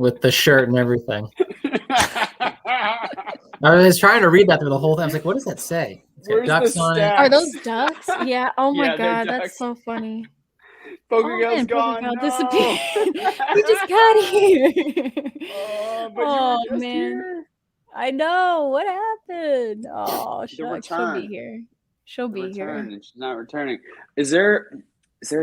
with the shirt and everything. I was trying to read that through the whole thing. I was like, what does that say? It's got Where's ducks the on it. stats? Are those ducks? Yeah. Oh my Yeah, they're God, that's ducks. so funny. Pokergirl's man, gone. Pokergirl No. disappeared. He just got here. But you were just here. I know. What happened? Oh, The shucks. She'll be return. here. She'll The be return, here. and she's not returning. Is there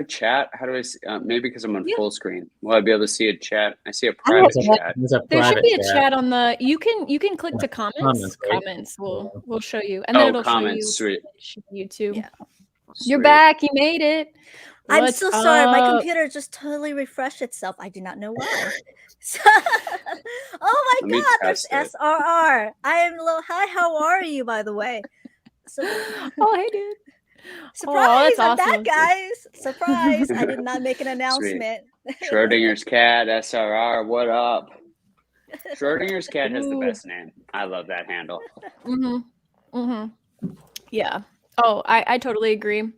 a chat? How do I see? Maybe because I'm on full screen. Will I be able to see a chat? I see a private chat. There's a There should private be a chat on the. You can click to Comments, comments. right? Comments will show you, and then it'll comments. show you Sweet. YouTube. Yeah. You're back. You made it. I'm What's so sorry. My up? computer just totally refreshed itself. I do not know why. Oh my God, there's SRR. I am low. Hi, how are you, by the way? Oh, hey, dude. Surprise, that's I'm awesome. back, guys. Surprise. I did not make an announcement. Schrodinger's cat, SRR, what up? Schrodinger's cat has the best name. I love that handle. Yeah. Oh, I totally agree.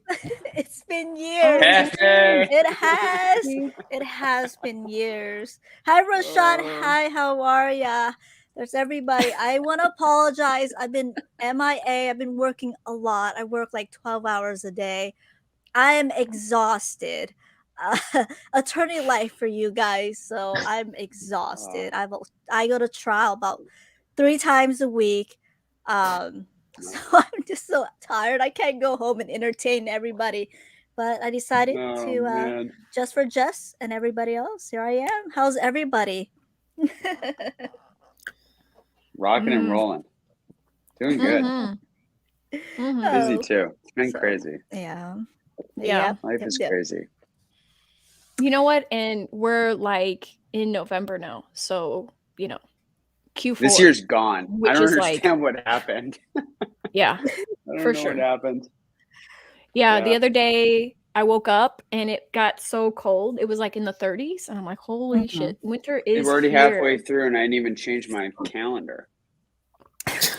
It's been years. Hey. It has been years. Hi, Roshan. Hi, how are ya? There's everybody. I want to apologize. I've been MIA. I've been working a lot. I work like 12 hours a day. I am exhausted. Attorney life for you guys. So I'm exhausted. I go to trial about 3 times a week. So I'm just so tired. I can't go home and entertain everybody. But I decided to just for Jess and everybody else. Here I am. How's everybody? Rocking and rolling. Doing good. Busy too. It's been crazy. Yeah. Life is crazy. You know what? And we're like in November now. So, Q4. This year's gone. I don't like, understand what happened. Yeah, for sure. What happened? Yeah, the other day I woke up and it got so cold. It was like in the 30s, and I'm like, "Holy shit, winter is We're already here." halfway through, and I didn't even change my calendar.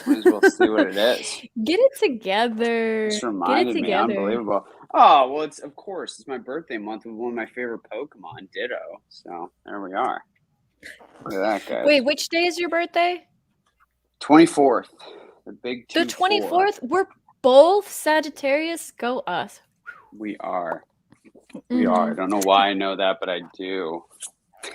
Might as well see what it is. Get it together. Just reminded me. Unbelievable. Oh well, it's my birthday month with one of my favorite Pokemon, Ditto. So there we are. Look at that, guys. Wait, which day is your birthday? 24th. The big 2-4. The 24th? We're both Sagittarius. Go us. We are. We are. I don't know why I know that, but I do.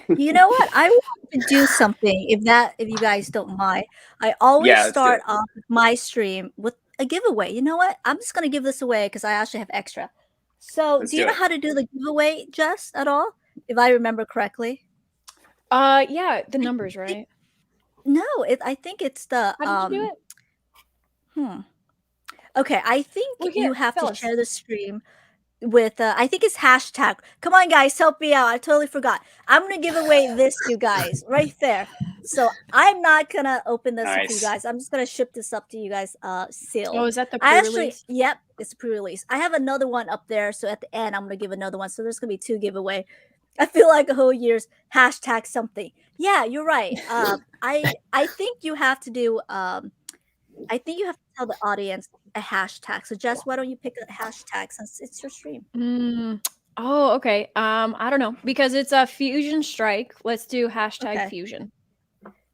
You know what? I want to do something if you guys don't mind. I always start off my stream with a giveaway. You know what? I'm just gonna give this away because I actually have extra. So do you know how to do the giveaway, Jess, at all? If I remember correctly. Yeah, the numbers, right? No, I think it's the How did you do it? Okay, I think you have to share the stream with I think it's hashtag. Come on, guys, help me out. I totally forgot. I'm gonna give away this, you guys, right there. So I'm not gonna open this up to you guys. I'm just gonna ship this up to you guys sealed. Oh, is that the pre-release? Yep, it's pre-release. I have another one up there, so at the end I'm gonna give another one. So there's gonna be 2 giveaway. I feel like a whole year's hashtag something. Yeah, you're right. I think you have to do I think you have to tell the audience a hashtag. So Jess, why don't you pick a hashtag since it's your stream? Oh, okay. I don't know because it's a fusion strike. Let's do hashtag fusion.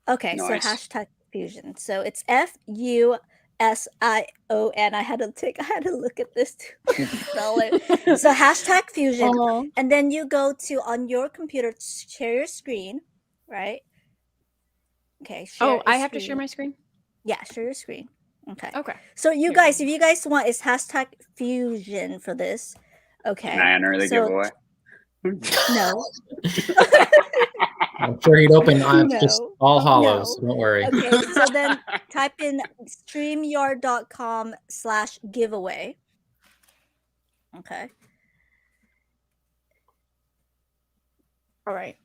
Okay, so hashtag fusion. So it's FUSION. I had to look at this to spell it. So hashtag fusion, and then you go to on your computer, share your screen, right? Okay. I have to share my screen. Yeah, share your screen. Okay. If So you guys want, it's hashtag fusion for this. Okay. Can I enter the giveaway? No. I'm sure he'd open just all hollows. Don't worry. Okay, so then type in streamyard.com/giveaway. Okay. All right.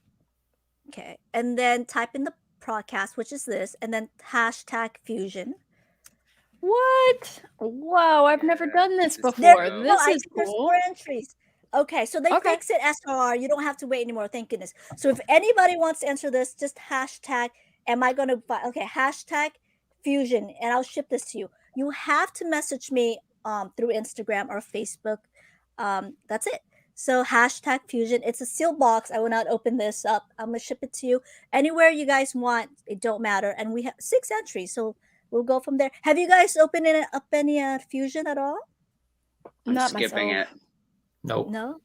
Okay, and then type in the podcast, which is this, and then hashtag fusion. What? Wow, I've never done this before. This is cool. There's 4 entries. Okay, so they fix it SRR. You don't have to wait anymore. Thank goodness. So if anybody wants to answer this, just hashtag. Am I going to buy? Okay, hashtag fusion, and I'll ship this to you. You have to message me through Instagram or Facebook. That's it. So hashtag Fusion. It's a sealed box. I will not open this up. I'm gonna ship it to you anywhere you guys want. It don't matter. And we have 6 entries, so we'll go from there. Have you guys opened up any Fusion at all? I'm Not skipping myself. it. Nope. No,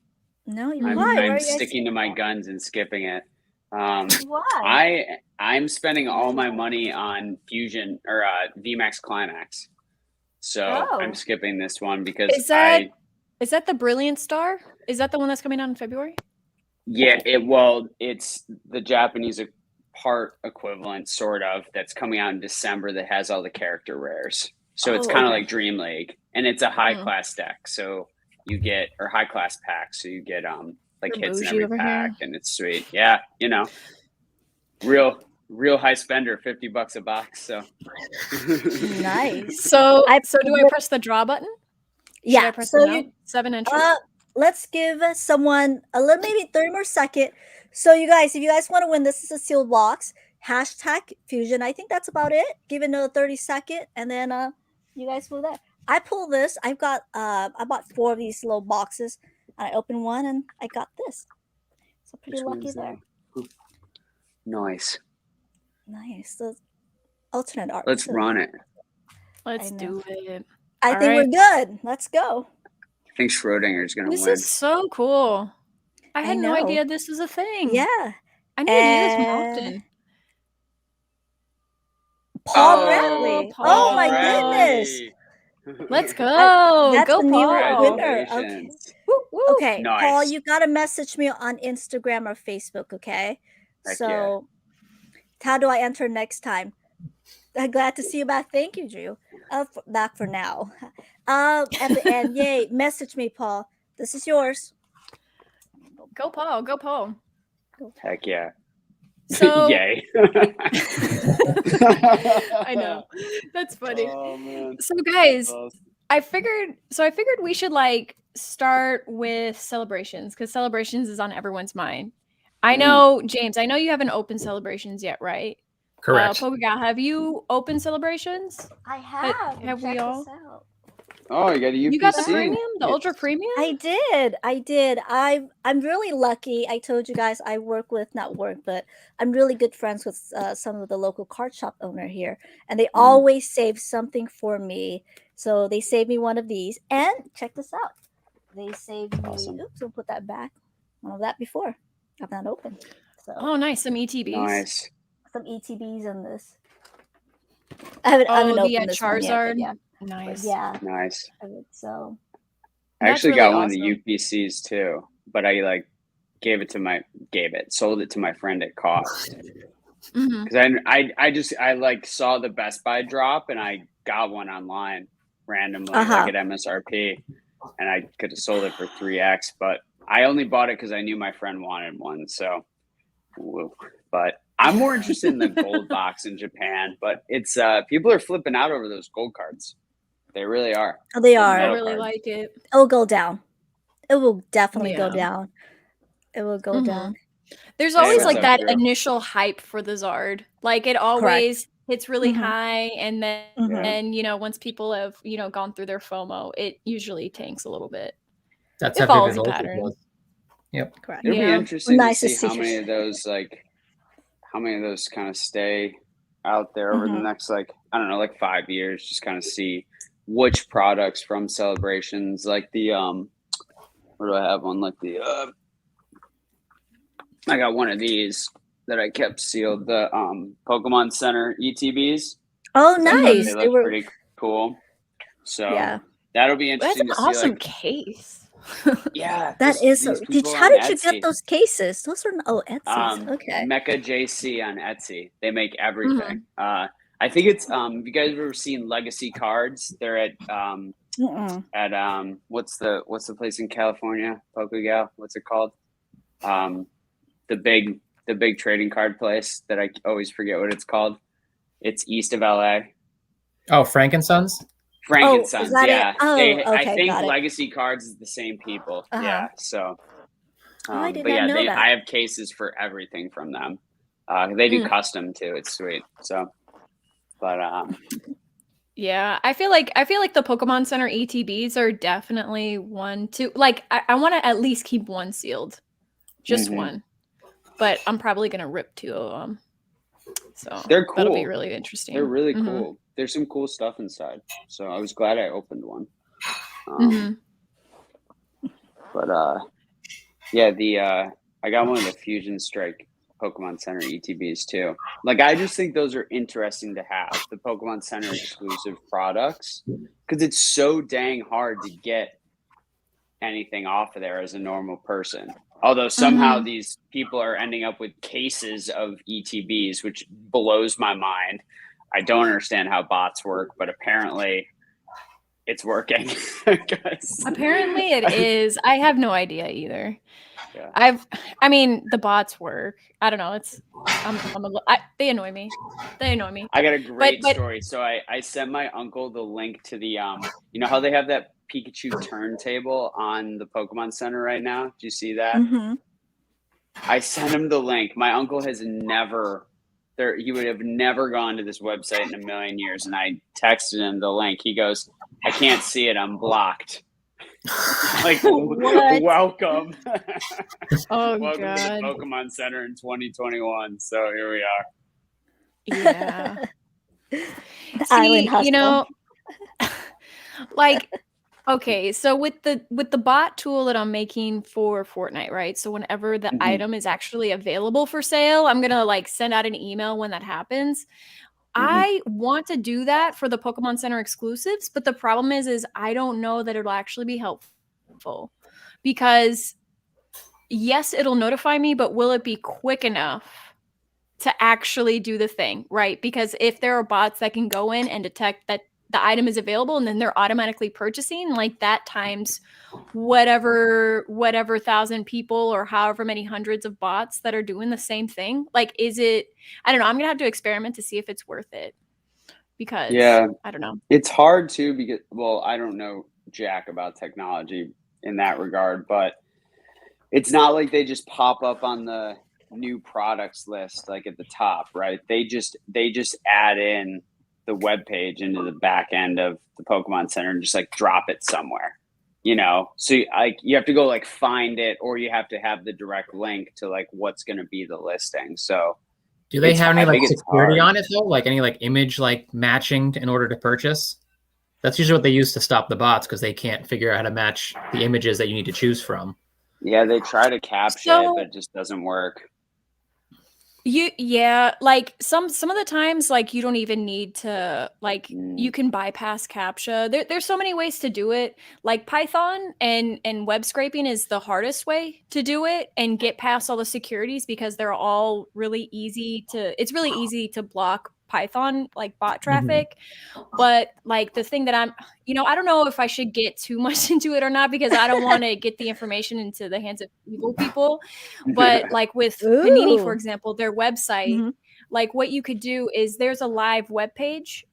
no. I'm- Why? Why I'm are you guys sticking to my guns and skipping it. Why? I'm spending all my money on Fusion or VMAX Climax. So Oh. I'm skipping this one because Is that the Brilliant Star? Is that the one that's coming out in February? it's the Japanese part equivalent sort of that's coming out in December that has all the character rares. So it's Oh, kind of okay. like Dream League, and it's a high class deck. So you get high class pack. So you get like You're hits in bougie every over pack, here. and it's sweet. Yeah, real high spender, $50 a box. So Nice. So I- do I press the draw button? Should I Yeah. press So the no? you 7 entries. let's give someone a little, maybe 30 more second. So you guys, if you guys want to win, this is a sealed box. Hashtag Fusion. I think that's about it. Give it another 30 second, and then you guys pull that. I pull this. I bought 4 of these little boxes. And I opened one and I got this. So pretty Which one lucky is there. that? Nice. Nice. The alternate art. Let's run it. Let's I do it. I All think right. we're good. Let's go. I think Schrodinger's gonna This win. is so cool. I had no know. idea this was a thing. Yeah. I need to do this more often. Paul Bradley. Oh my Bradley. goodness. Let's go. That's Go the new Paul. winner. Okay. Congratulations. Woo, woo. Okay, Paul, Nice. you gotta message me on Instagram or Facebook, okay? Heck So how do I enter next time? I'm glad to see you back. Thank you, Drew. Back for now. At the end, yay! Message me, Paul. This is yours. Go Paul. Go Paul. Heck yeah. So Yay. I know. That's funny. Oh man. So guys, That's awesome. I figured we should like start with celebrations because celebrations is on everyone's mind. I know, James, I know you haven't opened celebrations yet, right? Correct. Pokegal, have you opened celebrations? I have. have we Check all? this out. Oh, you got a UPC. You got the premium, the ultra premium? I did. I'm really lucky. I told you guys I but I'm really good friends with some of the local card shop owner here, and they always save something for me. So they saved me one of these, and check this out. They saved me. Awesome. Oops, I'll put that back. One of that before. I've not opened. So Oh, nice. Some ETBs. Nice. some ETBs on this. I haven't the opened this one yet, but Charizard. yeah, Nice. yeah. Nice. So I That's actually really got one awesome. of the UPCs too, but I sold it to my friend at cost. Mhm. Because I like saw the Best Buy drop and I got one online randomly like at MSRP, and I could have sold it for 3x, but I only bought it because I knew my friend wanted one. So, but I'm more interested in the gold box in Japan. But it's people are flipping out over those gold cards. They really are. oh, they I are. metal really cards. like it. It will go down. It will definitely go Yeah. down. It will go Mhm. down. There's Hey, always what's like up, that Drew? initial hype for the Zard. Like it always hits really Mhm. high, and then Mhm. and once people have gone through their FOMO, it usually tanks a little bit. That's It how follows Vivid a Voltage pattern. was. Yep. Correct. It'll be Yeah. interesting Nice to to see how see. many of those kind of stay out there over the Mhm. next 5 years. Just kind of see which products from celebrations, like the where do I have one? Like the I got one of these that I kept sealed, the Pokemon Center ETBs. Oh, I thought nice. They They look were. pretty cool. So Yeah. that'll be That's interesting an to see. awesome Like, case. yeah, That is so. How did you get Etsy. those cases? Those are Etsy's. Okay. Mecha JC on Etsy. They make Mm-hmm. everything. I think it's have you guys ever seen Legacy Cards? They're at Mm-mm. what's the place in California? Pokegal. What's it called? The big trading card place that I always forget what it's called. It's east of LA. Oh, Frankensons? Frankensons, is that it? yeah. Oh, I okay, think got it. Legacy Cards is the same people. Uh-huh. Yeah. So I did but not yeah, know that. I have cases for everything from them. They do Mm. custom too. It's sweet. So, but Yeah, I feel like the Pokemon Center ETBs are definitely one to like. I want to at least keep one sealed, just one. But I'm probably gonna rip 2 of them. So They're cool. That'll be really interesting. They're really cool. There's some cool stuff inside. So I was glad I opened one. But yeah, I got one of the Fusion Strike Pokemon Center ETBs too. Like, I just think those are interesting to have, the Pokemon Center exclusive products, because it's so dang hard to get anything off of there as a normal person. Although somehow these people are ending up with cases of ETBs, which blows my mind. I don't understand how bots work, but apparently it's working. Apparently it is. I have no idea either. Yeah. I mean, the bots work. I don't know. They annoy me. I got a great story. So I sent my uncle the link to the, you know how they have that Pikachu turntable on the Pokemon Center right now? Do you see that? I sent him the link. My uncle has he would have never gone to this website in a million years. And I texted him the link. He goes, I can't see it. I'm blocked. Like, welcome. Oh, welcome God. to the Pokemon Center in 2021. So here we are. Yeah. Island hustle. You know, like, okay, so with the bot tool that I'm making for Fortnite, right? So whenever the item is actually available for sale, I'm gonna like send out an email when that happens. I want to do that for the Pokemon Center exclusives, but the problem is I don't know that it'll actually be helpful, because yes, it'll notify me, but will it be quick enough to actually do the thing, right? Because if there are bots that can go in and detect that the item is available and then they're automatically purchasing, like that times whatever 1,000 people or however many hundreds of bots that are doing the same thing, like, is it, I don't know, I'm gonna have to experiment to see if it's worth it, because I don't know. It's hard too, because, well, I don't know jack about technology in that regard, but it's not like they just pop up on the new products list like at the top, right? They just add in the web page into the back end of the Pokemon Center and just like drop it somewhere, you know? So you have to go like find it, or you have to have the direct link to like what's going to be the listing. So do they have any like security on it though? Like any like image like matching in order to purchase? That's usually what they use to stop the bots, because they can't figure out how to match the images that you need to choose from. Yeah, they try to capture it, but it just doesn't work. Like some of the times, like, you don't even need to, like, you can bypass CAPTCHA. There's so many ways to do it. Like Python and web scraping is the hardest way to do it and get past all the securities, because they're all really easy to, it's really easy to block Python like bot traffic. But like the thing that I don't know if I should get too much into it or not, because I don't want to get the information into the hands of evil people. But like with Panini, for example, their website, like what you could do is there's a live web page,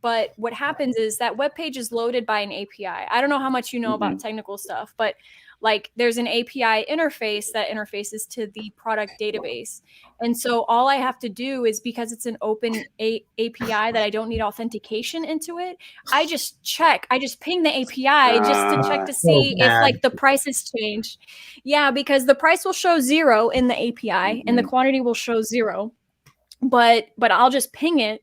but what happens is that web page is loaded by an API. I don't know how much you know about technical stuff, but like there's an API interface that interfaces to the product database. And so all I have to do is, because it's an open API that I don't need authentication into it, I just ping the API just to check to see if like the price has changed. Yeah, because the price will show 0 in the API and the quantity will show 0. But I'll just ping it.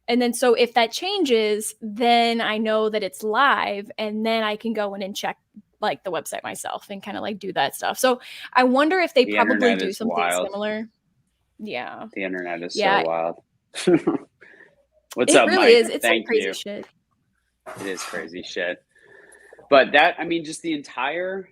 And then so if that changes, then I know that it's live, and then I can go in and check like the website myself and kind of like do that stuff. So I wonder if they probably do something similar. Yeah. The internet is so wild. What's it up, really Mike? is. It's Thank like crazy you. shit. It is crazy shit. But that, I mean, just the entire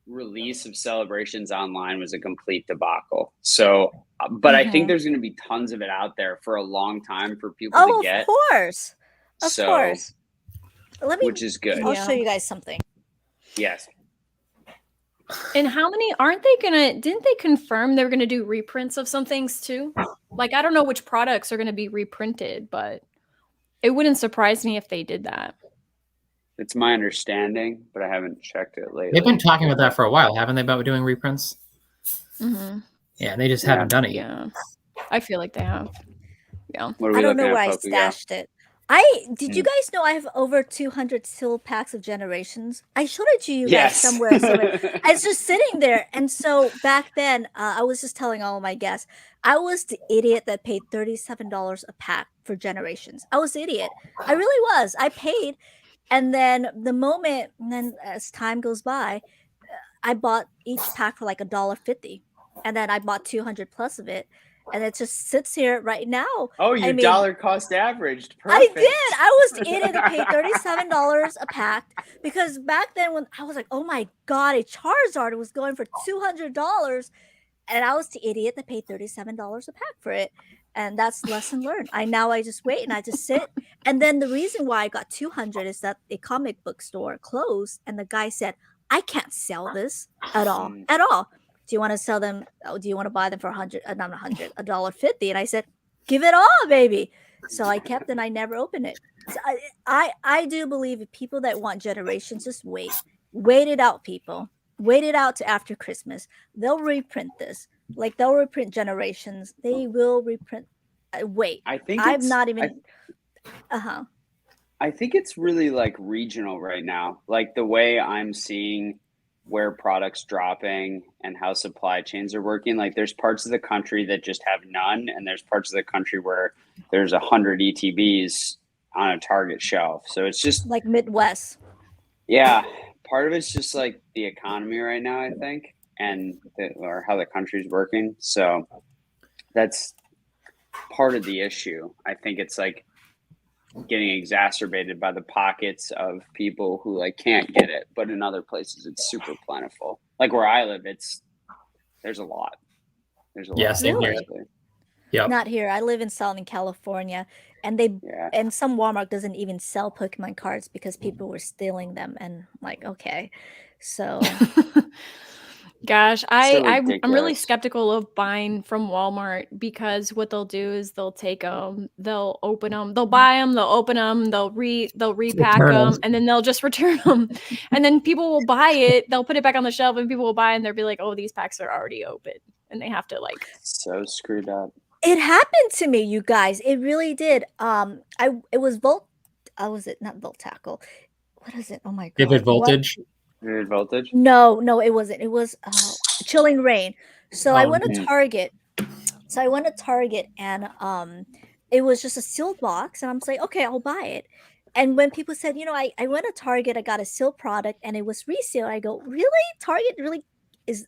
release of Celebrations Online was a complete debacle. So, but I think there's going to be tons of it out there for a long time for people to get. Of course. Of course. Which is good. I'll show you guys something. Yes. And how many didn't they confirm they were going to do reprints of some things too? Like, I don't know which products are going to be reprinted, but it wouldn't surprise me if they did that. It's my understanding, but I haven't checked it lately. They've been talking about that for a while, haven't they, about doing reprints? Yeah, they just haven't done it yet. Yeah, I feel like they have. Yeah. What are we I don't know looking where at, I stashed it. Did you guys know I have over 200 sealed packs of Generations? I showed it to you guys Yes. somewhere. It's just sitting there. And so back then, I was just telling all of my guests, I was the idiot that paid $37 a pack for Generations. I was the idiot. I really was. I paid. And then as time goes by, I bought each pack for like $1.50. And then I bought 200 plus of it. And it just sits here right now. Oh, your dollar cost averaged. Perfect. I did. I was the idiot that paid $37 a pack because back then when I was like, oh my God, a Charizard was going for $200. And I was the idiot that paid $37 a pack for it. And that's lesson learned. I just wait and I just sit. And then the reason why I got 200 is that a comic book store closed and the guy said, I can't sell this at all. Do you want to sell them? Do you want to buy them for $1.50? And I said, give it all, baby. So I kept and I never opened it. So I do believe if people that want Generations, just wait it out, people. Wait it out to after Christmas. They'll reprint this. Like they'll reprint Generations. They will reprint. Wait. I think I think it's really like regional right now. Like the way I'm seeing where products dropping and how supply chains are working. Like there's parts of the country that just have none. And there's parts of the country where there's 100 ETBs on a Target shelf. So it's just like Midwest. Yeah. Part of it's just like the economy right now, I think, or how the country's working. So that's part of the issue. I think it's like getting exacerbated by the pockets of people who like can't get it, but in other places it's super plentiful. Like where I live, there's a lot. Same here. Yep. Not here. I live in Southern California, and and some Walmart doesn't even sell Pokemon cards because people were stealing them. And I'm like, okay, so. Gosh, I'm really skeptical of buying from Walmart because what they'll do is they'll take them, they'll open them, they'll buy them, they'll open them, they'll repack them, and then they'll just return them. And then people will buy it, they'll put it back on the shelf, and people will buy it, and they'll be like, "Oh, these packs are already open," and they have to like. So screwed up. It happened to me, you guys. It really did. It was was it not Volt Tackle? What is it? Oh my God! Vivid Voltage. Vivid Voltage? No, it wasn't. It was Chilling Rain. So I went to Target. And it was just a sealed box, and I'm like, okay, I'll buy it. And when people said, I went to Target, I got a sealed product, and it was resealed. I go, really? Target is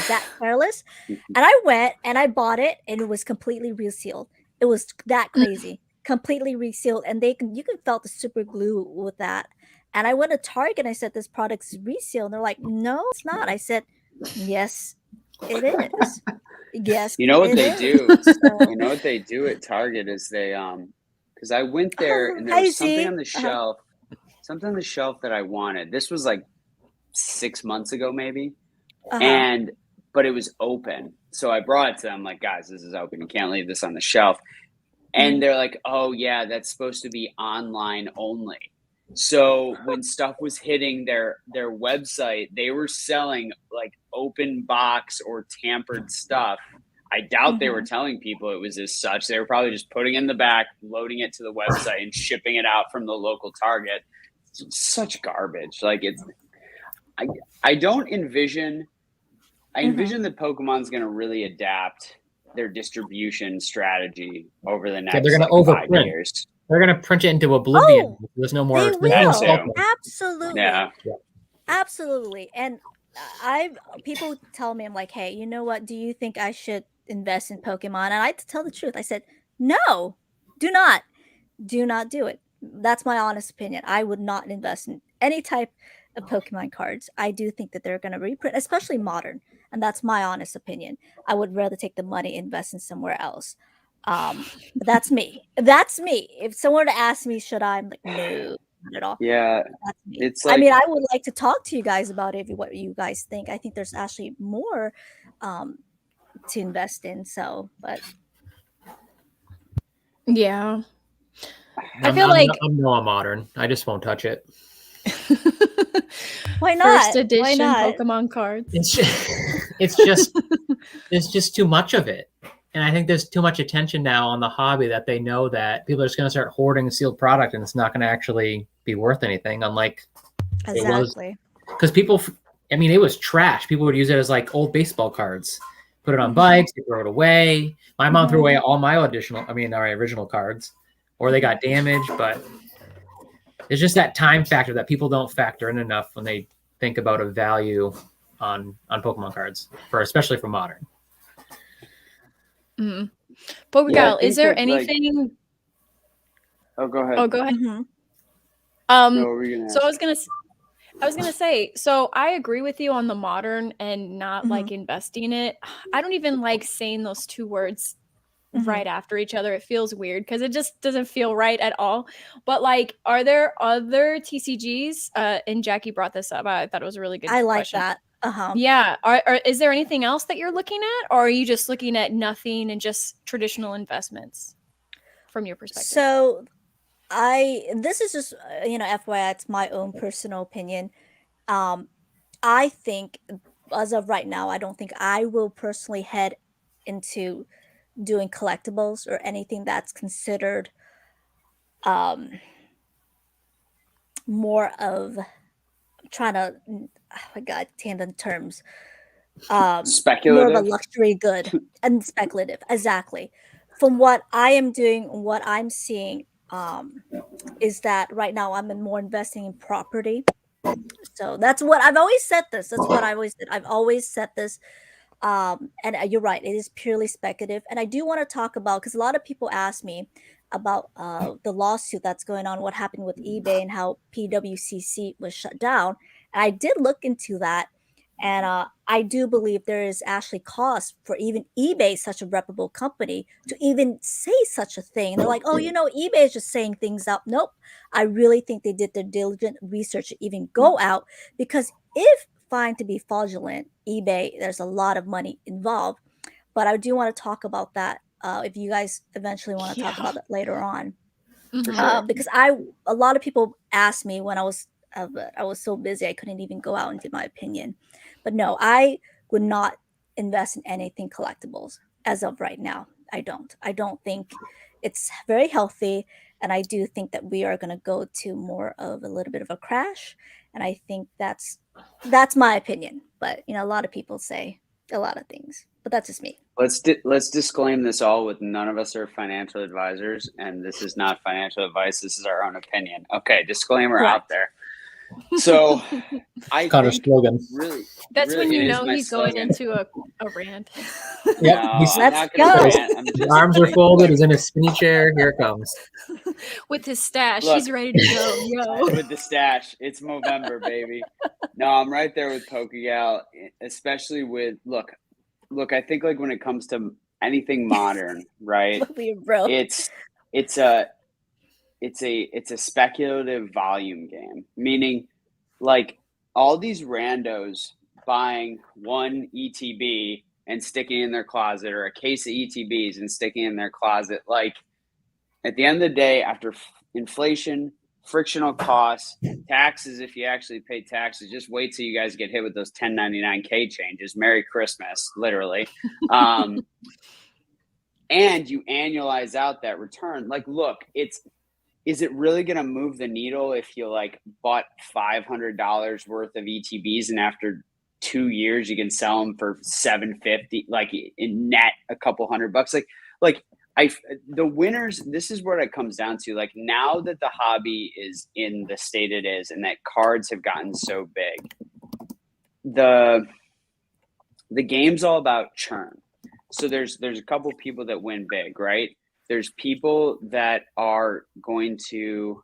that careless? And I went and I bought it, and it was completely resealed. It was that crazy, completely resealed, and you can felt the super glue with that. And I went to Target and I said, this product is resealed. And they're like, no, it's not. I said, yes, it is. Yes. You know what they do? You know what they do at Target is they, because I went there and there was something on the shelf, that I wanted. This was like 6 months ago, maybe. But it was open. So I brought it to them like, guys, this is open. You can't leave this on the shelf. And they're like, oh yeah, that's supposed to be online only. So when stuff was hitting their website, they were selling like open box or tampered stuff. I doubt they were telling people it was as such. They were probably just putting it in the back, loading it to the website, and shipping it out from the local Target. It's such garbage. Like I don't envision. I envision that Pokemon's going to really adapt their distribution strategy over the next they're going to 5 years. They're going to print it into oblivion. There's no more. They will. Absolutely. Yeah. Absolutely. And people tell me, I'm like, hey, you know what? Do you think I should invest in Pokemon? And I tell the truth. I said, no, do not do it. That's my honest opinion. I would not invest in any type of Pokemon cards. I do think that they're going to reprint, especially modern. And that's my honest opinion. I would rather take the money, invest in somewhere else. But that's me. If someone were to ask me, should I? I'm like, no, not at all. Yeah. That's me. It's like, I mean, I would like to talk to you guys about it, what you guys think. I think there's actually more to invest in. So, but yeah. I feel like I'm more modern. I just won't touch it. Why not? First edition Pokemon cards. It's just too much of it. I think there's too much attention now on the hobby that they know that people are just going to start hoarding sealed product and it's not going to actually be worth anything. Unlike Exactly. because people, I mean, it was trash. People would use it as like old baseball cards, put it on bikes, they throw it away. My mom threw away all my original cards, or they got damaged. But it's just that time factor that people don't factor in enough when they think about a value on Pokemon cards, especially for modern. Pokemon, is there anything? Oh, go ahead. Oh, go ahead. No, so I was gonna say, so I agree with you on the modern and not like investing it. I don't even like saying those two words right after each other. It feels weird because it just doesn't feel right at all. But like, are there other TCGs? And Jackie brought this up. I thought it was a really good question. I like that. Yeah. Is there anything else that you're looking at, or are you just looking at nothing and just traditional investments from your perspective? So this is just, FYI, it's my own personal opinion. I think as of right now, I don't think I will personally head into doing collectibles or anything that's considered more of trying to, oh my God, tangent terms. Speculative, more of a luxury good and speculative. Exactly. From what I am doing, what I'm seeing is that right now I'm more investing in property. So that's what I've always said this. That's what I always did. I've always said this. And you're right, it is purely speculative. And I do want to talk about, because a lot of people ask me about the lawsuit that's going on, what happened with eBay and how PWCC was shut down. And I did look into that. And I do believe there is actually cost for even eBay, such a reputable company, to even say such a thing. And they're like, oh, eBay is just saying things out. Nope. I really think they did their diligent research to even go out, because if find to be fraudulent, eBay, there's a lot of money involved. But I do want to talk about that if you guys eventually want to talk about it later on. Because a lot of people asked me when I was so busy I couldn't even go out and give my opinion. But no, I would not invest in anything collectibles as of right now. I don't think it's very healthy, and I do think that we are going to go to more of a little bit of a crash, and I think that's my opinion. But a lot of people say a lot of things, but that's just me. Let's disclaim this all with none of us are financial advisors, and this is not financial advice. This is our own opinion. Okay, disclaimer out there. So I Connor's slogan. Really, that's really when you know he's slogan. going into a rant. Yep. No, let's go. His arms are folded. He's in his spinny chair. Here it comes. With his stash, Look, he's ready to go. Yo. With the stash, it's Movember, baby. No, I'm right there with Pokegal, especially with look. I think like when it comes to anything modern, right? It's a speculative volume game, meaning like all these randos buying one ETB and sticking in their closet, or a case of ETBs and sticking in their closet. Like at the end of the day, after inflation, frictional costs, taxes, if you actually pay taxes, just wait till you guys get hit with those 1099K changes. Merry Christmas, literally. And you annualize out that return. Like, look, is it really going to move the needle if you like bought $500 worth of ETBs and after 2 years you can sell them for $750, like in net a couple $100? Like the winners, this is what it comes down to. Like now that the hobby is in the state it is and that cards have gotten so big, the game's all about churn. So there's a couple people that win big, right? There's people that are going to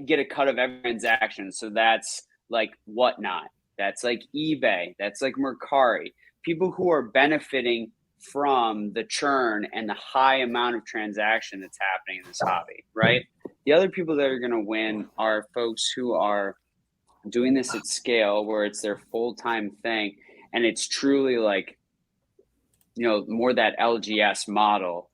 get a cut of every transaction. So that's like Whatnot. That's like eBay. That's like Mercari. People who are benefiting from the churn and the high amount of transaction that's happening in this hobby, right? The other people that are going to win are folks who are doing this at scale, where it's their full-time thing. And it's truly like, more that LGS model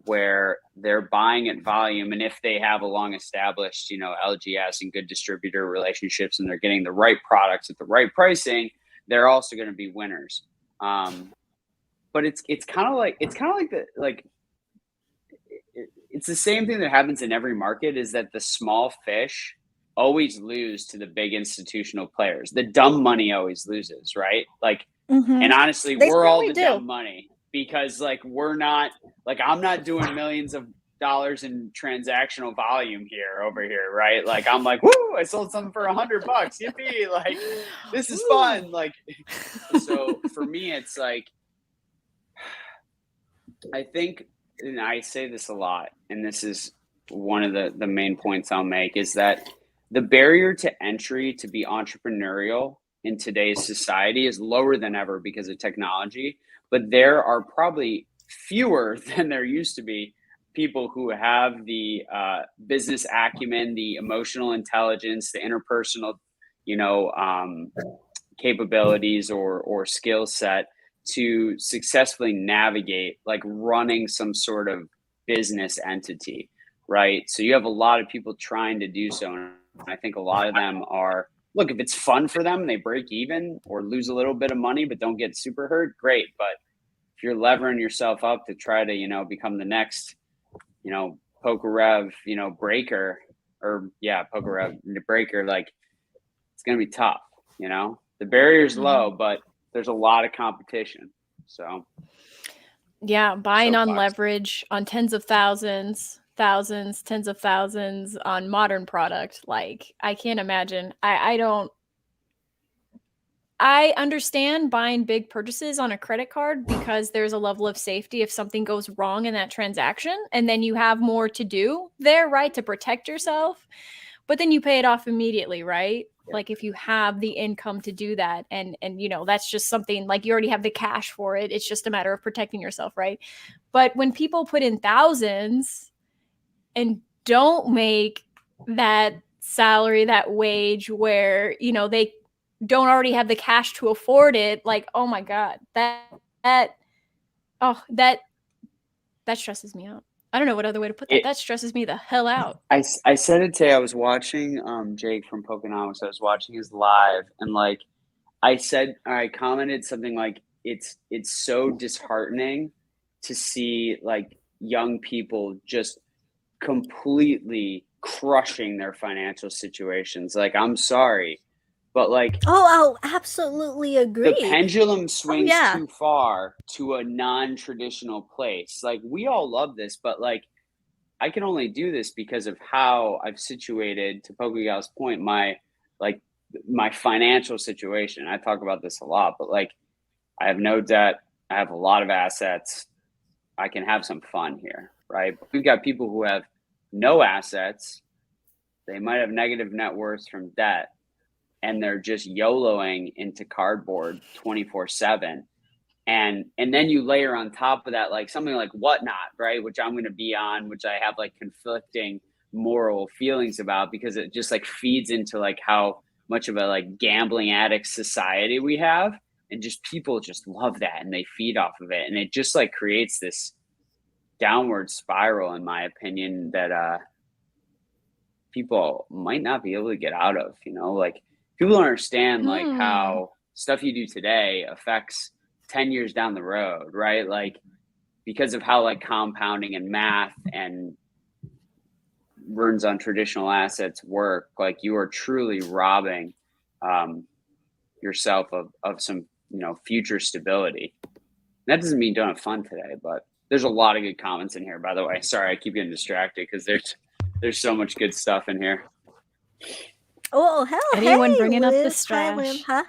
where they're buying at volume. And if they have a long established, LGS and good distributor relationships, and they're getting the right products at the right pricing, they're also going to be winners. But it's kind of like it's the same thing that happens in every market, is that the small fish always lose to the big institutional players. The dumb money always loses, right? Like, and honestly, we're all the dumb money, because like we're not, like I'm not doing millions of dollars in transactional volume over here, right? Like I'm like, woo, I sold something for $100, yippee! Like this is fun. Like, so for me, it's like, I think, and I say this a lot, and this is one of the main points I'll make, is that the barrier to entry to be entrepreneurial in today's society is lower than ever because of technology. But there are probably fewer than there used to be people who have the business acumen, the emotional intelligence, the interpersonal, capabilities or skill set to successfully navigate like running some sort of business entity, right? So you have a lot of people trying to do so. And I think a lot of them are, look, if it's fun for them, they break even or lose a little bit of money, but don't get super hurt, great. But if you're levering yourself up to try to, become the next, Pokerev, breaker, Pokerev breaker, like it's going to be tough, the barrier's low, but there's a lot of competition. So yeah, buying on leverage on tens of thousands, tens of thousands on modern product. Like I can't imagine. I understand buying big purchases on a credit card because there's a level of safety if something goes wrong in that transaction, and then you have more to do there, right, to protect yourself. But then you pay it off immediately, right? Like if you have the income to do that, and that's just something like you already have the cash for it. It's just a matter of protecting yourself, right? But when people put in thousands and don't make that salary, that wage, where they don't already have the cash to afford it, like, oh my God, that stresses me out. I don't know what other way to put that. That stresses me the hell out. I said it today. I was watching Jake from Pokenomics. I was watching his live, and like I commented something like it's so disheartening to see like young people just completely crushing their financial situations. Like, I'm sorry, but like, I'll absolutely agree. The pendulum swings too far to a non-traditional place. Like, we all love this, but like, I can only do this because of how I've situated, to Pokegal's point, my financial situation. I talk about this a lot, but like, I have no debt. I have a lot of assets. I can have some fun here, right? But we've got people who have no assets. They might have negative net worths from debt, and they're just YOLOing into cardboard 24/7. And then you layer on top of that, like something like Whatnot, right? Which I'm going to be on, which I have like conflicting moral feelings about, because it just like feeds into like how much of a like gambling addict society we have. And just people just love that and they feed off of it. And it just like creates this downward spiral, in my opinion, that people might not be able to get out of, like people don't understand like how stuff you do today affects 10 years down the road, right? Like because of how like compounding and math and returns on traditional assets work, like you are truly robbing yourself of some, future stability. That doesn't mean don't have fun today, but there's a lot of good comments in here, by the way. Sorry, I keep getting distracted because there's so much good stuff in here. Oh, hell, anyone bringing up the trash? Lim, huh?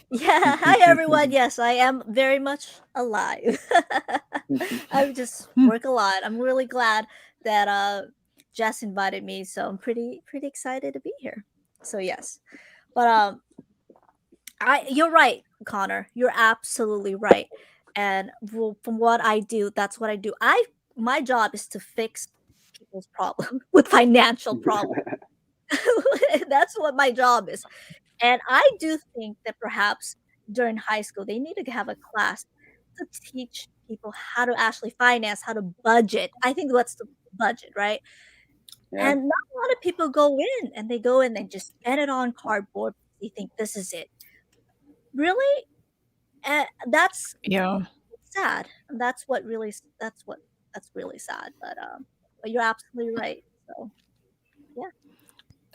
Yeah, hi everyone. Yes, I am very much alive. I just work a lot. I'm really glad that Jess invited me, so I'm pretty excited to be here. So yes, but you're right, Connor. You're absolutely right. And from what I do, that's what I do. My job is to fix people's problem with financial problems. That's what my job is. And I do think that perhaps during high school, they need to have a class to teach people how to actually finance, how to budget. I think that's the budget, right? Yeah. And not a lot of people go in and they just spend it on cardboard. They think this is it. really, that's Yeah. sad. That's really sad. But you're absolutely right. So yeah.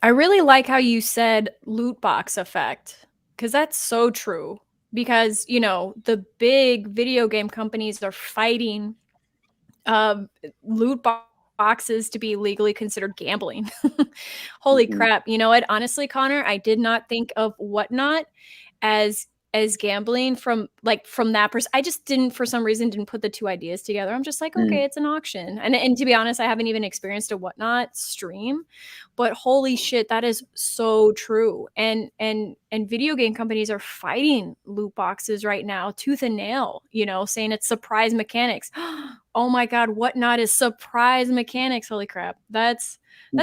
I really like how you said loot box effect, because that's so true. Because, the big video game companies are fighting um, loot boxes to be legally considered gambling. Holy crap. You know what? Honestly, Connor, I did not think of Whatnot as gambling from that I just for some reason didn't put the two ideas together. I'm just like, okay, it's an auction. And to be honest, I haven't even experienced a Whatnot stream, but holy shit, that is so true. And video game companies are fighting loot boxes right now, tooth and nail, saying it's surprise mechanics. Oh my God, Whatnot is surprise mechanics. Holy crap. That's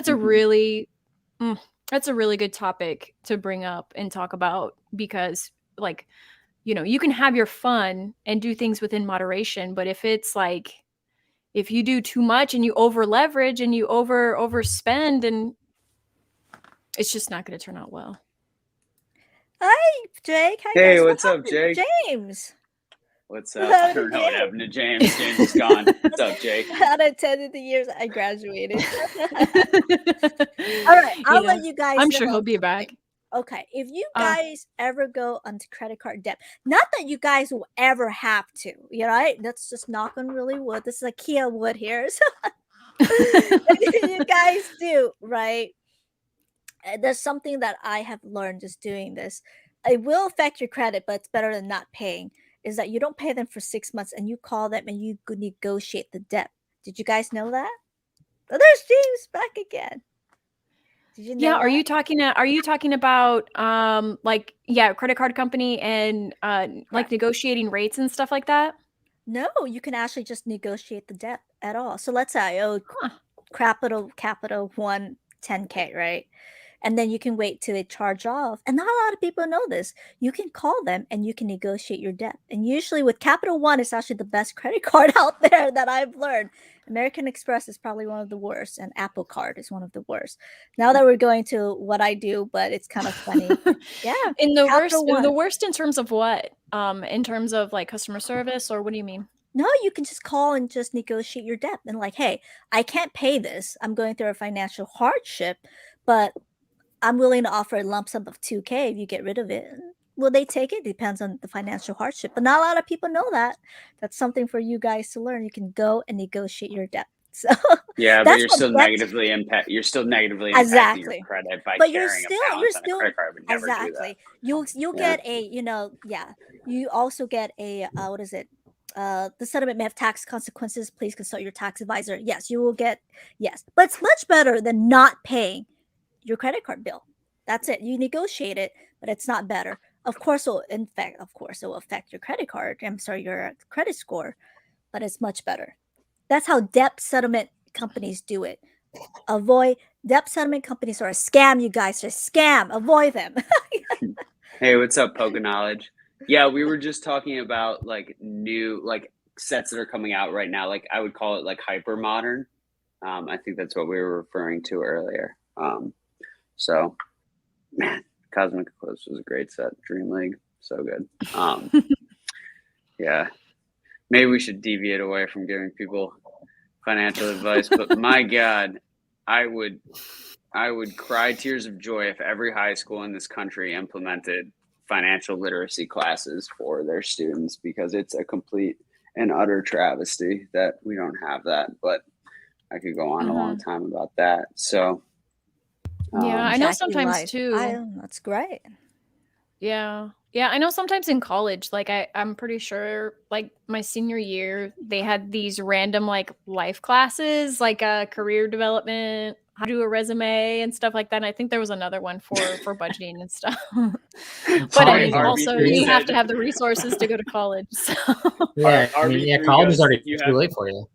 a really that's a really good topic to bring up and talk about, because you can have your fun and do things within moderation, but if it's like, if you do too much and you over leverage and you overspend, and it's just not going to turn out well. Hi, Jake. Hi, hey, guys. what's up, Jake? James. What's up? I don't know what happened to James. James is gone. What's up, Jake? Out of 10 of the years I graduated. All right, I'll let you guys I'm know sure he'll be back. Okay, if you guys ever go onto credit card debt, not that you guys will ever have to, right? Let's just knock on really wood. This is IKEA wood here. So if you guys do, right? There's something that I have learned just doing this. It will affect your credit, but it's better than not paying. Is that you don't pay them for 6 months and you call them and you negotiate the debt. Did you guys know that? Oh, there's James back again. Did you know Yeah, that? are you talking about credit card company and like negotiating rates and stuff like that? No, you can actually just negotiate the debt at all. So let's say I owe capital 10K, right? And then you can wait till they charge off. And not a lot of people know this. You can call them and you can negotiate your debt. And usually with Capital One, it's actually the best credit card out there that I've learned. American Express is probably one of the worst, and Apple Card is one of the worst. Now that we're going to what I do, but it's kind of funny. Yeah. In the worst in terms of what? In terms of like customer service, or what do you mean? No, you can just call and just negotiate your debt and like, hey, I can't pay this. I'm going through a financial hardship, but I'm willing to offer a lump sum of 2K if you get rid of it. Will they take it? Depends on the financial hardship. But not a lot of people know that. That's something for you guys to learn. You can go and negotiate your debt. So yeah, but you're still negatively impacting your credit by carrying a balance on a credit card. Would never do that. You'll get a, you also get a what is it? The settlement may have tax consequences. Please consult your tax advisor. Yes, you will get but it's much better than not paying your credit card bill. That's it. You negotiate it, but it's not better. Of course, it will affect your credit card. I'm sorry, your credit score, but it's much better. That's how debt settlement companies do it. Avoid debt settlement companies are a scam, you guys. They're a scam. Avoid them. Hey, what's up, Poke Knowledge? Yeah, we were just talking about like new sets that are coming out right now. Like I would call it like hyper modern. I think that's what we were referring to earlier. So, man, Cosmic Eclipse was a great set. Dream League, so good. Yeah, maybe we should deviate away from giving people financial advice. But my God, I would cry tears of joy if every high school in this country implemented financial literacy classes for their students, because it's a complete and utter travesty that we don't have that. But I could go on a long time about that. So. Yeah, I know sometimes too. That's great. Yeah, I know sometimes in college, like I'm pretty sure, like my senior year, they had these random like life classes, like career development, how to do a resume and stuff like that. And I think there was another one for budgeting and stuff. But also you have to have the resources to go to college. So. Yeah, college is already too late for you.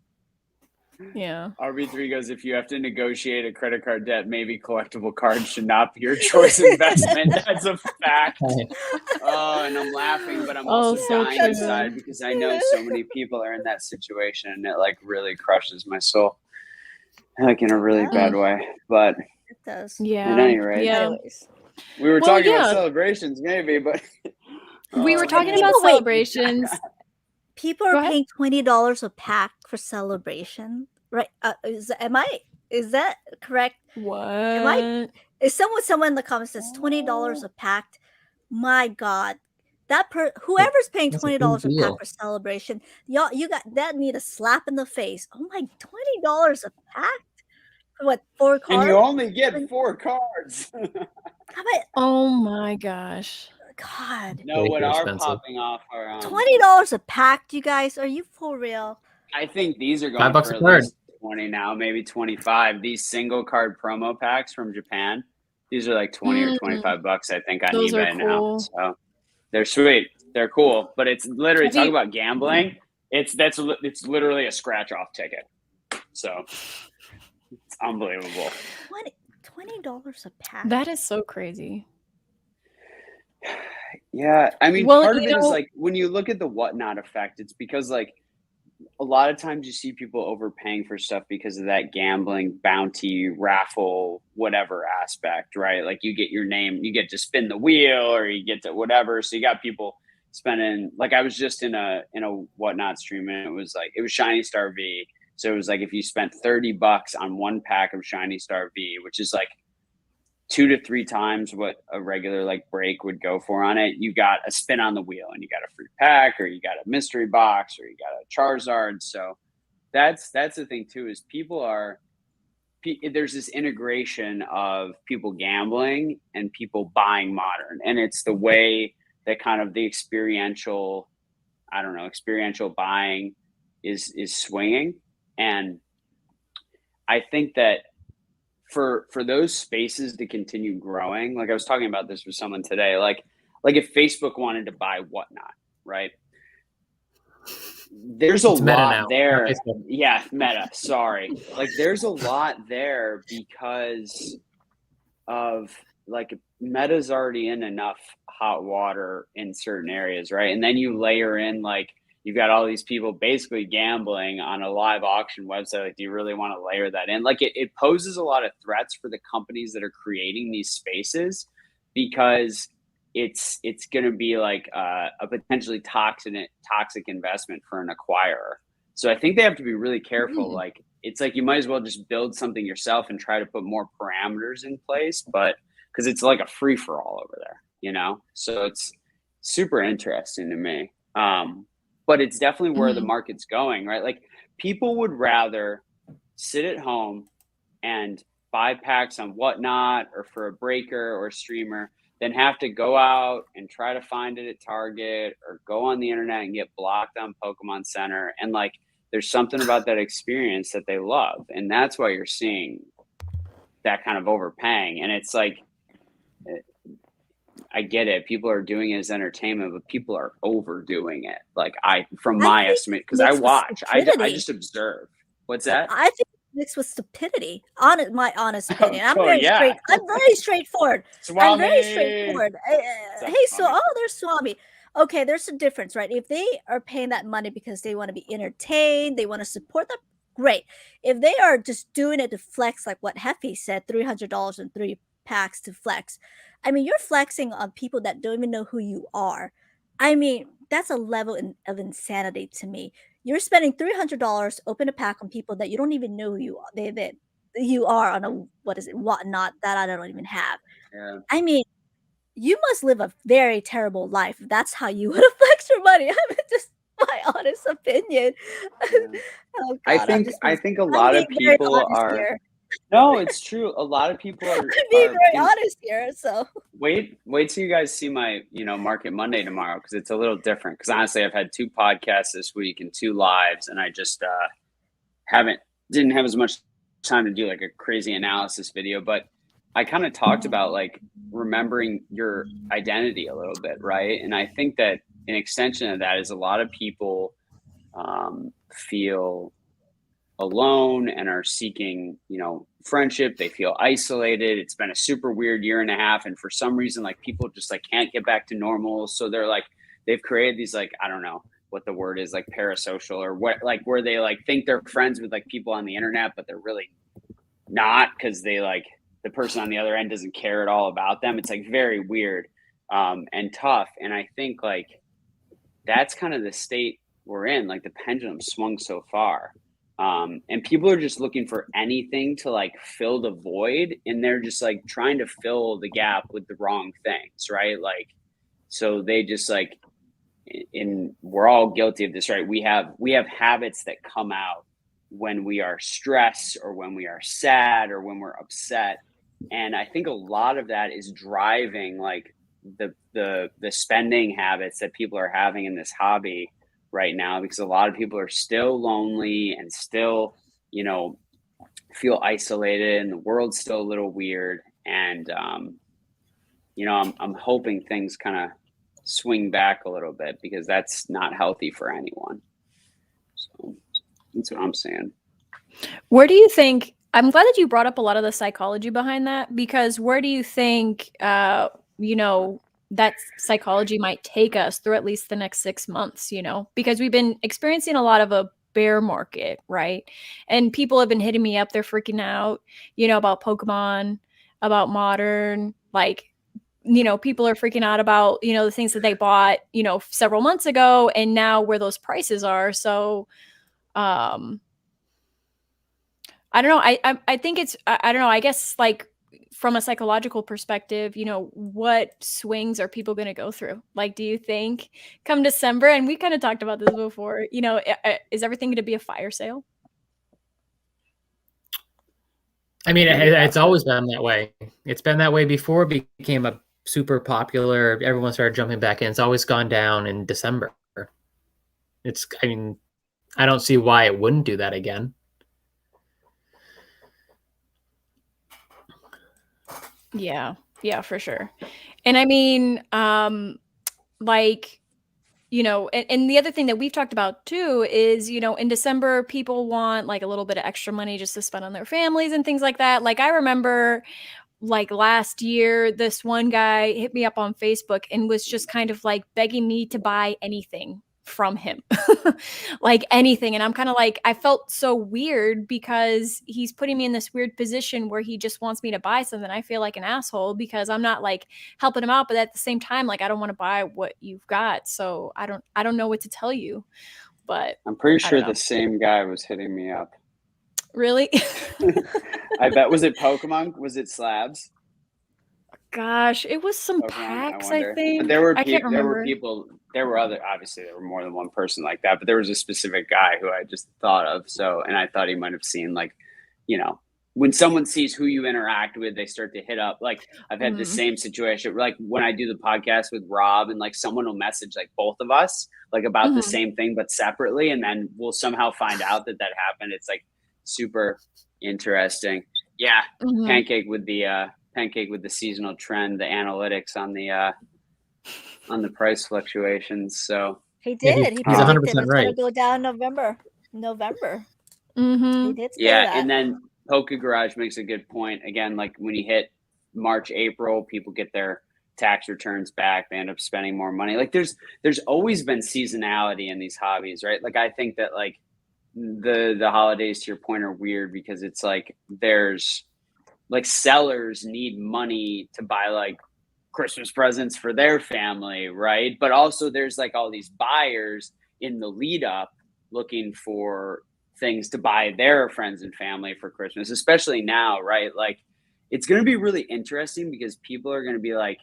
Yeah. RB3 goes, if you have to negotiate a credit card debt, maybe collectible cards should not be your choice investment. That's a fact. And I'm laughing, but I'm also dying inside because I know so many people are in that situation, and it like really crushes my soul, like in a really bad way. But it does. Yeah. At any rate, yeah. We were talking about celebrations, maybe, but We were talking People- about wait. celebrations. People Go are ahead. paying $20 a pack for celebration, right? Is that correct? What? Is someone in the comments says $20 a pack? My God, whoever's paying That's a big $20 a pack deal. for celebration, y'all, you got that need a slap in the face. Oh my, $20 a pack for what, 4 cards? And you only get 4 cards. How about, Oh my gosh. God, No, Way what too are expensive. popping off are $20 a pack, you guys? Are you for real? I think these are going $5 for a at card. least 20 now, maybe 25. These single card promo packs from Japan, these are like 20 or 25 bucks, I think, on Those are eBay now. cool. So they're sweet. They're cool. But it's literally, Have you- talk about gambling. It's literally a scratch off ticket. So it's unbelievable. $20 a pack. That is so crazy. Yeah, I mean, Well, part of you it is know- like when you look at the whatnot effect, it's because like a lot of times you see people overpaying for stuff because of that gambling, bounty, raffle, whatever aspect, right? Like you get your name, you get to spin the wheel or you get to whatever. So you got people spending, like I was just in a whatnot stream and it was Shiny Star V. So it was like if you spent $30 on one pack of Shiny Star V, which is like 2 to 3 times what a regular like break would go for on it, you got a spin on the wheel and you got a free pack or you got a mystery box or you got a Charizard. So that's the thing too, is there's this integration of people gambling and people buying modern, and it's the way that kind of the experiential buying is swinging. And I think that for those spaces to continue growing, like I was talking about this with someone today, like if Facebook wanted to buy whatnot, right? There's a It's Meta lot now, there. not Facebook. Yeah, Meta. Sorry. Like there's a lot there because of like Meta's already in enough hot water in certain areas, right? And then you layer in like you've got all these people basically gambling on a live auction website. Like, do you really want to layer that in? Like it poses a lot of threats for the companies that are creating these spaces, because it's going to be like a potentially toxic investment for an acquirer. So I think they have to be really careful. Like it's like you might as well just build something yourself and try to put more parameters in place, but because it's like a free for all over there, you know? So it's super interesting to me. But it's definitely where the market's going, right? Like people would rather sit at home and buy packs on whatnot or for a breaker or a streamer than have to go out and try to find it at Target or go on the internet and get blocked on Pokemon Center. And like, there's something about that experience that they love. And that's why you're seeing that kind of overpaying. And it's like, I get it. People are doing it as entertainment, but people are overdoing it. Like from my estimate, because I watch, I just observe. What's that? I think it's mixed with stupidity. My honest opinion. I'm Oh, very yeah. I'm very straightforward. Swami. I'm very straightforward. Hey, so there's Swami. Okay, there's a difference, right? If they are paying that money because they want to be entertained, they want to support them, great. If they are just doing it to flex, like what Heffy said, $300 and 3 packs to flex. I mean, you're flexing on people that don't even know who you are. I mean, that's a level of insanity to me. You're spending $300 open a pack on people that you don't even know who you are. That you are on a whatnot that I don't even have. Yeah. I mean, you must live a very terrible life. That's how you would flex your money. I mean, just my honest opinion. Yeah. Oh, I God, think a lot of people are. Here. No, it's true. A lot of people are. I'm being very honest here. So wait till you guys see my Market Monday tomorrow, because it's a little different. Because honestly, I've had 2 podcasts this week and 2 lives, and I just didn't have as much time to do like a crazy analysis video. But I kind of talked about like remembering your identity a little bit, right? And I think that an extension of that is a lot of people feel alone and are seeking, friendship. They feel isolated. It's been a super weird year and a half. And for some reason, like people just like can't get back to normal. So they're like, they've created these, like, I don't know what the word is, like parasocial or what, like where they like think they're friends with like people on the internet, but they're really not, because they like the person on the other end doesn't care at all about them. It's like very weird. and tough. And I think like that's kind of the state we're in. Like the pendulum swung so far. And people are just looking for anything to like fill the void, and they're just like trying to fill the gap with the wrong things, right? Like, so they just like, we're all guilty of this, right? We have habits that come out when we are stressed or when we are sad or when we're upset. And I think a lot of that is driving like the spending habits that people are having in this hobby right now, because a lot of people are still lonely and still, feel isolated, and the world's still a little weird. And, I'm hoping things kind of swing back a little bit, because that's not healthy for anyone. So that's what I'm saying. Where do you think, I'm glad that you brought up a lot of the psychology behind that, because where do you think, that psychology might take us through at least the next 6 months, because we've been experiencing a lot of a bear market, right? And people have been hitting me up. They're freaking out, about Pokemon, about Modern, like, people are freaking out about, the things that they bought, several months ago, and now where those prices are. So, I don't know. I think it's, I don't know. I guess like from a psychological perspective, what swings are people going to go through? Like, do you think come December, and we kind of talked about this before, is everything going to be a fire sale? I mean, it's always been that way. It's been that way before it became a super popular. Everyone started jumping back in. It's always gone down in December. I don't see why it wouldn't do that again. Yeah, for sure. And I mean, like, and the other thing that we've talked about too is, in December, people want like a little bit of extra money just to spend on their families and things like that. Like I remember like last year, this one guy hit me up on Facebook and was just kind of like begging me to buy anything from him, like anything. And I'm kind of like, I felt so weird because he's putting me in this weird position where he just wants me to buy something. I feel like an asshole because I'm not like helping him out, but at the same time, like I don't want to buy what you've got. So I don't know what to tell you, but I'm pretty sure the same guy was hitting me up. Really? I bet. Was it Pokemon? Was it slabs? Gosh, it was some packs, I think. But there were people. There were other. Obviously, there were more than one person like that. But there was a specific guy who I just thought of. So, and I thought he might have seen like, when someone sees who you interact with, they start to hit up. Like I've had the same situation. Like when I do the podcast with Rob, and like someone will message like both of us like about the same thing but separately, and then we'll somehow find out that happened. It's like super interesting. Yeah, Pancake with the seasonal trend, the analytics on the price fluctuations. So he did. He he's 100% it's right. Gonna go down November. Mm-hmm. He did say yeah, that. And then Poke Garage makes a good point. Again, like when you hit March, April, people get their tax returns back. They end up spending more money. Like there's always been seasonality in these hobbies, right? Like I think that like the holidays, to your point, are weird because it's like there's like sellers need money to buy like Christmas presents for their family, right? But also there's like all these buyers in the lead up looking for things to buy their friends and family for Christmas, especially now, right? Like it's going to be really interesting because people are going to be like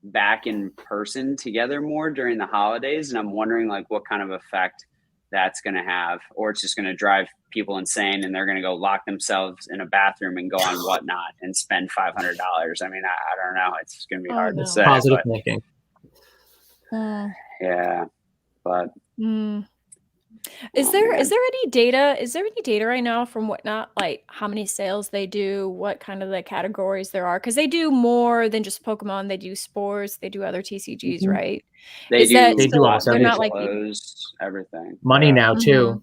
back in person together more during the holidays. And I'm wondering like what kind of effect that's going to have, or it's just going to drive people insane and they're going to go lock themselves in a bathroom and go on Whatnot and spend $500. I mean, I don't know. It's just going to be hard to say. Positive thinking. Yeah, but Is there any data? Is there any data right now from Whatnot, like how many sales they do, what kind of the categories there are? Because they do more than just Pokemon. They do sports. They do other TCGs, right? They do almost they're not like clothes, everything. Money now too.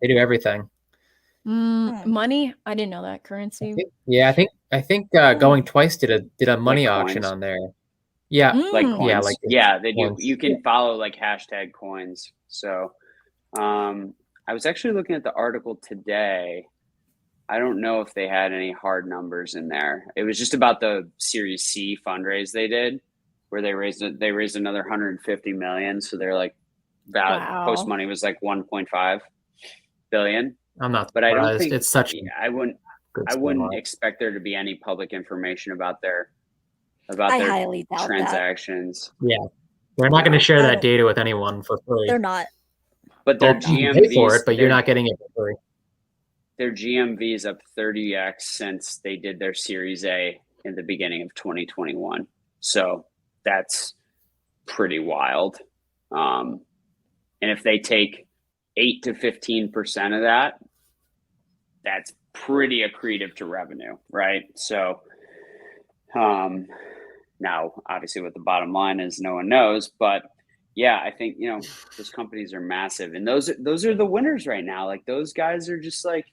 They do everything. Money? I didn't know that. Currency. I think Going Twice did a money like auction coins. on there. Yeah, like coins. They do. coins. You can follow like hashtag coins. So, I was actually looking at the article today. I don't know if they had any hard numbers in there. It was just about the Series C fundraise they did. where they raised another 150 million. So they're like, post money was like 1.5 billion. I'm not surprised. But I don't think it's such. I wouldn't expect there to be any public information about their highly doubt transactions. That. Yeah, they're not going to share that data with anyone for free. They're not. But their GMVs, GMVs pay for it, but you're not getting it for free. Their GMV is up 30x since they did their Series A in the beginning of 2021. So that's pretty wild. And if they take 8 to 15% of that, that's pretty accretive to revenue, right? So now obviously what the bottom line is, no one knows, but yeah, I think, those companies are massive, and those are the winners right now. Like, those guys are just like,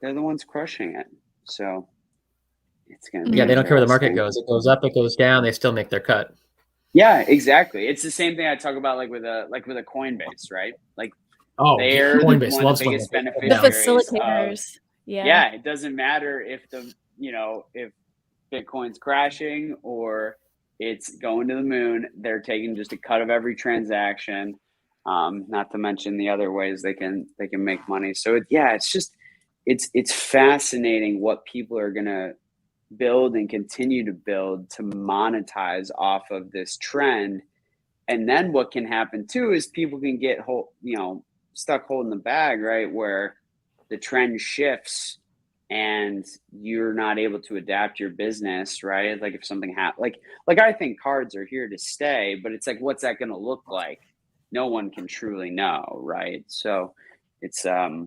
they're the ones crushing it. So it's going to be they don't care where the market goes. It goes up, it goes down, they still make their cut. Yeah, exactly. It's the same thing I talk about, like with a Coinbase, right? Like, they're Coinbase one of the biggest beneficiaries. The facilitators. Yeah, it doesn't matter if if Bitcoin's crashing or it's going to the moon. They're taking just a cut of every transaction. Not to mention the other ways they can make money. So it's fascinating what people are gonna build and continue to build to monetize off of this trend. And then what can happen too is people can get stuck holding the bag, right? Where the trend shifts and you're not able to adapt your business, right? Like if something happens, like I think cards are here to stay, but it's like, what's that going to look like? No one can truly know, right? So it's a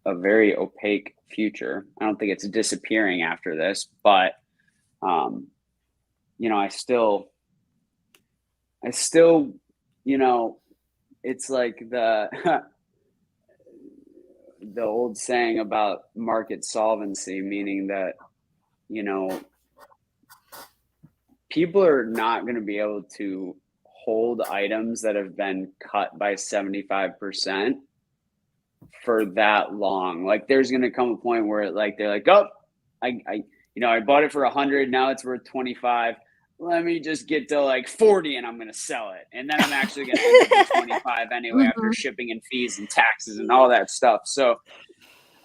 very opaque future. I don't think it's disappearing after this, but I still, it's like the old saying about market solvency, meaning that, people are not going to be able to hold items that have been cut by 75% for that long. Like, there's going to come a point where they're like, oh, I bought it for 100. Now it's worth 25. Let me just get to like 40 and I'm going to sell it. And then I'm actually going to end up at 25 anyway, after shipping and fees and taxes and all that stuff. So,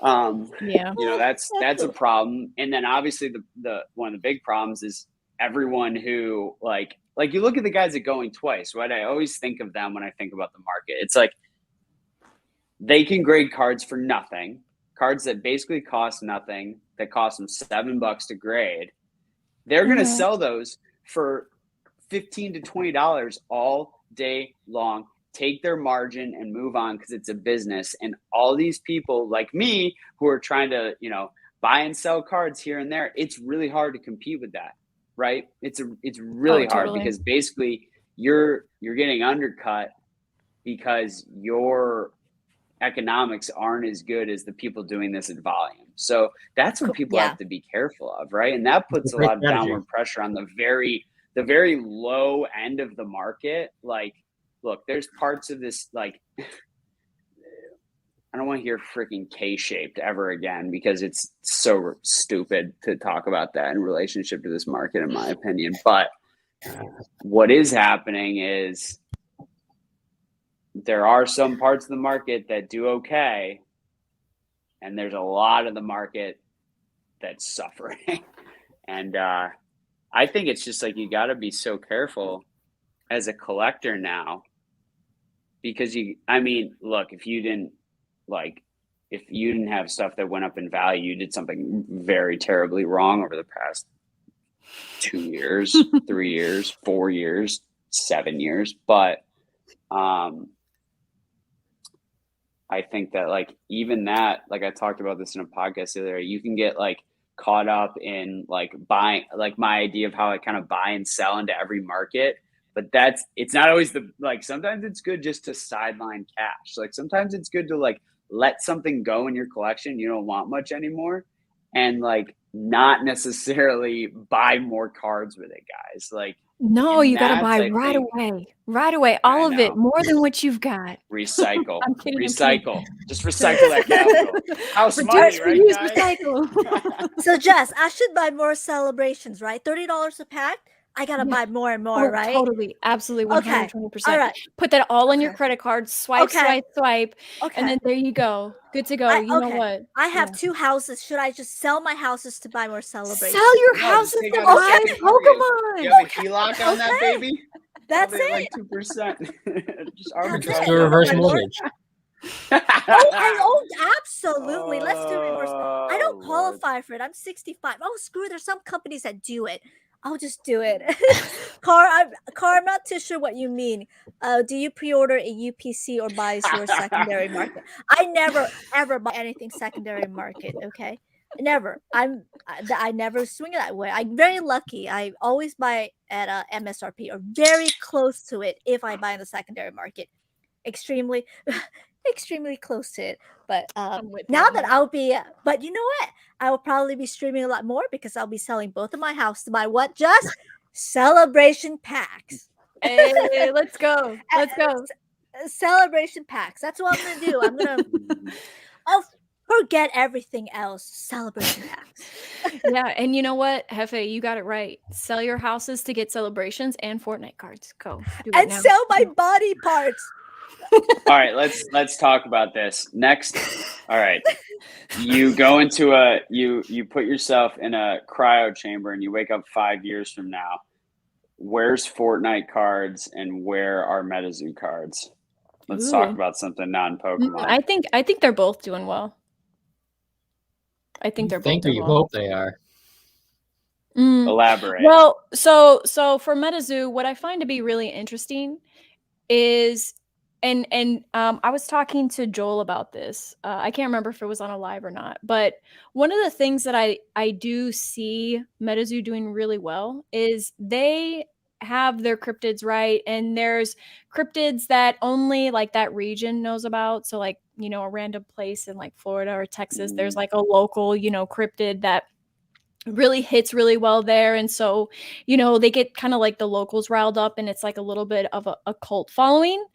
that's a problem. And then obviously the one of the big problems is everyone who like you look at the guys that going twice, right? I always think of them when I think about the market. It's like, they can grade cards for nothing, cards that basically cost nothing, that cost them $7 to grade. They're going to sell those for $15 to $20 all day long, take their margin and move on because it's a business. And all these people like me who are trying to, buy and sell cards here and there, it's really hard to compete with that, right? It's really hard because basically you're getting undercut because your economics aren't as good as the people doing this at volume. So that's what people have to be careful of, right? And that puts a lot of downward pressure on the very low end of the market. Like, look, there's parts of this, like, I don't want to hear freaking K-shaped ever again because it's so stupid to talk about that in relationship to this market, in my opinion. But what is happening is there are some parts of the market that do okay, and there's a lot of the market that's suffering. And I think it's just like, you got to be so careful as a collector now, because look, if you didn't have stuff that went up in value, you did something very terribly wrong over the past 2 years, 3 years, 4 years, 7 years. But I think that even that, I talked about this in a podcast the other day, you can get caught up in buying, my idea of how I kind of buy and sell into every market. But it's not always sometimes it's good just to sideline cash. Sometimes it's good to let something go in your collection you don't want much anymore, and not necessarily buy more cards with it, guys. Like, No, and you gotta that's, buy I right think, away. Right away. I All of it. know. More than what you've got. Recycle. I'm kidding. I'm kidding. Recycle. Just recycle that capital. House money, Reduce, right, reuse, guys? recycle. So Jess, I should buy more celebrations, right? $30 a pack. I gotta Yeah. buy more and more, Oh, right? totally. Absolutely. Okay. 120%. All right. Put that all on your Okay. credit card. Swipe, Okay. swipe, swipe. Okay. And then there you go. Good to go. You know what? I have Yeah. 2 houses. Should I just sell my houses to buy more celebrations? Sell your No, just houses take to out a buy second mortgage. Pokemon. You have a HELOC on that, Okay. baby? That's Probably it. like 2%. Just That's arbitrage. it. Do a reverse mortgage. Absolutely. Let's do reverse. I don't qualify for it. I'm 65. Oh, screw it. There's some companies that do it. I'll just do it. Car, I'm not too sure what you mean. Do you pre-order a UPC or buys your secondary market? I never ever buy anything secondary market. Okay, never. I never swing it that way. I'm very lucky. I always buy at a MSRP or very close to it if I buy in the secondary market. Extremely close to it. But now that I'll be, but you know what? I will probably be streaming a lot more because I'll be selling both of my house to buy what? Just celebration packs. Hey, let's go. Let's go. Celebration packs. That's what I'm gonna do. I'm gonna. I'll forget everything else. Celebration packs. Yeah, and you know what, Hefe, you got it right. Sell your houses to get celebrations and Fortnite cards. Go. Do it And now. sell my body parts. All right, let's talk about this next. All right, you go into you put yourself in a cryo chamber and you wake up 5 years from now. Where's Fortnite cards and where are Metazoo cards? Let's talk about something non-Pokemon. I think they're both doing well. I think they're both doing you well. hope they are. Elaborate. Well, so for Metazoo, what I find to be really interesting is and I was talking to Joel about this. I can't remember if it was on a live or not, but one of the things that I do see Metazoo doing really well is they have their cryptids right, and there's cryptids that only like that region knows about. So like, you know, a random place in like Florida or Texas, there's like a local, you know, cryptid that really hits really well there. And so, you know, they get kind of like the locals riled up, and it's like a little bit of a cult following.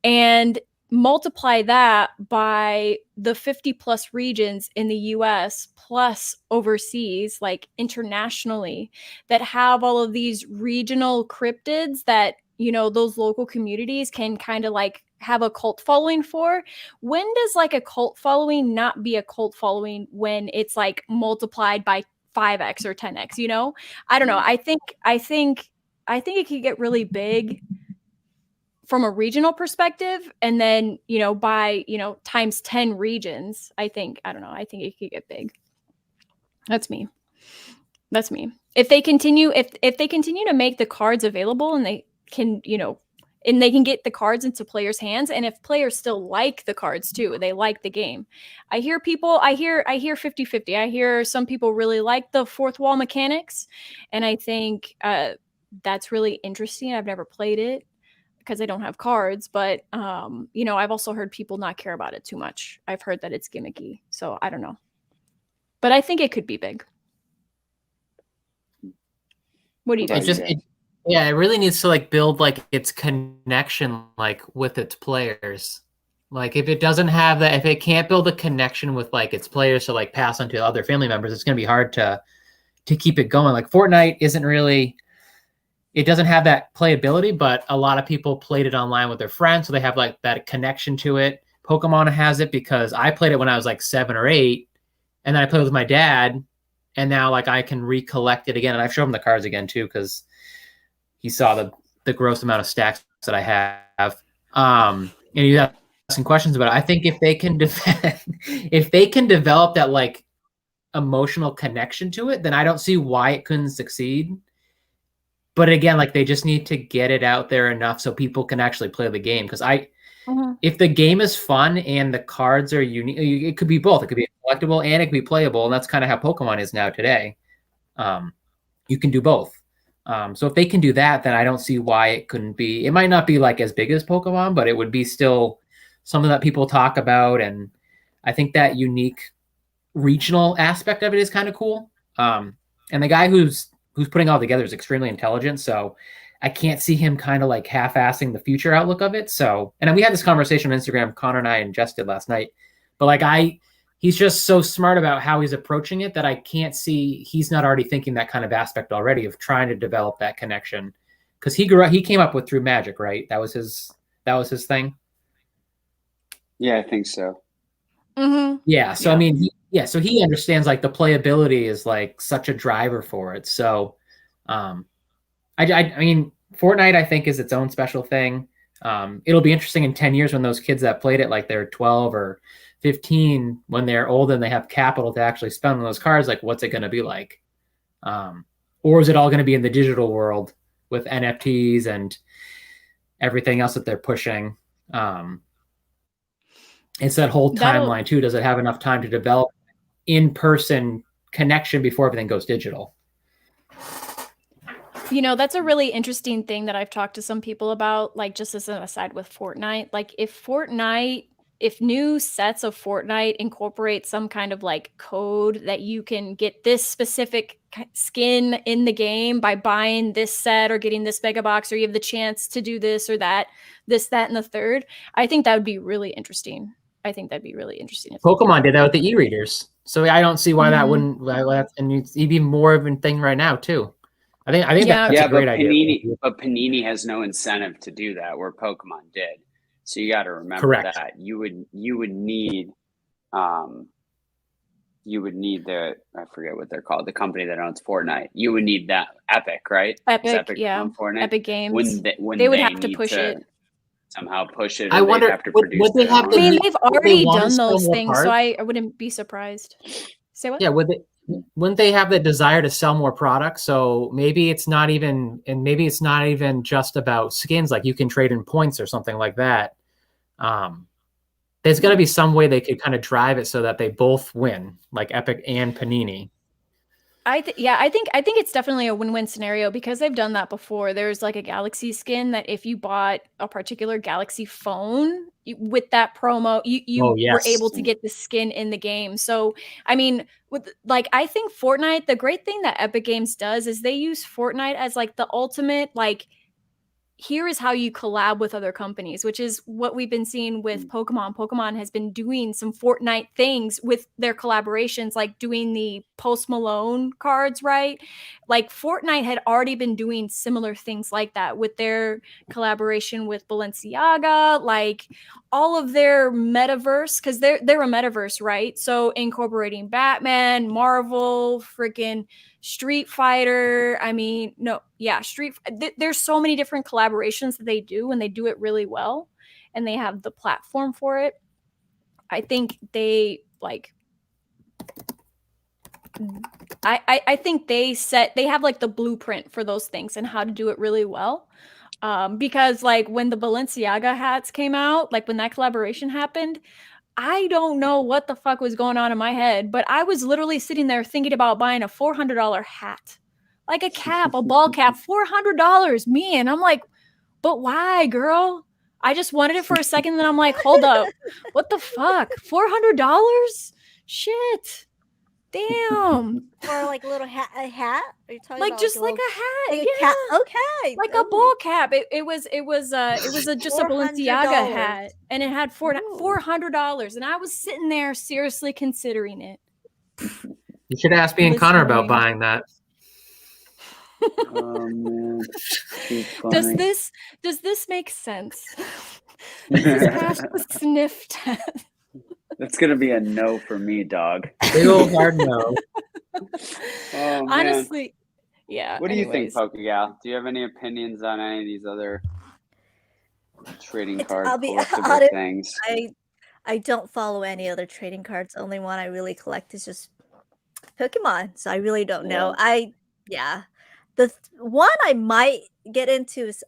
And multiply that by the 50 plus regions in the US plus overseas, like internationally, that have all of these regional cryptids that, you know, those local communities can kind of like have a cult following for. When does like a cult following not be a cult following when it's like multiplied by 5x or 10x, you know? I don't know. I think it could get really big from a regional perspective, and then, you know, by, you know, times 10 regions, I think it could get big. That's me. If they continue to make the cards available, and they can, you know, and they can get the cards into players' hands, and if players still like the cards too, they like the game. I hear 50-50. I hear some people really like the fourth wall mechanics, and I think that's really interesting. I've never played it because I don't have cards, but you know, I've also heard people not care about it too much. I've heard that it's gimmicky, so I don't know. But I think it could be big. What do you guys think? It really needs to like build like its connection like with its players. Like if it doesn't have that, if it can't build a connection with like its players to like pass on to other family members, it's going to be hard to keep it going. Like Fortnite isn't really, it doesn't have that playability, but a lot of people played it online with their friends, so they have like that connection to it. Pokemon has it because I played it when I was like 7 or 8, and then I played with my dad, and now like I can recollect it again, and I've shown him the cards again too because he saw the gross amount of stacks that I have. And he's asking questions about it. I think if they can develop that like emotional connection to it, then I don't see why it couldn't succeed. But again, like they just need to get it out there enough so people can actually play the game. Because if the game is fun and the cards are unique, it could be both. It could be collectible and it could be playable, and that's kind of how Pokemon is now today. You can do both. So if they can do that, then I don't see why it couldn't be. It might not be like as big as Pokemon, but it would be still something that people talk about. And I think that unique regional aspect of it is kind of cool. And the guy who's putting it all together is extremely intelligent. So I can't see him kind of like half-assing the future outlook of it. So, and then we had this conversation on Instagram, Connor and I ingested last night. But like he's just so smart about how he's approaching it that I can't see he's not already thinking that kind of aspect already of trying to develop that connection. Because he came up with through magic, right? That was his thing. Yeah, I think so. Mm-hmm. Yeah. So I mean, so he understands like the playability is like such a driver for it. So, I mean, Fortnite I think is its own special thing. It'll be interesting in 10 years when those kids that played it like they're 12 or 15 when they're old and they have capital to actually spend on those cards. Like, what's it going to be like? Or is it all going to be in the digital world with NFTs and everything else that they're pushing? It's that whole timeline too. Does it have enough time to develop in-person connection before everything goes digital? You know, that's a really interesting thing that I've talked to some people about, like just as an aside with Fortnite. Like if new sets of Fortnite incorporate some kind of like code that you can get this specific skin in the game by buying this set or getting this mega box, or you have the chance to do this or that, this, that, and the third, I think that would be really interesting. I think that'd be really interesting. If Pokemon did that with the e-readers. So I don't see why that wouldn't, and it's even more of a thing right now too. I think that's a great idea. But Panini has no incentive to do that, where Pokemon did. So you got to remember that you would need the, I forget what they're called, the company that owns Fortnite. You would need that Epic, right? Epic, yeah, Fortnite? Epic Games. When they would have to push it. Somehow push it. I wonder. Have to produce would they have? I mean, they've already done those things, so I wouldn't be surprised. Say what? Yeah, wouldn't they have the desire to sell more products? So maybe it's not even just about skins. Like you can trade in points or something like that. There's got to be some way they could kind of drive it so that they both win, like Epic and Panini. I think it's definitely a win-win scenario because they've done that before. There's like a Galaxy skin that if you bought a particular Galaxy phone with that promo, you were able to get the skin in the game. So, I mean, I think Fortnite, the great thing that Epic Games does is they use Fortnite as like the ultimate, like, here is how you collab with other companies, which is what we've been seeing with Pokemon. Pokemon has been doing some Fortnite things with their collaborations, like doing the Post Malone cards, right? Like Fortnite had already been doing similar things like that with their collaboration with Balenciaga, like all of their metaverse, because they're a metaverse, right? So incorporating Batman, Marvel, freaking Street Fighter. I mean, there's so many different collaborations that they do, and they do it really well, and they have the platform for it. I think they I think they have like the blueprint for those things and how to do it really well. Because like when the Balenciaga hats came out, like when that collaboration happened, I don't know what the fuck was going on in my head, but I was literally sitting there thinking about buying a $400 hat, like a cap, a ball cap, $400. Man, I'm like, but why, girl? I just wanted it for a second, and then I'm like, hold up, what the fuck? $400? Shit. Damn. Or like a little hat, a hat? Are you talking like about just like a hat? like yeah. a cap? Okay. Like a ball cap. It was just a Balenciaga hat, and it had $400, and I was sitting there seriously considering it. You should ask me and Connor about buying that. Oh man. Does this make sense? Does this pass the sniff test? That's gonna be a no for me, dog. Big old hard no. Oh, honestly, yeah. What do you think, Pokegal? Do you have any opinions on any of these other trading card collectible things? I don't follow any other trading cards. Only one I really collect is just Pokemon. So I really don't know. The one I might get into is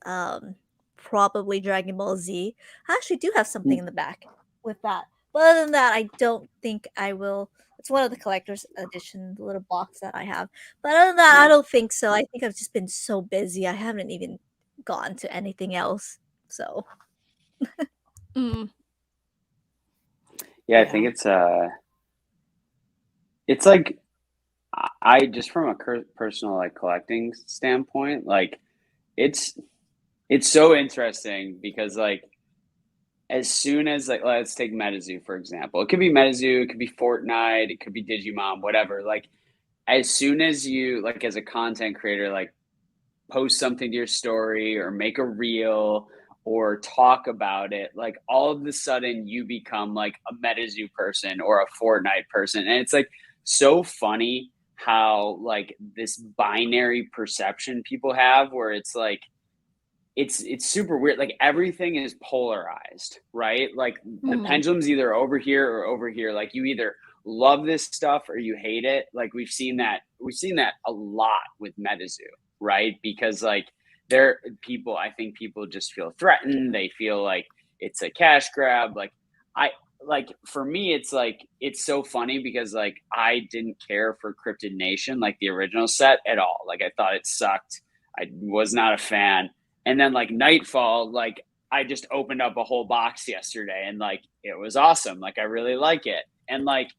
probably Dragon Ball Z. I actually do have something in the back with that. But other than that, I don't think I will. It's one of the collector's edition, the little box that I have. But other than that, I don't think so. I think I've just been so busy. I haven't even gone to anything else. So. Yeah, I think it's like I just from a personal like collecting standpoint, like it's so interesting because like as soon as like let's take Metazoo for example. It could be Metazoo, it could be Fortnite, it could be Digimon, whatever. Like as soon as you like as a content creator like post something to your story or make a reel or talk about it, like all of a sudden you become like a Metazoo person or a Fortnite person. And it's like so funny how like this binary perception people have where it's like it's super weird. Like everything is polarized, right? Like the pendulum's either over here or over here. Like you either love this stuff or you hate it. Like we've seen that a lot with Metazoo, right? Because like I think people just feel threatened. They feel like it's a cash grab. Like for me, it's like it's so funny because like I didn't care for Cryptid Nation, like the original set at all. Like I thought it sucked. I was not a fan. And then like Nightfall, like I just opened up a whole box yesterday and like it was awesome. Like I really like it. And like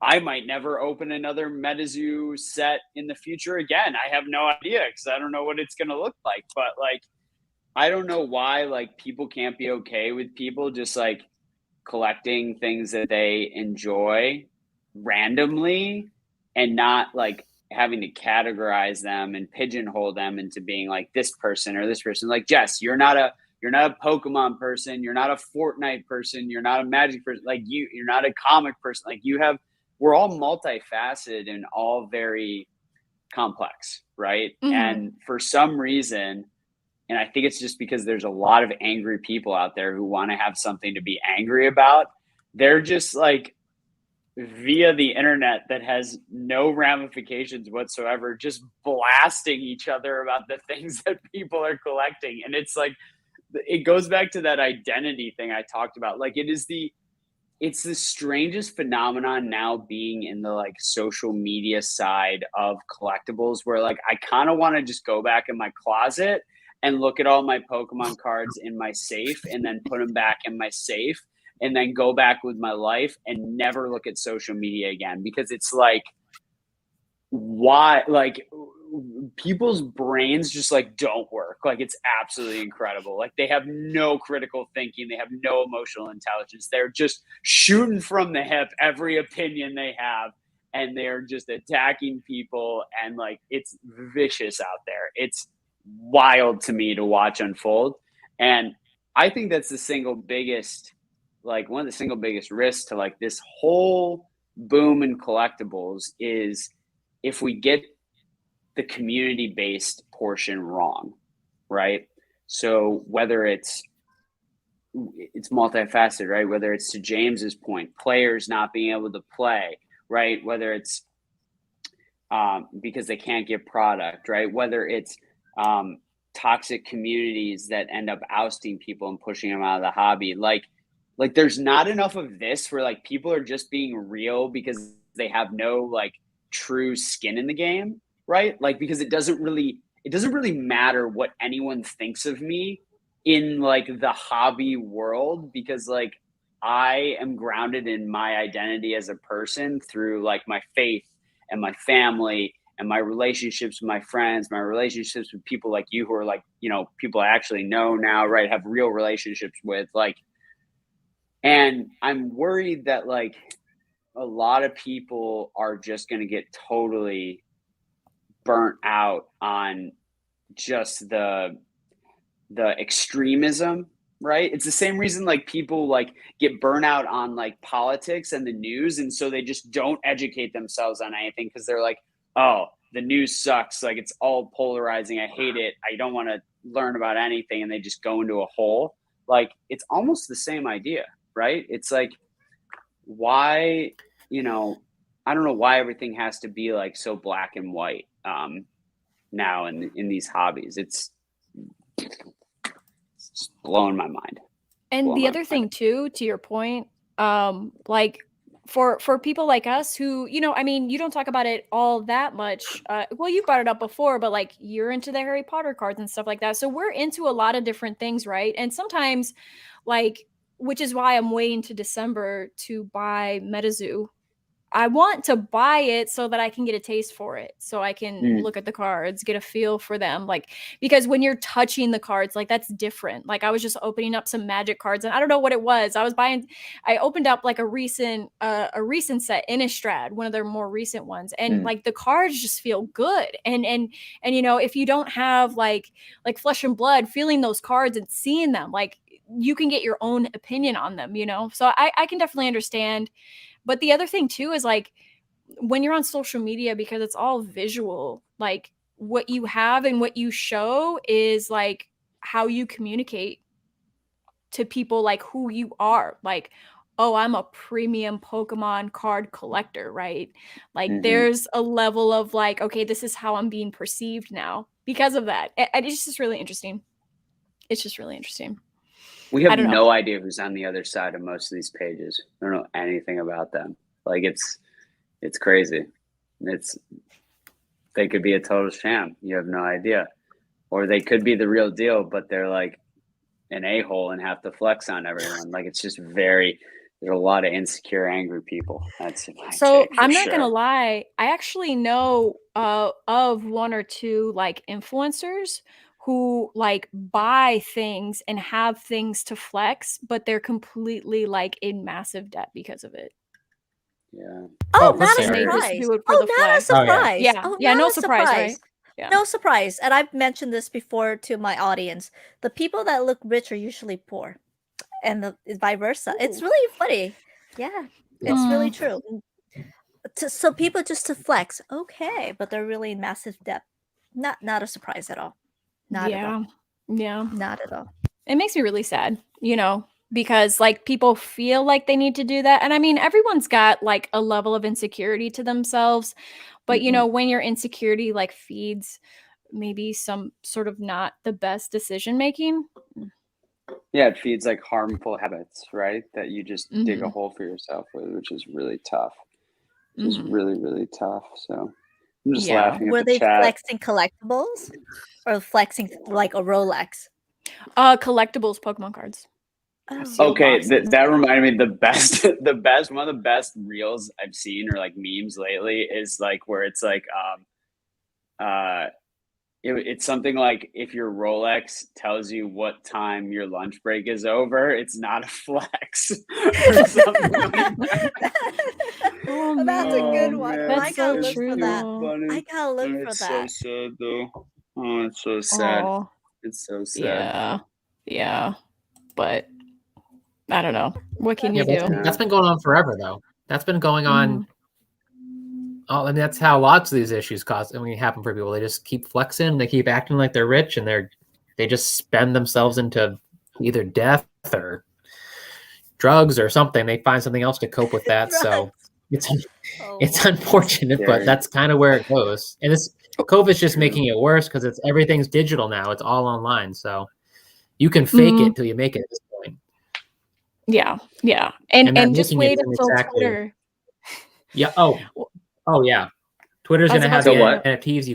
I might never open another Metazoo set in the future again. I have no idea because I don't know what it's gonna look like. But like I don't know why like people can't be okay with people just like collecting things that they enjoy randomly and not like having to categorize them and pigeonhole them into being like this person or this person. Like Jess, you're not a Pokemon person, you're not a Fortnite person, you're not a Magic person, like you're not a comic person. Like we're all multifaceted and all very complex, right? And for some reason, and I think it's just because there's a lot of angry people out there who want to have something to be angry about. They're just like via the internet that has no ramifications whatsoever, just blasting each other about the things that people are collecting. And it's like, it goes back to that identity thing I talked about. Like it's the strangest phenomenon now being in the like social media side of collectibles where like I kind of want to just go back in my closet and look at all my Pokemon cards in my safe and then put them back in my safe and then go back with my life and never look at social media again. Because it's like, why? Like people's brains just like don't work. Like it's absolutely incredible. Like they have no critical thinking. They have no emotional intelligence. They're just shooting from the hip every opinion they have. And they're just attacking people. And like, it's vicious out there. It's wild to me to watch unfold. And I think that's the single biggest, like one of the single biggest risks to like this whole boom in collectibles is if we get the community-based portion wrong, right? So whether it's multifaceted, right? Whether it's to James's point, players not being able to play, right? Whether it's because they can't get product, right? Whether it's toxic communities that end up ousting people and pushing them out of the hobby. Like there's not enough of this where like people are just being real because they have no like true skin in the game, right? Like because it doesn't really matter what anyone thinks of me in like the hobby world, because like I am grounded in my identity as a person through like my faith and my family and my relationships with my friends, my relationships with people like you who are like, you know, people I actually know now, right? Have real relationships with, like, and I'm worried that like a lot of people are just going to get totally burnt out on just the extremism, right? It's the same reason like people like get burnt out on like politics and the news, and so they just don't educate themselves on anything because they're like, oh, the news sucks, like it's all polarizing, I hate it, I don't want to learn about anything, and they just go into a hole. Like it's almost the same idea, right? It's like, why, you know, I don't know why everything has to be like so black and white now in these hobbies. It's blowing my mind. And the other thing too, to your point, like for people like us who, you know, I mean, you don't talk about it all that much. Well, you brought it up before, but like you're into the Harry Potter cards and stuff like that. So we're into a lot of different things, right? And sometimes, like, which is why I'm waiting to December to buy Metazoo. I want to buy it so that I can get a taste for it. So I can look at the cards, get a feel for them. Like, because when you're touching the cards, like that's different. Like I was just opening up some Magic cards and I don't know what it was. I opened up like a recent set, Innistrad, one of their more recent ones. And like the cards just feel good. And you know, if you don't have like Flesh and Blood, feeling those cards and seeing them, like you can get your own opinion on them, you know? So I can definitely understand. But the other thing too is like when you're on social media, because it's all visual, like what you have and what you show is like how you communicate to people, like who you are. Like, oh, I'm a premium Pokemon card collector, right? Like there's a level of like, okay, this is how I'm being perceived now because of that. It's just really interesting. It's just really interesting. We have no idea who's on the other side of most of these pages. I don't know anything about them. Like it's crazy. They could be a total sham. You have no idea. Or they could be the real deal, but they're like an a-hole and have to flex on everyone. Like it's just there's a lot of insecure, angry people. That's so I'm not gonna lie. I actually know of one or two like influencers who like buy things and have things to flex, but they're completely like in massive debt because of it. Yeah. Oh, not a surprise. Not a surprise. Yeah, no surprise, right? Yeah. No surprise. And I've mentioned this before to my audience. The people that look rich are usually poor, and vice versa. Ooh. It's really funny. Yeah, it's really true. So people just to flex, okay, but they're really in massive debt. Not a surprise at all. Not at all. Yeah. Not at all. It makes me really sad, you know, because like people feel like they need to do that. And I mean, everyone's got like a level of insecurity to themselves, but you know, when your insecurity like feeds maybe some sort of not the best decision making. Yeah, it feeds like harmful habits, right? That you just dig a hole for yourself with, which is really tough. Which is really, really tough. So I'm just laughing at the chat. Were they flexing collectibles or flexing like a Rolex? Collectibles Pokemon cards. Okay, that reminded me the best one of the best reels I've seen or like memes lately is like where it's like it's something like if your Rolex tells you what time your lunch break is over, it's not a flex or something like that. That's a good one. That's I gotta so look for that. I gotta look for that. It's so sad though. Oh, it's so sad. Oh, it's so sad. Yeah. But I don't know. What can you do? That's been going on forever though. That's been going on. I mean, that's how lots of these issues happen for people. They just keep flexing, they keep acting like they're rich, and they just spend themselves into either death or drugs or something. They find something else to cope with that. So it's unfortunate, but that's kind of where it goes. And this COVID's just making it worse because everything's digital now. It's all online, so you can fake it till you make it at this point. Yeah, and just wait until Twitter. Yeah. Oh yeah, Twitter's gonna have the NFTs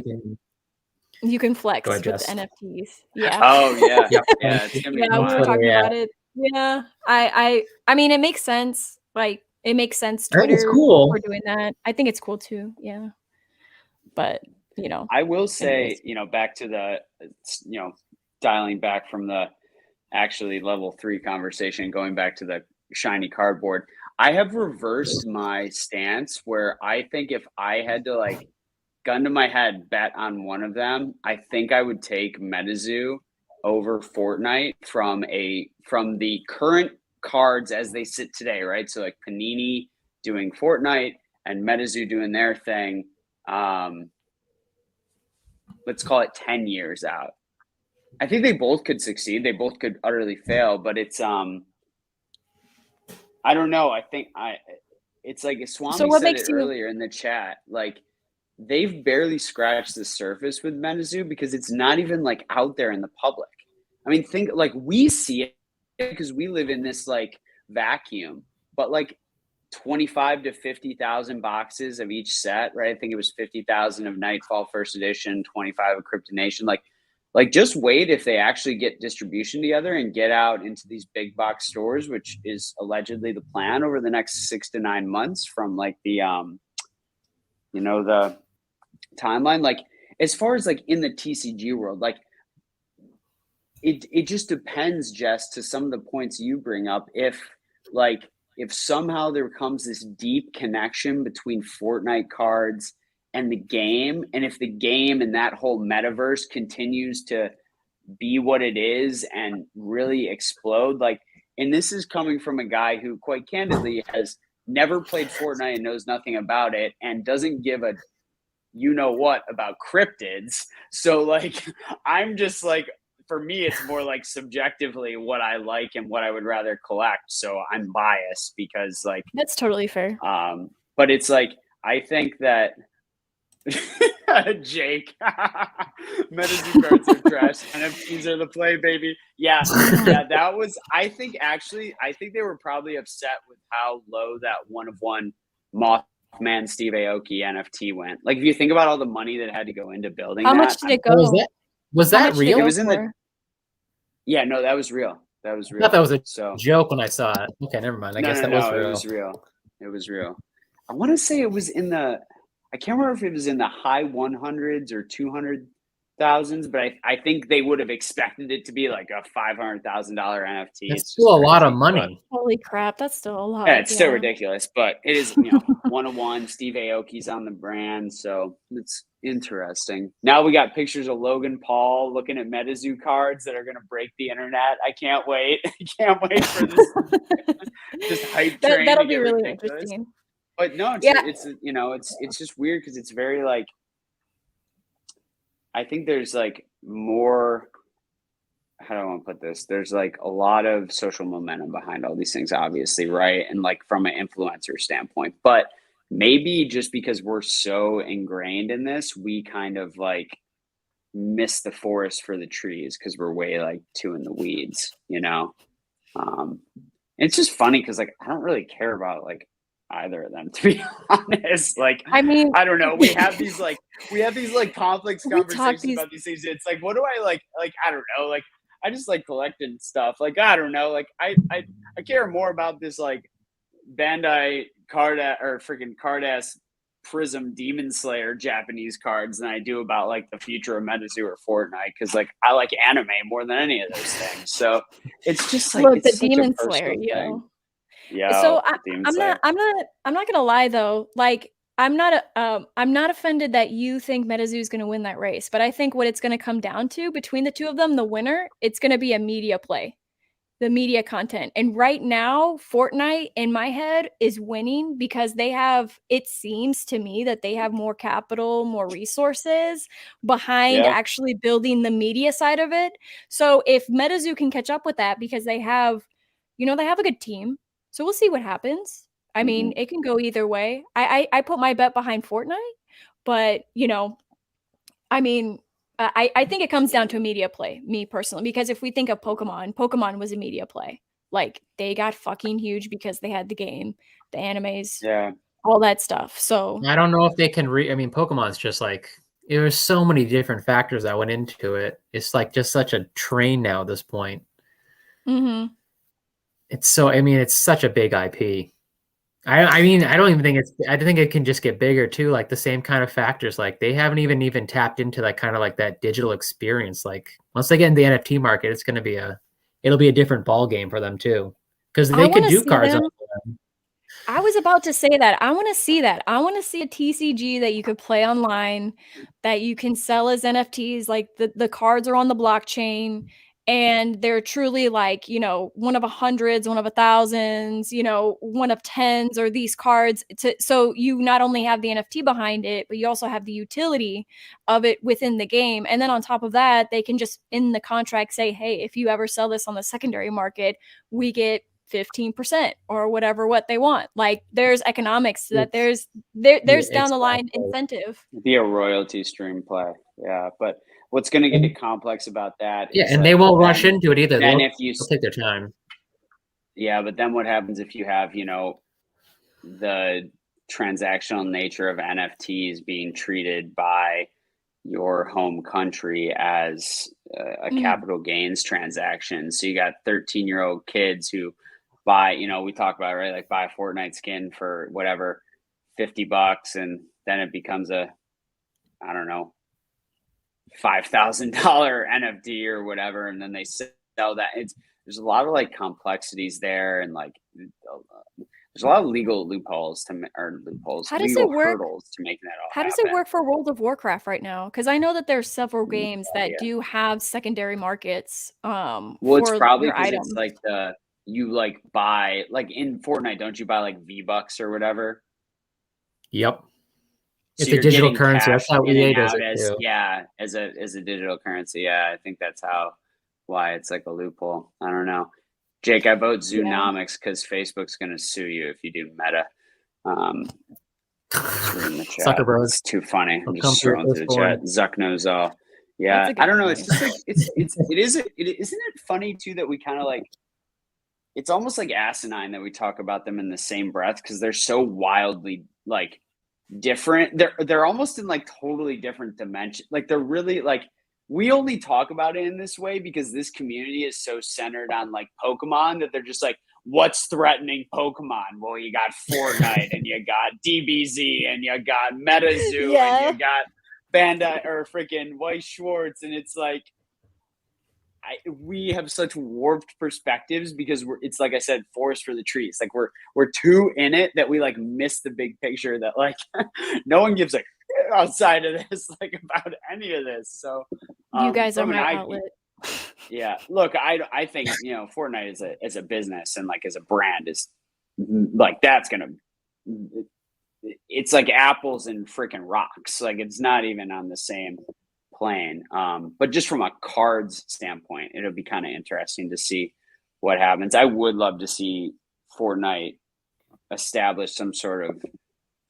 you can flex with the NFTs. Yeah. Oh yeah. Yeah. It's gonna be we were talking about it. Yeah. I mean, it makes sense. Like it makes sense. Twitter, it's cool. for doing that. I think it's cool too. Yeah. But you know, I will say, you know, back to the, you know, dialing back from the actually level 3 conversation, going back to the shiny cardboard. I have reversed my stance where I think if I had to like gun to my head bet on one of them, I think I would take Metazoo over Fortnite from the current cards as they sit today, right? So like Panini doing Fortnite and Metazoo doing their thing. Let's call it 10 years out. I think they both could succeed. They both could utterly fail, but it's I don't know. I think it's like Swami said it earlier in the chat. Like they've barely scratched the surface with Metazoo because it's not even like out there in the public. I mean, think like we see it because we live in this like vacuum, but like 25 to 50,000 boxes of each set, right? I think it was 50,000 of Nightfall First Edition, 25 of Kryptonation. Like like, just wait if they actually get distribution together and get out into these big box stores, which is allegedly the plan over the next 6 to 9 months from like the the timeline. Like, as far as like in the TCG world, like it just depends, Jess, to some of the points you bring up. If somehow there comes this deep connection between Fortnite cards and the game, and if the game and that whole metaverse continues to be what it is and really explode, like, and this is coming from a guy who quite candidly has never played Fortnite and knows nothing about it and doesn't give a what about cryptids. So like, I'm just like, for me, it's more like subjectively what I like and what I would rather collect. So I'm biased because like, that's totally fair. But it's like, I think that Jake, Metazoo cards are trash. NFTs are the play, baby. Yeah, that was, I think they were probably upset with how low that one of one Mothman Steve Aoki NFT went. Like, if you think about all the money that had to go into building How that. much did it go? Was that real? It was in the. Yeah, no, that was real. That was real. I thought that was a joke when I saw it. Okay, never mind. I guess that was real. It was real. It was real. I want to say it was in the. I can't remember if it was in the high 100s or 200,000s, but I think they would have expected it to be like a $500,000 NFT. It's still a lot of money. Holy crap, that's still a lot. Yeah, it's still ridiculous, but it is, 101. Steve Aoki's on the brand, so it's interesting. Now we got pictures of Logan Paul looking at Metazoo cards that are going to break the internet. I can't wait. I can't wait for this this hype train. That'll be really interesting. But no, it's just weird because it's very like, I think there's like more, how do I want to put this? There's like a lot of social momentum behind all these things, obviously, right? And like from an influencer standpoint, but maybe just because we're so ingrained in this, we kind of like miss the forest for the trees because we're way like too in the weeds, it's just funny because like I don't really care about like either of them, to be honest. Like, I mean, I don't know. We have these like complex conversations about these things. It's like, what do I like? Like, I don't know. Like, I just like collecting stuff. Like, I don't know. Like, I care more about this like Bandai card or freaking Card-ass Prism Demon Slayer Japanese cards than I do about like the future of Metazoo or Fortnite, because like I like anime more than any of those things. So it's just like, look, it's the Demon Slayer, Yeah. So I'm not gonna lie though. Like, I'm not offended that you think Metazoo is gonna win that race, but I think what it's gonna come down to between the two of them, the winner, it's gonna be a media play. The media content. And right now, Fortnite, in my head, is winning because it seems to me that they have more capital, more resources behind actually building the media side of it. So if Metazoo can catch up with that, because they have a good team. So we'll see what happens. I mean, it can go either way. I put my bet behind Fortnite, but I mean, I think it comes down to a media play, me personally, because if we think of Pokemon was a media play. Like, they got fucking huge because they had the game, the animes, all that stuff. So I don't know if they can I mean, Pokemon's just like, there's so many different factors that went into it. It's like just such a train now at this point. Mm-hmm. It's such a big IP. I mean, I don't even think I think it can just get bigger too. Like the same kind of factors. Like they haven't even tapped into that kind of like that digital experience. Like once they get in the NFT market, it'll be a different ball game for them too. Because they could do cards on them. I was about to say that. I want to see that. I want to see a TCG that you could play online, that you can sell as NFTs. Like the cards are on the blockchain. And they're truly like, one of 100s, one of 1,000s, one of 10s, or these cards. So you not only have the NFT behind it, but you also have the utility of it within the game. And then on top of that, they can just in the contract say, hey, if you ever sell this on the secondary market, we get 15% or what they want. Like, there's economics to that. There's down the line incentive. Be a royalty stream play. Yeah, but what's going to get complex about that? Yeah, and they won't rush into it either. They'll take their time. Yeah, but then what happens if you have, the transactional nature of NFTs being treated by your home country as a capital gains transaction. So you got 13-year-old kids who buy, we talk about, right? Like buy a Fortnite skin for whatever, $50, and then it becomes a, I don't know, $5,000 NFT or whatever. And then they sell that. There's a lot of like complexities there. And like, there's a lot of legal loopholes legal hurdles to making that all How does happen. it work for World of Warcraft right now? Because I know that there's several games that do have secondary markets. Well, it's for probably your because items. it's like you like buy, like in Fortnite, don't you buy like V-Bucks or whatever? Yep. So It's a digital currency. cash That's how in EA and does out it too. as a digital currency. Yeah, I think that's why it's like a loophole. I don't know. Jake, I vote Zoonomics because Facebook's going to sue you if you do Meta. Sucker Bros. It's too funny. I'm just scrolling through the chat. Zuck knows all. Yeah, I don't know. It's just like isn't it funny too that we kind of like, it's almost like asinine that we talk about them in the same breath because they're so wildly like different. They're almost in like totally different dimensions. Like they're really like, we only talk about it in this way because this community is so centered on like Pokemon that they're just like, what's threatening Pokemon? Well, you got Fortnite and you got DBZ and you got Metazoo and you got Bandai or freaking Weiss Schwartz. And it's like, we have such warped perspectives because it's like I said, forest for the trees. Like we're too in it that we like miss the big picture that like no one gives a outside of this, like about any of this. So you guys are my outlet. Yeah, look, I think Fortnite as a business and like as a brand is like it's like apples and freaking rocks. Like it's not even on the same plane. But just from a cards standpoint, it'll be kind of interesting to see what happens. I would love to see Fortnite establish some sort of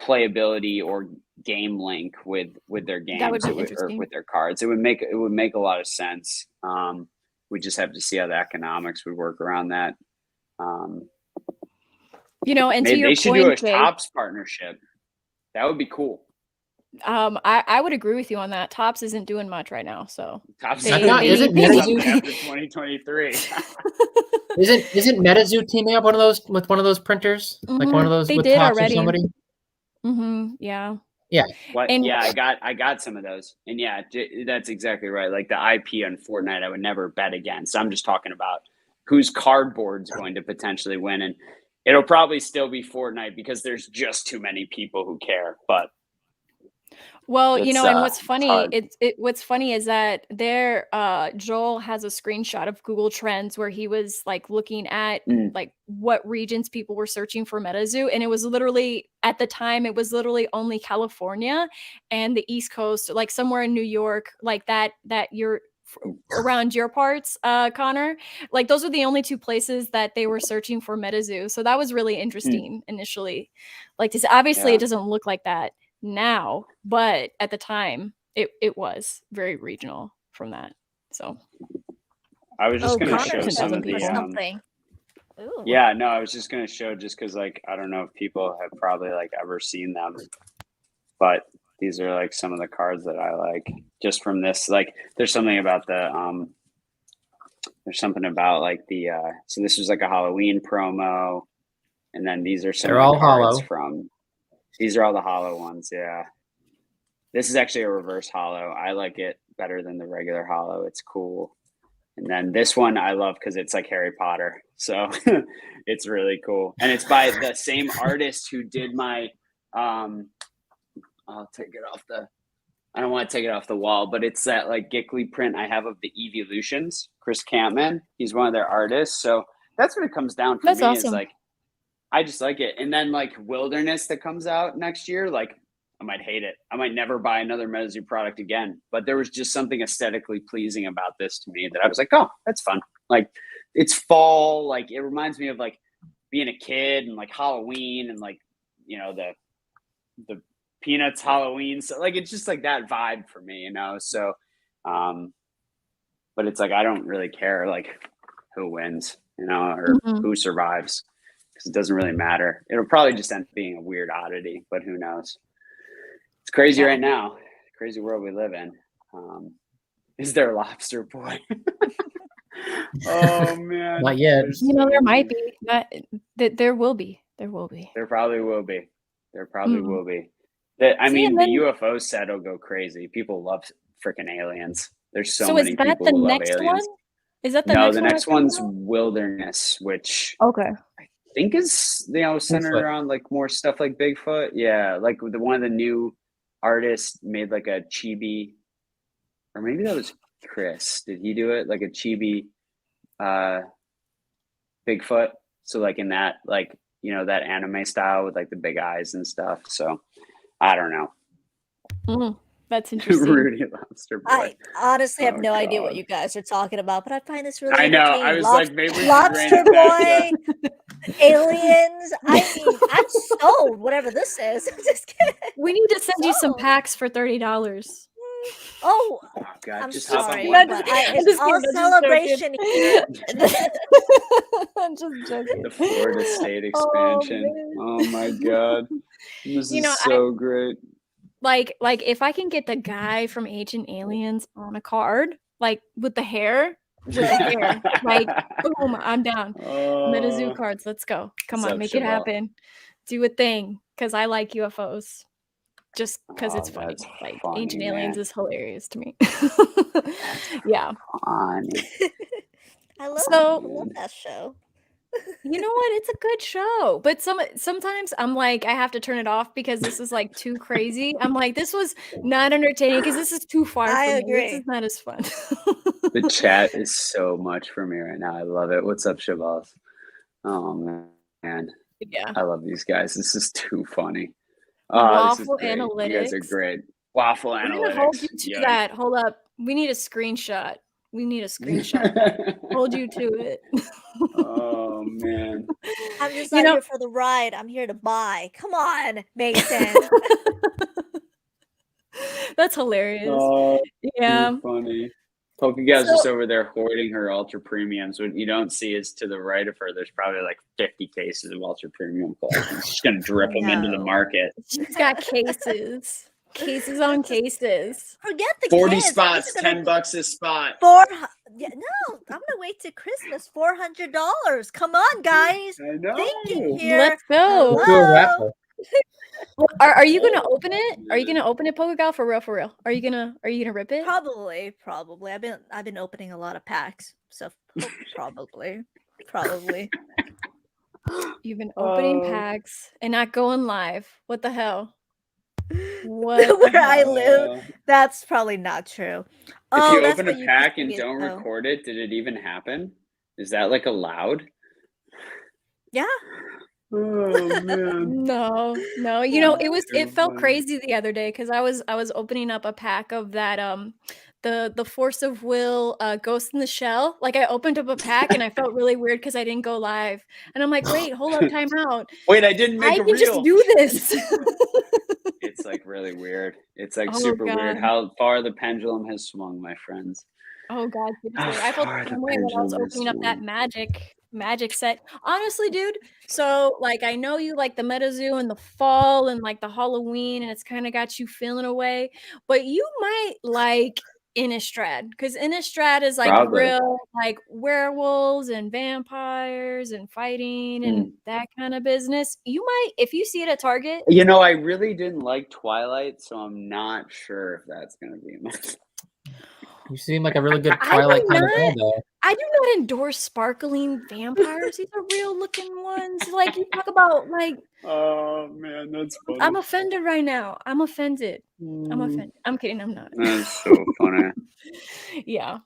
playability or game link with their games or with their cards. It would make a lot of sense. We just have to see how the economics would work around that. And to your point, they should do a Topps partnership. That would be cool. I would agree with you on that. Topps isn't doing much right now, so Topps isn't Metazoo after 2023. Isn't Metazoo teaming up with one of those printers, like one of those they with did Topps already. or somebody? Yeah. I got some of those, and yeah, that's exactly right. Like the IP on Fortnite, I would never bet against. I'm just talking about whose cardboard's going to potentially win, and it'll probably still be Fortnite because there's just too many people who care. But well, and what's funny, what's funny is that Joel has a screenshot of Google Trends where he was like looking at like what regions people were searching for Metazoo, and it was literally at the time only California and the East Coast, like somewhere in New York, like that you're around your parts, Connor. Like those are the only two places that they were searching for Metazoo. So that was really interesting initially. Like obviously it doesn't look like that now, but at the time it was very regional from that. So I was just going to show some of the something. Yeah, no, I was just going to show just because like I don't know if people have probably like ever seen them, but these are like some of the cards that I like just from this. Like there's something about the so this was like a Halloween promo, and then these are some of the cards from. These are all the hollow ones, yeah. This is actually a reverse hollow. I like it better than the regular hollow. It's cool. And then this one I love because it's like Harry Potter. So it's really cool. And it's by the same artist who did my I'll take it off I don't want to take it off the wall, but it's that like Gickley print I have of the Evolutions, Chris Campman. He's one of their artists. So that's what it comes down for me. Awesome. Is like I just like it. And then like Wilderness that comes out next year, like I might hate it. I might never buy another Metazoo product again. But there was just something aesthetically pleasing about this to me that I was like, oh, that's fun. Like it's fall. Like it reminds me of like being a kid and like Halloween and like, the Peanuts Halloween. So like, it's just like that vibe for me, So, but it's like, I don't really care like who wins, or who survives. Because it doesn't really matter. It'll probably just end up being a weird oddity, but who knows? It's crazy right now. Crazy world we live in. Is there Lobster Boy? Oh man, Not yet. You know, there might be. There will be. There will be. There probably will be. There probably Mm. will be. I See, mean, and the then- UFO set will go crazy. People love freaking aliens. There's so So many is that people the who love next one? aliens. Is that the No, next the one? next one's Wilderness, which Okay. I think is centered Bigfoot. around like more stuff like Bigfoot. Yeah, like one of the new artists made like a chibi, or maybe that was Chris. Did he do it like a chibi Bigfoot? So like in that that anime style with like the big eyes and stuff. So I don't know. That's interesting. Rudy Lobster Boy. I honestly have Oh, no idea what God. you guys are talking about, but I find this really I know. entertaining. I was like, maybe we should Lobster rein it Boy, back aliens. I mean, I'm sold. Whatever this is. I'm just kidding. We need to send you some So- packs for $30. Oh, Oh God! I'm just hop on sorry, one. but I'm it's just all kidding, I'm just celebration here. I'm just joking. The Florida State Oh, expansion. man. Oh, my God! This You is know, so great. Like if I can get the guy from Ancient Aliens on a card, like with the hair, like boom, I'm down. Metazoo Oh, cards, let's go. Come What's on, up, make it Shabelle? happen. Do a thing, because I like UFOs. Just because it's Oh, funny. that's Like funny, Ancient Aliens man. is hilarious to me. Yeah. funny. I So- love that show. You know what? It's a good show. But sometimes I'm like, I have to turn it off because this is like too crazy. I'm like, this was not entertaining because this is too far I for me. agree. This is not as fun. The chat is so much for me right now. I love it. What's up, Shabazz? Oh man, Yeah. I love these guys. This is too funny. Oh, this is Waffle great. You guys are Analytics. great. Waffle We're analytics. gonna hold you to Yikes. that. Hold up. We need a screenshot. We need a screenshot. Hold you to it. Oh man. I'm just You not know- here for the ride. I'm here to buy. Come on, Mason. That's hilarious. Oh, Yeah. too funny. Pokegal's just So- over there hoarding her ultra premiums. What you don't see is to the right of her, there's probably like 50 cases of ultra premium collections. She's gonna drip them into the No. market. She's got cases. Cases on cases. Forget the 40 kids. spots, These are gonna $10 a spot. Yeah, no, I'm gonna wait till Christmas. $400. Come on, guys. I know. Thinking here. Let's go. Let's do a Hello? raffle. Are you gonna open it? Are you gonna open it, Pokegal, for real? For real? Are you gonna rip it? Probably. I've been opening a lot of packs, so probably. You've been opening Oh. packs and not going live. What the hell? What the Where I hell? live, that's probably not true. If you that's open what a you pack think and it- don't oh. record it, did it even happen? Is that like allowed? Yeah. Oh man. No. You know, Too it felt funny. crazy the other day because I was opening up a pack of that the Force of Will Ghost in the Shell. Like I opened up a pack and I felt really weird because I didn't go live. And I'm like, wait, hold up, time out. Wait, I didn't make I a can just reel. do this. It's like really weird. It's like Oh, super weird God. how far the pendulum has swung, my friends. Oh God, How seriously. I felt far the the same way when I was pendulum has opening up that swung. magic set. Honestly, dude. So like I know you like the Metazoo in the fall and like the Halloween, and it's kind of got you feeling away, but you might like Innistrad, because Innistrad is like Probably. real like werewolves and vampires and fighting and that kind of business. You might, if you see it at Target. You know, I really didn't like Twilight, so I'm not sure if that's gonna be my You seem like a really good I Twilight would kind of guy, not- though. I do not endorse sparkling vampires. These are real looking ones. Like you talk about like Oh man, that's funny. I'm offended right now. I'm offended. I'm offended. I'm kidding. I'm not. That's so funny. Yeah.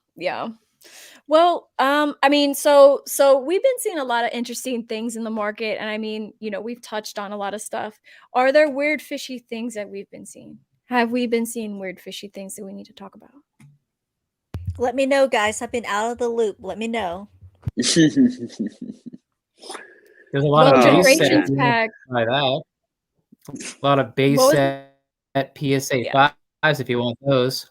Well, I mean, so we've been seeing a lot of interesting things in the market, and I mean, you know, we've touched on a lot of stuff. Are there weird, fishy things that we've been seeing? Have we been seeing weird, fishy things that we need to talk about? Let me know, guys. I've been out of the loop. Let me know. There's a lot Well, of base Generations set. pack. Try that. A lot of base What was- set PSA Yeah. 5s if you want those.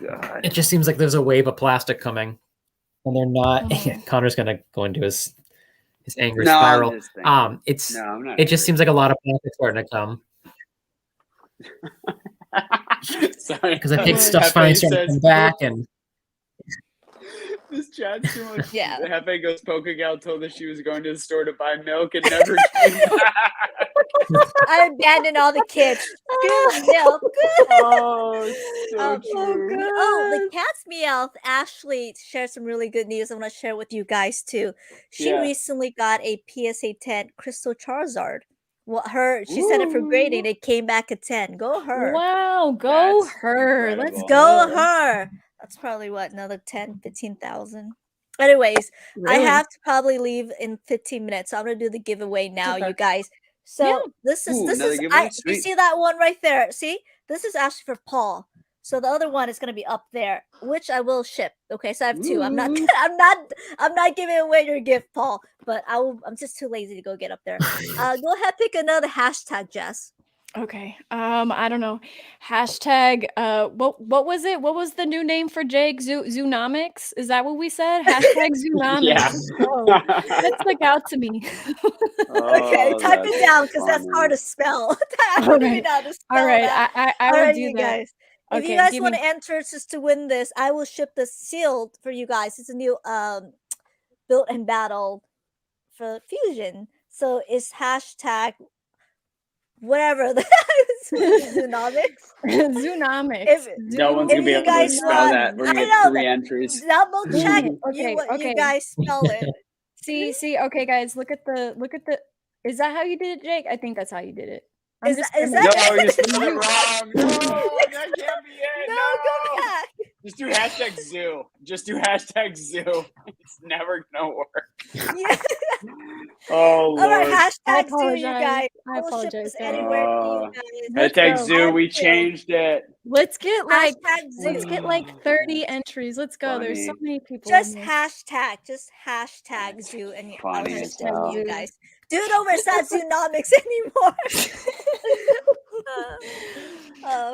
God. It just seems like there's a wave of plastic coming, and they're not. Mhm. Connor's gonna go into his angry No, I'm spiral. just thinking. It's No, I'm not. it just seems like a lot of plastic starting to come. Sorry. because I think Would. stuff's Hefe finally starting to says- come back. And This chat's too much. Yeah. Hefe goes, Pokegal told us she was going to the store to buy milk and never came back. I abandoned all the kids. Good milk. Oh, so Oh, true. Oh, the cat's Meowth actually shared some really good news. I want to share with you guys too. She Yeah. recently got a PSA 10 Crystal Charizard. Well, she sent it for grading. It came back a 10. Go her. Wow, go That's her. Let's incredible. Go go. her. That's probably what, another 10, 15,000. Anyways, I Really? have to probably leave in 15 minutes. So I'm gonna do the giveaway now, Okay. you guys. So Yeah. this is Ooh, another you giveaway? see Sweet. that one right there. See? This is actually for Paul. So the other one is gonna be up there, which I will ship. Okay, so I have two. I'm not Ooh. I'm not giving away your gift, Paul, but I'm just too lazy to go get up there. Go ahead, pick another hashtag, Jess. Okay. I don't know. Hashtag. What was it? What was the new name for Jake? Zoonomics? Is that what we said? Hashtag Zoonomics. Yeah. Oh, that stuck out to me. Okay, Oh, type it that's down because that's hard funny. to spell. I don't even know how to spell All right. that. I will Alright, do you that. guys. If Okay, you guys give want me- to enter just to win this, I will ship this sealed for you guys. It's a new built and battled for Fusion. So it's hashtag whatever the Zoonomics. Zoonomics. If- No one's If gonna be you able to guys spell want- that. We're I gonna know, get 3 entries. double check Okay, what okay. you guys spell it. See. Okay, guys, look at the. Is that how you did it, Jake? I think that's how you did it. I'm Is just that- is gonna- No, you spelled it wrong. No, that can't be it. No, go back. Just do hashtag zoo. Just do hashtag zoo. It's never gonna work. Yeah. Oh, All right, Lord. hashtag Zoo, you apologize. guys. I will ship this apologize, guys. anywhere to you Oh. guys. Let's Hashtag go. zoo. We Hashtag Zoo. changed it. Let's get like Hashtag Zoo. let's get like 30 entries. Let's go. There's so Funny. many people. Just in this. hashtag That's Zoo, and funny I'll as ship it to hell. you guys. Dude, over sad Zoonomics anymore.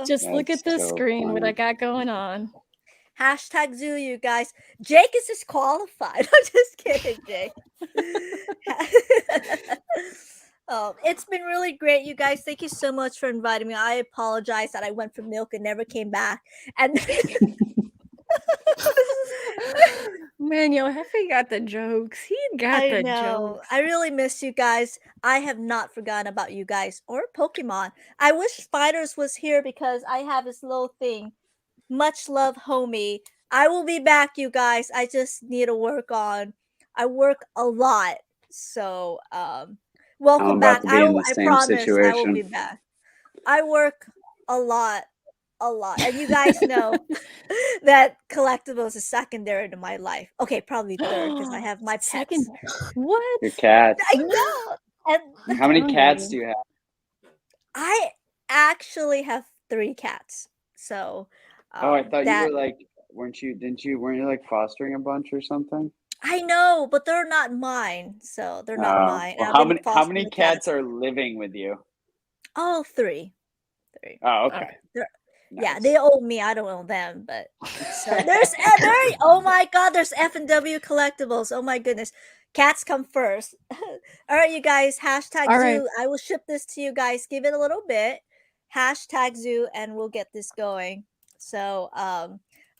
Just look That's at the so screen what I funny. got going on. Hashtag Zoo, you guys. Jake is disqualified. I'm just kidding, Jake. It's been really great, you guys. Thank you so much for inviting me. I apologize that I went for milk and never came back. And Man, yo, Hefe got the jokes. He got I the know. jokes. I really miss you guys. I have not forgotten about you guys or Pokemon. I wish Spiders was here because I have this little thing. Much love, homie. I will be back, you guys. I just need to work on. I work a lot. So, welcome I'm back. about to be in the I same promise I will situation. be back. I work a lot. And you guys know that collectibles is secondary to my life. Okay, probably third because I have my pets. Second. What? Your cats. I know. And How many telling cats you. do you have? I actually have 3 cats. So, Oh, I thought that you were like, weren't you like fostering a bunch or something? I know, but they're not mine. So they're not mine. Well, I've how been many fostering the cats are living with you? Oh, 3. Oh, okay. Yeah, Nice. they owe me. I don't owe them, but so there's oh my god, there's F&W collectibles. Oh my goodness. Cats come first. All right, you guys, hashtag All Zoo. right. I will ship this to you guys. Give it a little bit. Hashtag Zoo, and we'll get this going. So I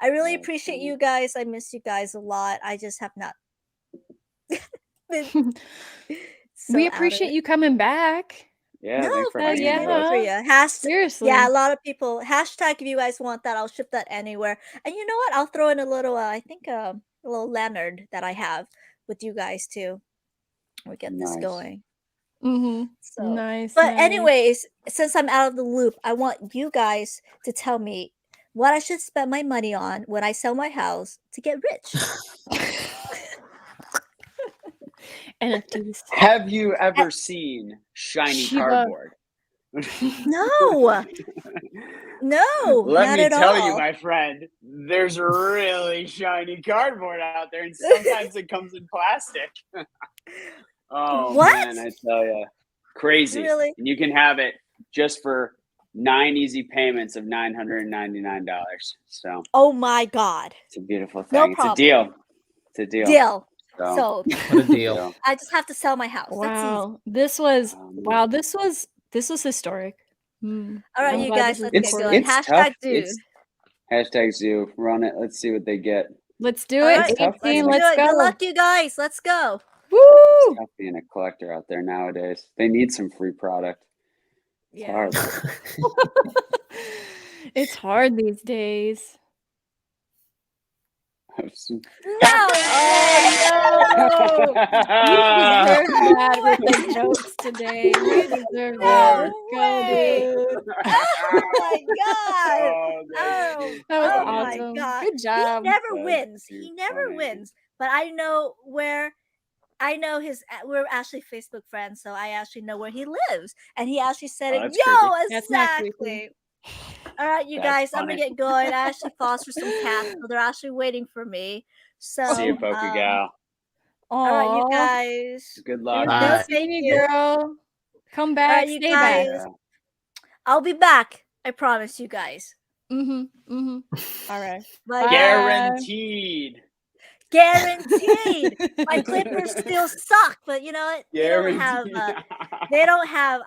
really That's appreciate cool. you guys. I miss you guys a lot. I just have not been so We out of appreciate it. you coming back. Yeah, No, thanks for thanks hanging for with doing us. it for you. Seriously. Yeah, a lot of people. Hashtag if you guys want that, I'll ship that anywhere. And you know what? I'll throw in a little, I think a little Leonard that I have with you guys too. We get this Nice. going. Mm-hmm. So, Nice. but nice. anyways, since I'm out of the loop, I want you guys to tell me what I should spend my money on when I sell my house to get rich. NFTs. Have you ever seen shiny Shiba. cardboard? No, no, Let not me at tell all. you, my friend, there's really shiny cardboard out there, and sometimes it comes in plastic. Oh What? man, I tell you, crazy. Really? And you can have it just for 9 easy payments of $999. So Oh my god. it's a beautiful No thing. It's a problem. deal. It's a deal. Deal. So, So What a deal. so, I just have to sell my house. That's easy. Wow. This was um, wow, this was historic. All right, I'm you glad guys, this is let's get going. It's Hashtag tough. dude. Hashtag zoo. Run it. Let's see what they get. Let's do All it. right, tough, 18, man. let's do it. Good go. luck, you guys. Let's go. It's Woo! tough being a collector out there nowadays. They need some free product. It's hard. It's hard these days. No. Oh, no. You deserve that with the jokes today. You deserve that. Let's go, dude. Oh my god. Oh, That was Oh funny. awesome. my god. Good job. He never That's wins. too He never funny. wins. But I know where we're actually Facebook friends, so I actually know where he lives. And he actually said Oh, it. that's Yo, creepy. That's not creepy. exactly. All right, you That's guys, I'm gonna funny. get going. I actually foster some cats, so they're actually waiting for me. So See you, Poker Gal. all right, you Aw. guys. Good It luck. was Bye. good Thank seeing you, you. girl. Come All back. right, you Stay back. guys. I'll be back. I promise you guys. All right. Bye. Bye. Guaranteed. Guaranteed. My clippers still suck, but you know what? They don't have.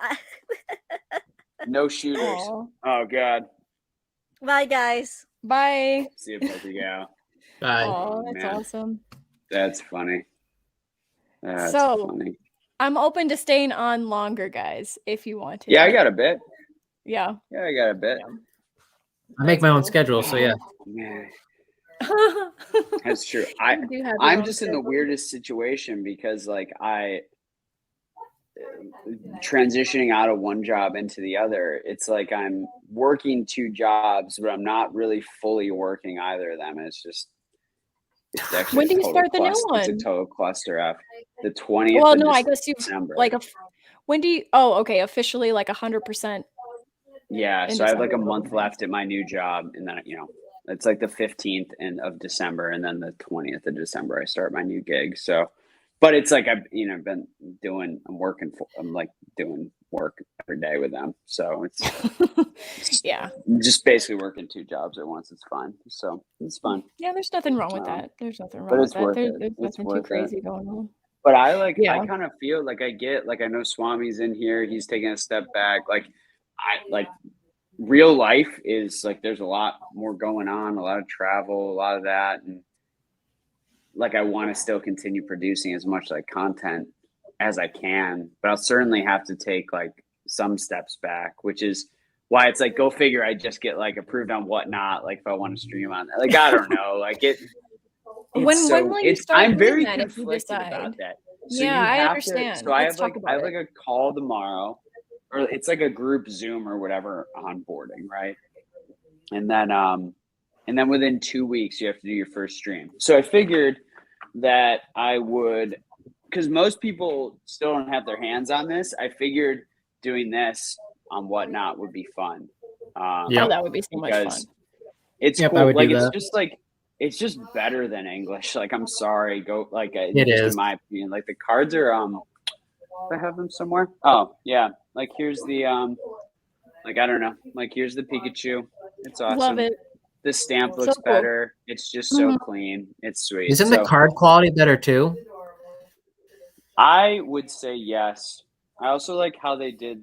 No shooters. Aw. Oh God. Bye, guys. Bye. See you, Poker Gal. Bye. Oh, that's man. awesome. That's funny. That's So- funny. I'm open to staying on longer, guys, if you want to. Yeah, I got a bit. Yeah. Yeah, I got a bit. I make my own schedule, so yeah. Man, You that's true. do have your I'm own just in the schedule. weirdest situation because like transitioning out of one job into the other, it's like I'm working two jobs, but I'm not really fully working either of them. It's actually When a do you total start the new It's one? a total cluster F. The 20th Well, of no, I guess you December. like when do you? Oh, okay, officially like 100%. Yeah, in so I have like a December. month left at my new job, and then it's like the 15th of December, and then the 20th of December I start my new gig. So, but it's like I'm doing work every day with them. So it's Yeah. I'm just basically working two jobs at once. It's fine. So it's fun. Yeah, there's nothing wrong with Um, that. There's nothing wrong but with it's that. worth There's it. It's nothing too worth it. crazy going on. But I Yeah. kind of feel like I know Swami's in here. He's taking a step back. Like real life is like there's a lot more going on, a lot of travel, a lot of that, and like I want to still continue producing as much like content as I can, but I'll certainly have to take like some steps back, which is why it's like go figure. I just get like approved on Whatnot, like if I want to stream on that. Like I don't know, like it. When will you start I'm doing very that if you conflicted decide? about that. Yeah, you I have understand. So I Let's have talk I have about like a call tomorrow, or it's like a group Zoom or whatever onboarding, right? And then within 2 weeks you have to do your first stream. So I figured that I would, because most people still don't have their hands on this. I figured doing this on Whatnot would be fun. Oh, that would be so much fun. It's Yep, I cool. would Like do it's that. just like it's just better than English. Like I'm sorry, go like It just is. in my opinion. Like the cards are I have them somewhere. Oh yeah, like here's the like I don't know. Like here's the Pikachu. It's awesome. Love it. The stamp So looks cool. better. It's just so Mhm. clean. It's sweet. Isn't the card quality better too? I would say yes. I also like how they did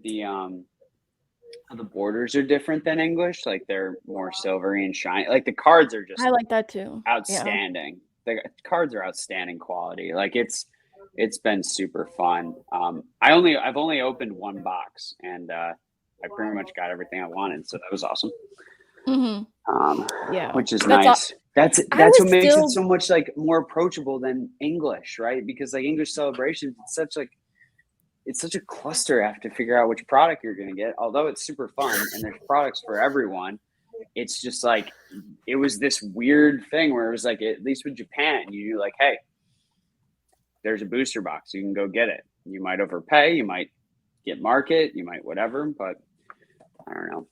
how the borders are different than English. Like they're more silvery and shiny. Like the cards are just I like that too. outstanding. The cards are outstanding quality. Like it's been super fun. I've only opened one box, and I pretty much got everything I wanted. So that was awesome. Yeah, which is That's nice. That's was what makes still- it so much like more approachable than English, right? Because like English celebrations, it's such a cluster F to figure out which product you're going to get. Although it's super fun and there's products for everyone, it's just like it was this weird thing where it was like, at least with Japan, you do like, hey, there's a booster box, you can go get it. You might overpay, you might get market, you might whatever, but I don't know.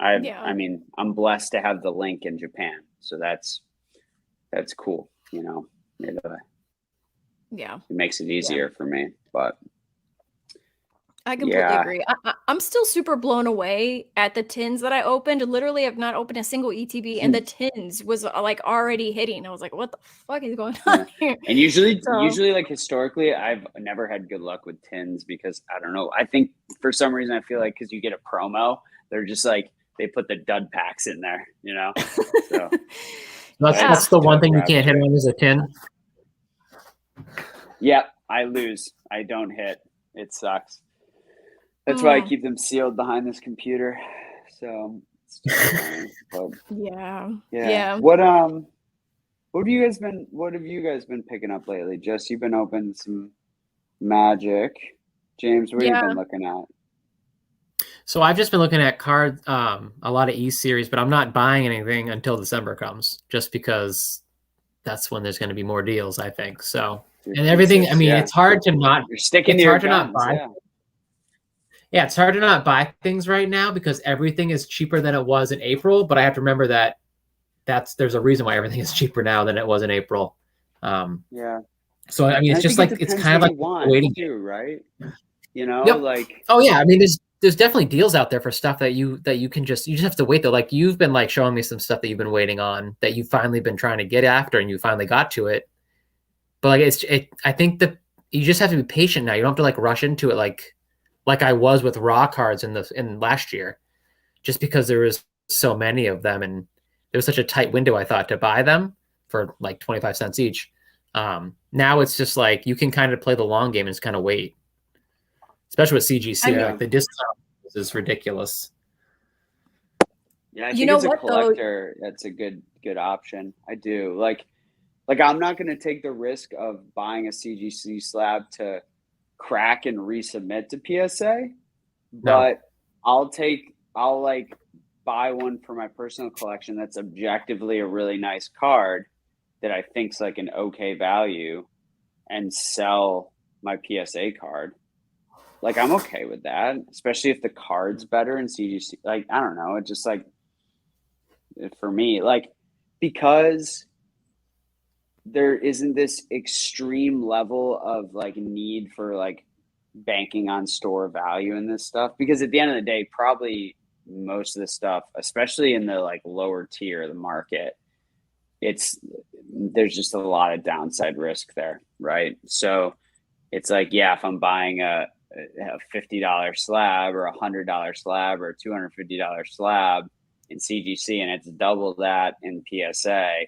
I mean, I'm blessed to have the link in Japan, so that's cool. You know, it makes it easier for me. But I completely agree. I'm still super blown away at the tins that I opened. Literally, I've not opened a single ETB, and the tins was like already hitting. I was like, "What the fuck is going on here?" And usually, So- like historically, I've never had good luck with tins because I don't know. I think for some reason I feel like because you get a promo, they're just like they put the dud packs in there, you know. So that's the one thing you can't hit on is a tin. Yep, I lose. I don't hit. It sucks. That's why I keep them sealed behind this computer. So it's just, yeah. What have you guys been picking up lately? Jess, you've been opening some Magic. James, what have you been looking at? So I've just been looking at cards, a lot of E series, but I'm not buying anything until December comes, just because that's when there's going to be more deals, I think. So and everything. I mean, it's hard to not. You're sticking it's to your hard to guns, not buy. Yeah, it's hard to not buy things right now because everything is cheaper than it was in April. But I have to remember that there's a reason why everything is cheaper now than it was in April. Yeah. So I mean, it's just like it's kind of like waiting too, right? You know, like oh yeah, I mean, there's definitely deals out there for stuff that you can just have to wait though. Like you've been like showing me some stuff that you've been waiting on that you've finally been trying to get after and you finally got to it. But like I think that you just have to be patient now. You don't have to like rush into it like I was with raw cards in last year, just because there was so many of them and there was such a tight window I thought to buy them for like 25 cents each. Now it's just like you can kind of play the long game and just kind of wait. Especially with CGC, like the discount is ridiculous. Yeah, I think as a collector, that's a good option. I do. Like I'm not going to take the risk of buying a CGC slab to crack and resubmit to PSA, but I'll like buy one for my personal collection that's objectively a really nice card that I think's like an okay value and sell my PSA card. Like I'm okay with that, especially if the card's better in CGC. Like I don't know, it just like for me, like because there isn't this extreme level of like need for like banking on store value in this stuff. Because at the end of the day, probably most of the stuff, especially in the like lower tier of the market, there's just a lot of downside risk there, right? So it's like, yeah, if I'm buying a $50 slab or $100 slab or $250 slab in CGC and it's double that in PSA,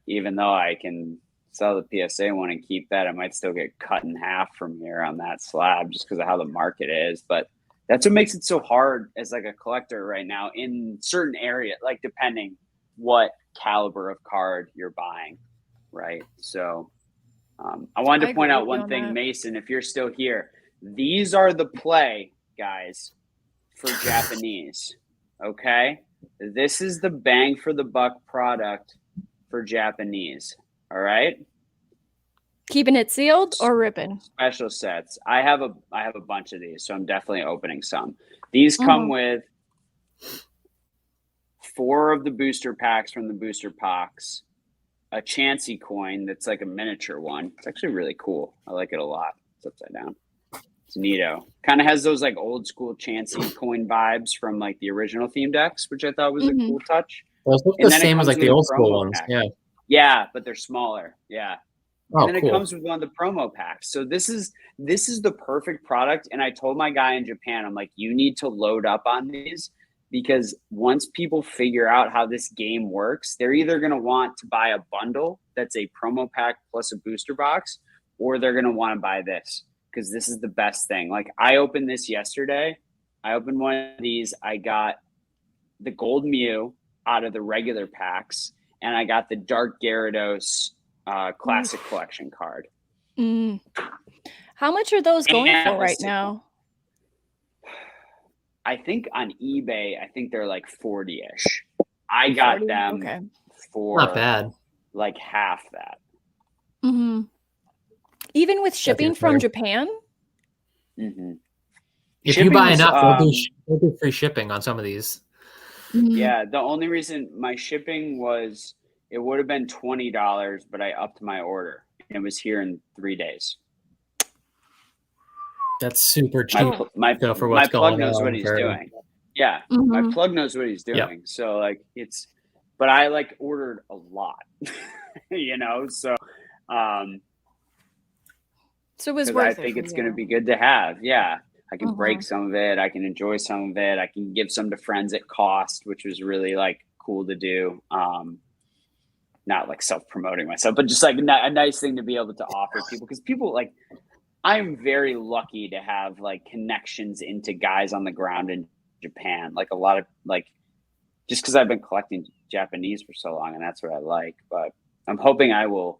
even though I can sell the PSA one and keep that, I might still get cut in half from here on that slab just because of how the market is. But that's what makes it so hard as like a collector right now in certain areas, like depending what caliber of card you're buying, right? So I wanted to point out one thing, Mason, if you're still here, these are the play, guys, for Japanese, okay? This is the bang for the buck product for Japanese, all right? Keeping it sealed or ripping? Special sets. I have a bunch of these, so I'm definitely opening some. These come with 4 of the booster packs from the booster box, a Chansey coin that's like a miniature one. It's actually really cool. I like it a lot. It's upside down. It's neato. Kind of has those like old school Chansey coin vibes from like the original theme decks, which I thought was a cool touch. Well, it's the same as like the old school ones. Pack. Yeah, but they're smaller. Yeah. Oh, and then it comes with one of the promo packs. So this is the perfect product. And I told my guy in Japan, I'm like, you need to load up on these because once people figure out how this game works, they're either going to want to buy a bundle that's a promo pack plus a booster box, or they're going to want to buy this because this is the best thing. Like I opened this yesterday. I opened one of these. I got the Gold Mew out of the regular packs, and I got the Dark Gyarados Classic Collection card. How much are those going for right now? I think on eBay, I think they're like 40-ish. I got them for not bad, like half that. Even with shipping from Japan? If you buy enough, they'll do free shipping on some of these. Yeah, the only reason my shipping was, it would have been $20, but I upped my order and it was here in 3 days. That's super cheap. My for what's plug going knows what on he's for- doing. Yeah, my plug knows what he's doing. Yep. So like but I like ordered a lot, so So it was 'cause worth I it think for it's you. going to be good to have. Yeah. I can break some of it. I can enjoy some of it. I can give some to friends at cost, which was really like cool to do. Not like self-promoting myself, but just like a nice thing to be able to offer people, because people like, I'm very lucky to have like connections into guys on the ground in Japan. Like a lot of like, just because I've been collecting Japanese for so long, and that's what I like. But I'm hoping I will.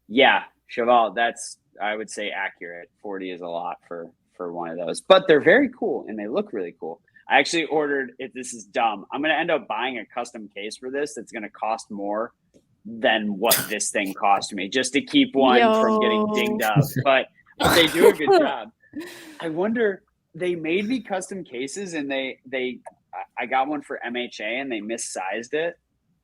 Yeah, Cheval, that's, I would say, accurate. 40 is a lot for one of those, but they're very cool and they look really cool. I actually ordered it. This is dumb. I'm going to end up buying a custom case for this. That's going to cost more than what this thing cost me, just to keep one from getting dinged up. But they do a good job. I wonder, they made me custom cases, and I got one for MHA and they missized it.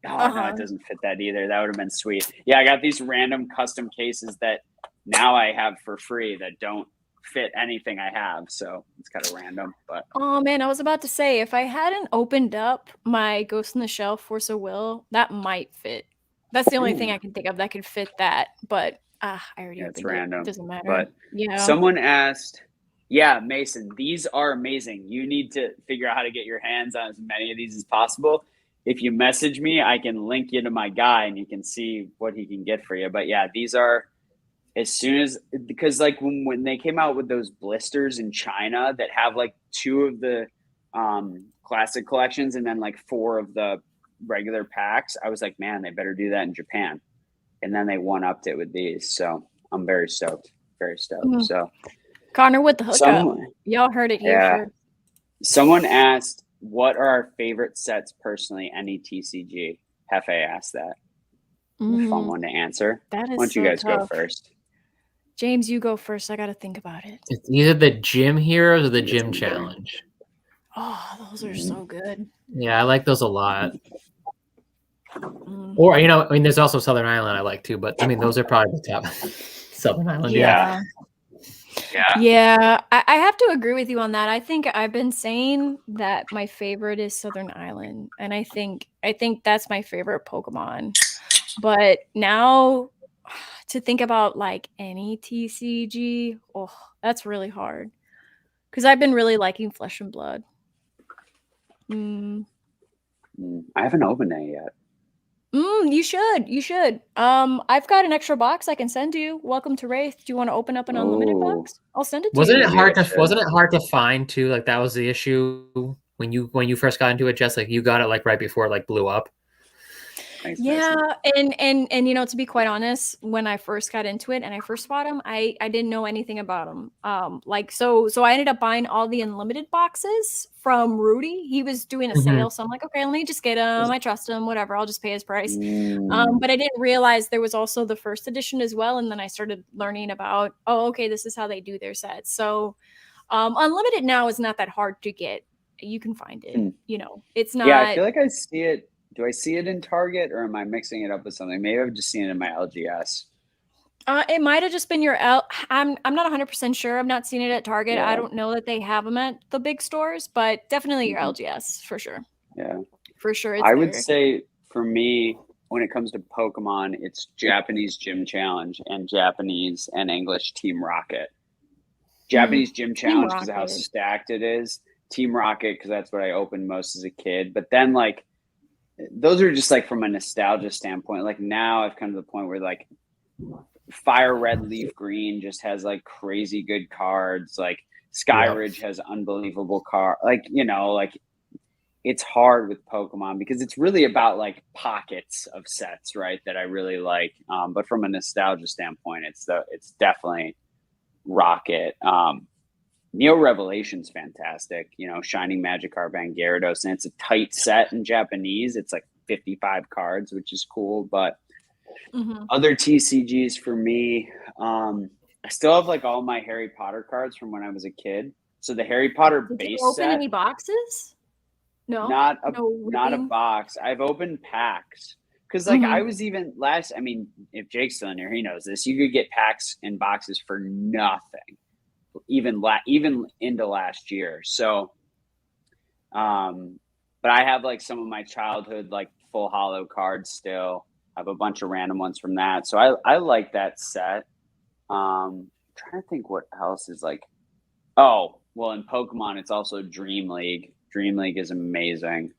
Oh, no, it doesn't fit that either. That would have been sweet. Yeah, I got these random custom cases that now I have for free that don't fit anything I have. So it's kind of random. But oh man, I was about to say, if I hadn't opened up my Ghost in the Shell Force of Will, that might fit. That's the only thing I can think of that could fit that. But I already opened it's random. It doesn't matter. But yeah, someone asked, yeah, Mason, these are amazing. You need to figure out how to get your hands on as many of these as possible. If you message me, I can link you to my guy and you can see what he can get for you. But yeah, these are, as soon as, because like when they came out with those blisters in China that have like 2 of the classic collections and then like 4 of the regular packs, I was like, man, they better do that in Japan. And then they one-upped it with these. So I'm very stoked. Very stoked. So Connor with the hookup. Y'all heard it here first. Someone asked, what are our favorite sets personally? Any TCG? Hefe asked that. Fun one to answer. That is Why don't you guys go first? James, you go first. I got to think about it. It's either the Gym Heroes or the Gym Challenge. Oh, those are so good. Yeah, I like those a lot. Or, I mean, there's also Southern Island I like too, but I mean, those are probably the top. Southern Island, yeah. I have to agree with you on that. I think I've been saying that my favorite is Southern Island, and I think that's my favorite Pokemon. But now to think about like any TCG, that's really hard, because I've been really liking Flesh and Blood. I haven't opened it yet. You should. I've got an extra box I can send you. Welcome to Wraith. Do you want to open up an unlimited box? I'll send it to you. Wasn't it hard to find too? Like that was the issue when you first got into it, Jess? Like you got it like right before it like blew up. Thanks, yeah, and to be quite honest, when I first got into it and I first bought them, I didn't know anything about them. So I ended up buying all the unlimited boxes from Rudy. He was doing a sale, so I'm like, okay, let me just get them. I trust him, whatever. I'll just pay his price. But I didn't realize there was also the first edition as well, and then I started learning about, okay, this is how they do their sets. So unlimited now is not that hard to get. You can find it. It's not. Yeah, I feel like I see it. Do I see it in Target, or am I mixing it up with something? Maybe I've just seen it in my LGS. It might have just been your I'm not 100% sure. I've not seen it at Target. I don't know that they have them at the big stores, but definitely your LGS for sure. Yeah, for sure. I would say for me, when it comes to Pokemon, it's Japanese Gym Challenge and Japanese and English Team Rocket. Japanese Gym Challenge because of how stacked it is. Team Rocket because that's what I opened most as a kid. But then like, those are just like from a nostalgia standpoint. Like now I've come to the point where like Fire Red Leaf Green just has like crazy good cards. Like Skyridge has unbelievable card. Like, like it's hard with Pokemon because it's really about like pockets of sets, right? That I really like. But from a nostalgia standpoint, it's definitely Rocket. Neo Revelation's fantastic, Shining Magikarp and Gyarados, and it's a tight set in Japanese. It's like 55 cards, which is cool. But other TCGs for me, I still have like all my Harry Potter cards from when I was a kid. So the Harry Potter base you open set. Any boxes? No, not a box. I've opened packs because like I was even if Jake's still in here, he knows this. You could get packs and boxes for nothing. even into last year. So, but I have like some of my childhood like full hollow cards still. I have a bunch of random ones from that. So I like that set. Trying to think what else is like. Oh, well, in Pokemon, it's also Dream League. Dream League is amazing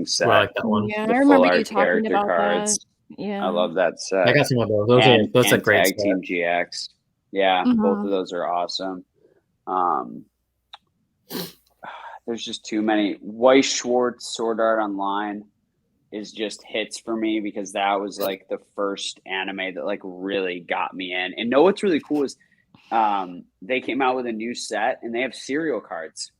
set. I like that one. Yeah, The I full remember art you talking character about cards. that. Yeah, I love that set. I got some of those. Those are great. Tag Team GX. Yeah, both of those are awesome. There's just too many. Weiss Schwartz Sword Art Online is just hits for me because that was like the first anime that like really got me in. And know what's really cool is they came out with a new set and they have serial cards.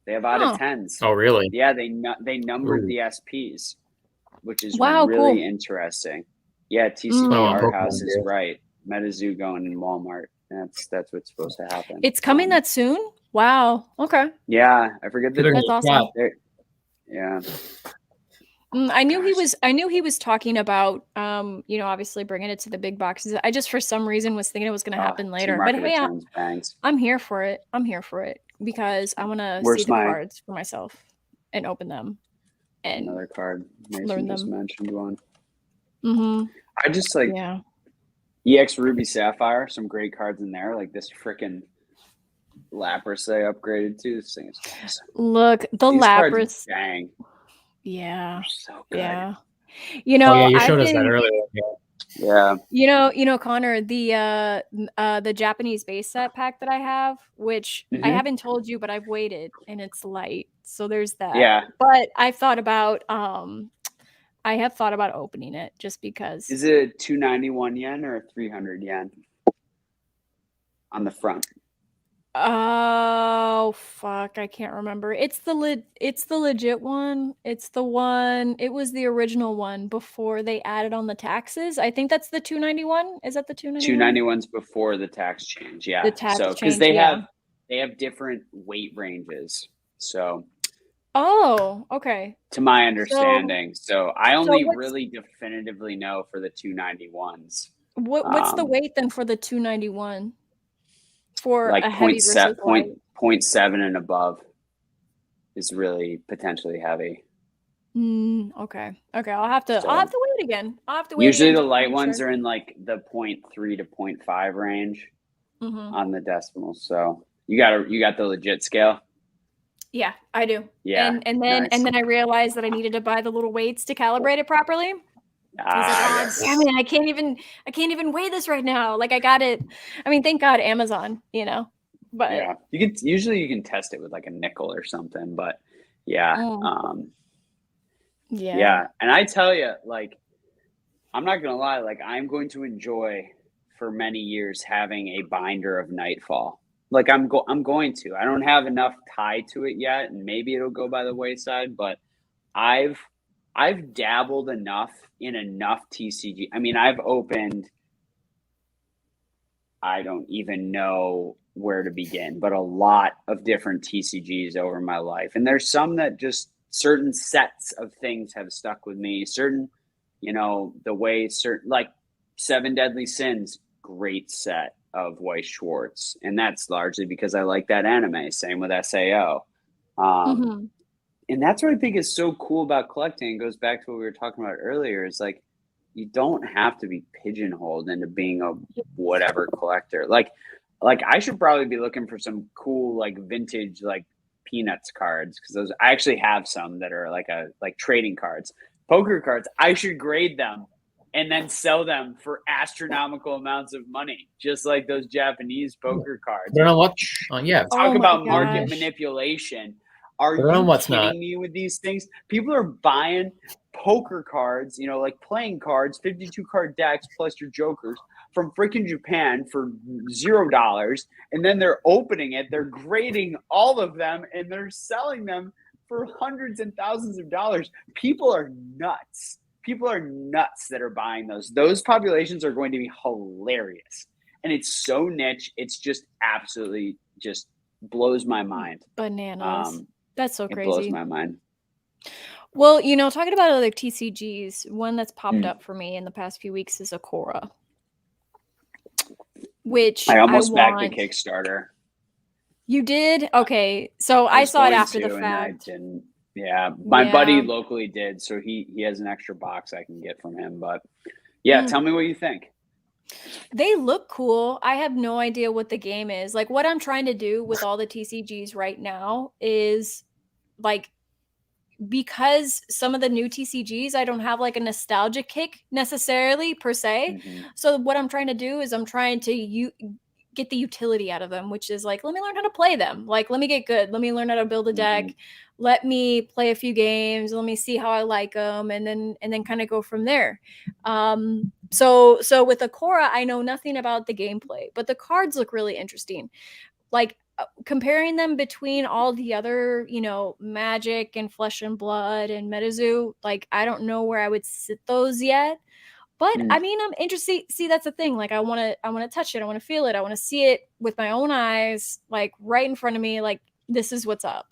They have out of 10s. Oh, really? Yeah, they numbered the SPs, which is wow, really cool. interesting. Yeah, TCG Art House is right. Metazoo going in Walmart. That's what's supposed to happen. It's coming that soon? Wow. Okay. Yeah, I forget that. That's awesome. Yeah. I knew he was talking about obviously bringing it to the big boxes. I just for some reason was thinking it was going to happen later. But hey, I'm here for it. I'm here for it because I want to see the cards for myself and open them. And another card. Mason learn just them. mentioned one. Mm-hmm. I just like EX Ruby Sapphire. Some great cards in there. Like this freaking Lapras they upgraded to. This thing is awesome. Look, the These Lapras. Cards, dang. Yeah. They're so good. Yeah. You know, you showed us that earlier. Yeah. You know, Connor, the Japanese base set pack that I have, which I haven't told you, but I've waited and it's light. So there's that. Yeah. But I've thought about I have thought about opening it just because. Is it 291 yen or 300 yen on the front? Oh fuck, I can't remember. It's the legit one. It's the one. It was the original one before they added on the taxes. I think that's the 291. Is that the 291? 291's before the tax change. Yeah. The tax change. Because they have different weight ranges. So. Oh, okay. To my understanding, so I only really definitively know for the 291s. What's the weight then for the 291? For like a heavy versus light? 0.7 and above is really potentially heavy. Okay. I'll have to wait again. Usually the light ones are in like the 0.3 to 0.5 range on the decimals. So you got the legit scale. Yeah, I do. Yeah, and then I realized that I needed to buy the little weights to calibrate it properly. Yes. Damn it, I can't even weigh this right now. Like I got it. I mean, thank God Amazon, But yeah, you can test it with like a nickel or something. But yeah, yeah. And I tell you, like, I'm not gonna lie, like I'm going to enjoy for many years having a binder of Nightfall. Like I'm going to. I don't have enough tie to it yet, and maybe it'll go by the wayside. But I've dabbled enough in enough TCG. I mean, I've opened. I don't even know where to begin, but a lot of different TCGs over my life, and there's some that just certain sets of things have stuck with me. Certain, the way certain like Seven Deadly Sins, great set of Weiss Schwartz, and that's largely because I like that anime. Same with SAO, and that's what I think is so cool about collecting. It goes back to what we were talking about earlier. Is like you don't have to be pigeonholed into being a whatever collector. Like I should probably be looking for some cool like vintage like Peanuts cards because those I actually have some that are like trading cards, poker cards. I should grade them and then sell them for astronomical amounts of money, just like those Japanese poker cards. You know what? Talk about market manipulation. Are you kidding me with these things? People are buying poker cards, like playing cards, 52 card decks plus your jokers from freaking Japan for $0. And then they're opening it, they're grading all of them, and they're selling them for hundreds and thousands of dollars. People are nuts. People are nuts that are buying those. Those populations are going to be hilarious. And it's so niche. It's just absolutely just blows my mind. Bananas. That's so crazy. It blows my mind. Well, talking about other TCGs, one that's popped up for me in the past few weeks is Akora. which I almost backed the want. Kickstarter. You did? Okay. So I saw it after the And I fact. didn't. Yeah, my buddy locally did, so he has an extra box I can get from him. But yeah, tell me what you think. They look cool. I have no idea what the game is. Like, what I'm trying to do with all the TCGs right now is, like, because some of the new TCGs, I don't have like a nostalgia kick necessarily per se. So what I'm trying to do is I'm trying to get the utility out of them, which is like, let me learn how to play them. Like, let me get good. Let me learn how to build a deck. Let me play a few games. Let me see how I like them, and then kind of go from there. So with Akora, I know nothing about the gameplay, but the cards look really interesting. Like, comparing them between all the other, Magic and Flesh and Blood and Metazoo, like, I don't know where I would sit those yet. But I mean, I'm interested. See, that's the thing. Like, I want to touch it. I want to feel it. I want to see it with my own eyes, like right in front of me. Like, this is what's up.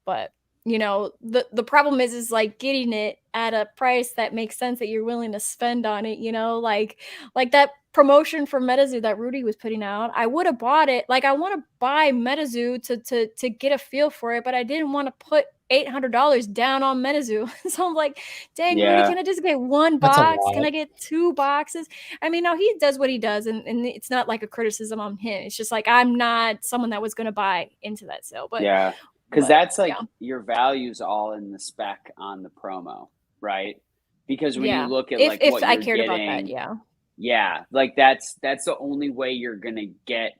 But the problem is like getting it at a price that makes sense that you're willing to spend on it. Like that promotion for Metazoo that Rudy was putting out. I would have bought it. Like, I want to buy Metazoo to get a feel for it, but I didn't want to put $800 down on Metazoo. So I'm like, dang, Rudy, can I just get one box? Can I get 2 boxes? I mean, now he does what he does, and it's not like a criticism on him. It's just like, I'm not someone that was going to buy into that sale. But yeah, because that's like your value's all in the spec on the promo, right? Because when you look at like if what I you're cared getting, about that, like that's the only way you're gonna get.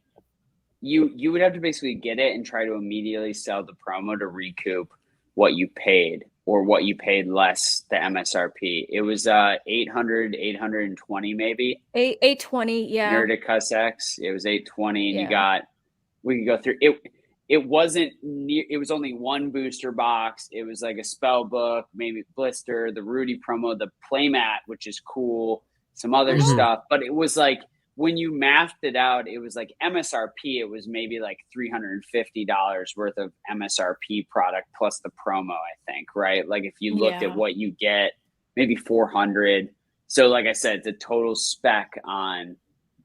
You would have to basically get it and try to immediately sell the promo to recoup what you paid, or what you paid less the MSRP. It was 820 maybe. 820, yeah. Nerdicus X. It was 820, and we could go through it. It wasn't near. It was only one booster box. It was like a spell book, maybe blister, the Rudy promo, the playmat, which is cool, some other stuff. But it was like, when you mathed it out, it was like MSRP. It was maybe like $350 worth of MSRP product plus the promo, I think, right? Like, if you looked at what you get, maybe 400. So like I said, the total spec on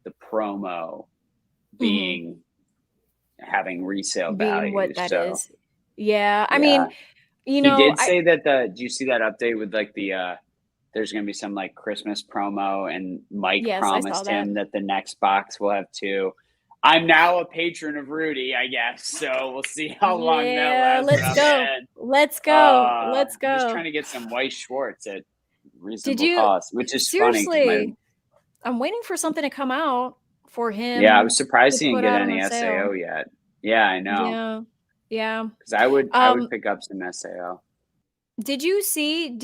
the promo being having resale value. What that is. Yeah. I mean, he did say that did you see that update with like there's going to be some like Christmas promo, and Mike promised him that the next box will have 2. I'm now a patron of Rudy, I guess. So we'll see how long that lasts. Let's go. I'm just trying to get some Weiss Schwartz at reasonable cost, which is seriously, funny. I'm waiting for something to come out for him. Yeah, I was surprised he didn't get any SAO yet. Yeah, I know. Yeah. Because I would pick up some SAO. Did you see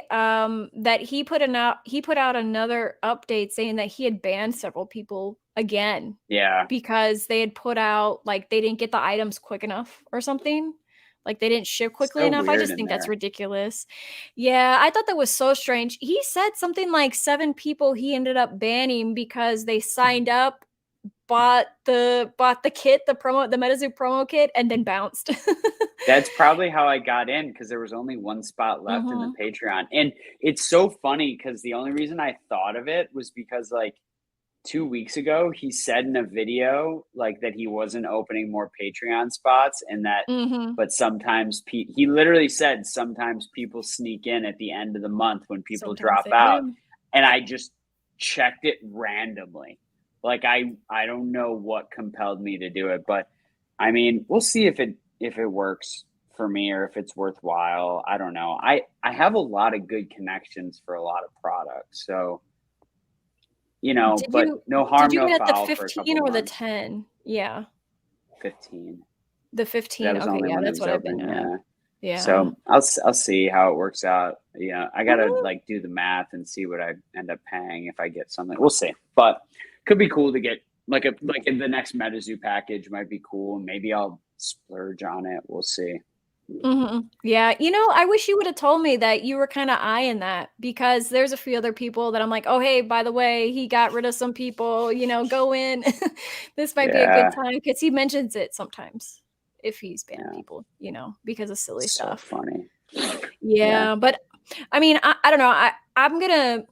that he put out another update saying that he had banned several people again? Yeah. Because they had put out, like, they didn't get the items quick enough or something. Like, they didn't ship quickly enough. I just think that's ridiculous. Yeah, I thought that was so strange. He said something like 7 people he ended up banning because they signed up, bought the kit, the Metazoo promo kit, and then bounced. That's probably how I got in, because there was only one spot left in the Patreon. And it's so funny, because the only reason I thought of it was because, like, 2 weeks ago, he said in a video, like, that he wasn't opening more Patreon spots, and that, but sometimes he literally said sometimes people sneak in at the end of the month when people drop out. And I just checked it randomly. Like, I don't know what compelled me to do it, but I mean, we'll see if it works for me, or if it's worthwhile. I don't know. I have a lot of good connections for a lot of products, so no harm, no foul. Did you get the 15 or the 10? Yeah, 15. The 15. Okay, yeah, that's what I've been at. Yeah. So I'll see how it works out. Yeah, I gotta like do the math and see what I end up paying if I get something. We'll see, but could be cool to get like in the next Metazoo package might be cool. Maybe I'll splurge on it. We'll see. Yeah, I wish you would have told me that you were kind of eyeing that, because there's a few other people that I'm like, oh, hey, by the way, he got rid of some people, go in. This might be a good time, because he mentions it sometimes if he's banning people, because of silly stuff. So funny. Yeah, but I mean, I don't know. I'm gonna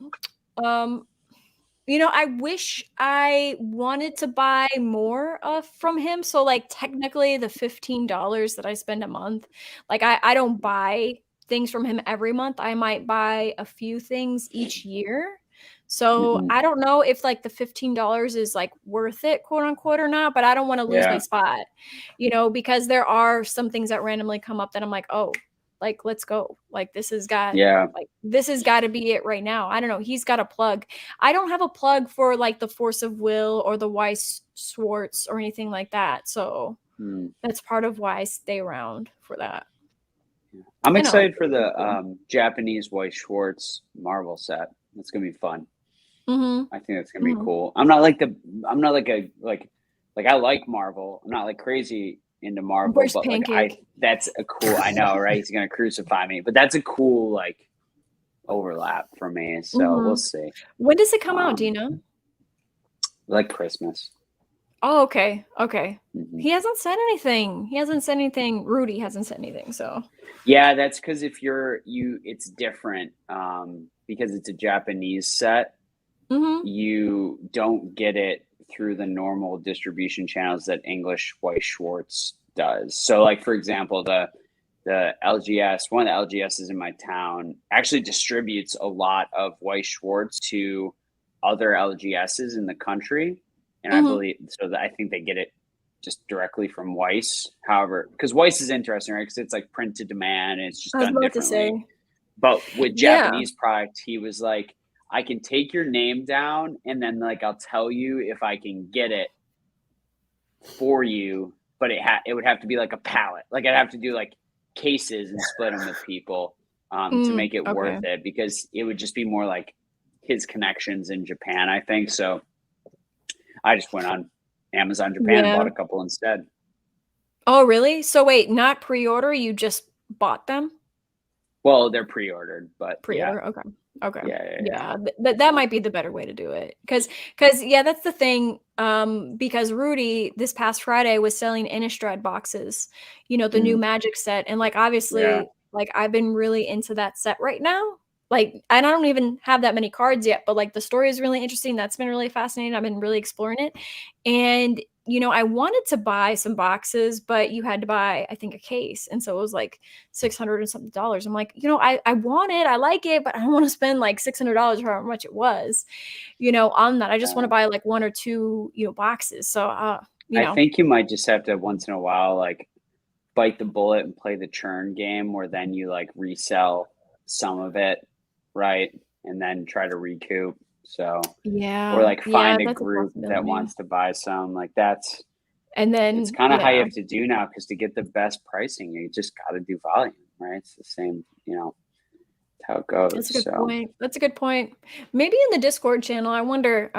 I wish I wanted to buy more from him. So like technically the $15 that I spend a month, like I don't buy things from him every month. I might buy a few things each year. So I don't know if like the $15 is like worth it, quote unquote, or not, but I don't want to lose my spot, because there are some things that randomly come up that I'm like, oh, like, let's go. Like, this has got to be it right now. I don't know. He's got a plug. I don't have a plug for like the Force of Will or the Weiss Schwartz or anything like that. So that's part of why I stay around for that. I'm excited for the Japanese Weiss Schwartz Marvel set. That's gonna be fun. I think that's gonna be cool. I like Marvel. I'm not like crazy into Marvel, Where's but Pancake? that's a cool. I know, right? He's gonna crucify me, but that's a cool like overlap for me. So we'll see. When does it come out, do you know? Like Christmas. Oh, okay. He hasn't said anything. Rudy hasn't said anything. So yeah, that's because if it's different because it's a Japanese set. You don't get it through the normal distribution channels that English Weiss Schwartz does. So like, for example, the LGS, one of the LGSs in my town actually distributes a lot of Weiss Schwartz to other LGSs in the country. And I believe, I think they get it just directly from Weiss. However, because Weiss is interesting, right? Because it's like print to demand and it's just done differently. But with Japanese product, he was like, I can take your name down and then like I'll tell you if I can get it for you, but it would have to be like a pallet. Like I'd have to do like cases and split them with people to make it worth it, because it would just be more like his connections in Japan, I think. So I just went on Amazon Japan and bought a couple instead. Oh, really? So wait, not pre-order, you just bought them? Well, they're pre-ordered, but pre-order. Yeah. Okay. Yeah. That might be the better way to do it. Because that's the thing. Because Rudy this past Friday was selling Innistrad boxes, the new Magic set. And like, obviously, like I've been really into that set right now. Like, I don't even have that many cards yet, but like the story is really interesting. That's been really fascinating. I've been really exploring it. And I wanted to buy some boxes, but you had to buy, I think, a case. And so it was like $600 and something. I'm like, I want it. I like it, but I don't want to spend like $600 for how much it was, on that. I just want to buy like one or two, boxes. So, I think you might just have to once in a while, like bite the bullet and play the churn game where then you like resell some of it. Right. And then try to recoup. So or like find a group that wants to buy some, like that's, and then it's kind of how you have to do now, because to get the best pricing, you just got to do volume, right? It's the same, how it goes. That's a good point. That's a good point. Maybe in the Discord channel, I wonder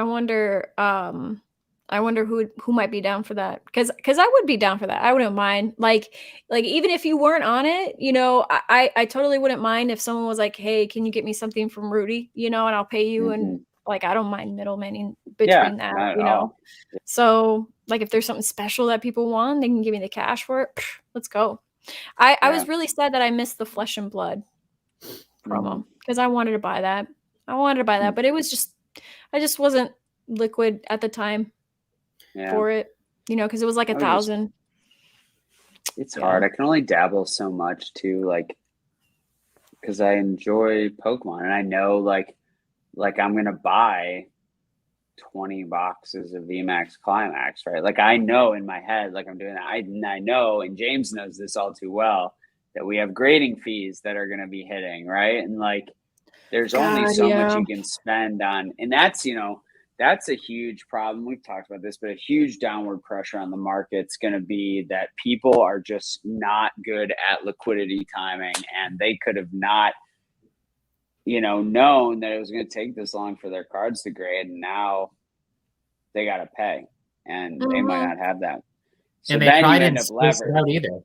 who might be down for that. Because I would be down for that. I wouldn't mind. Like even if you weren't on it, I totally wouldn't mind if someone was like, hey, can you get me something from Rudy? And I'll pay you. And like, I don't mind middlemaning between that, So like if there's something special that people want, they can give me the cash for it. Let's go. I was really sad that I missed the Flesh and Blood promo because I wanted to buy that. But it was I just wasn't liquid at the time for it, because it was like 1,000. It's hard. I can only dabble so much too, like, because I enjoy Pokemon and I know like I'm gonna buy 20 boxes of VMAX Climax, right? Like I know in my head, like I'm doing that. I know, and James knows this all too well, that we have grading fees that are gonna be hitting, right? And like there's only so much you can spend on, and that's that's a huge problem. We've talked about this, but a huge downward pressure on the market's going to be that people are just not good at liquidity timing, and they could have not, known that it was going to take this long for their cards to grade, and now they got to pay, and they might not have that. So and they probably didn't space them out either.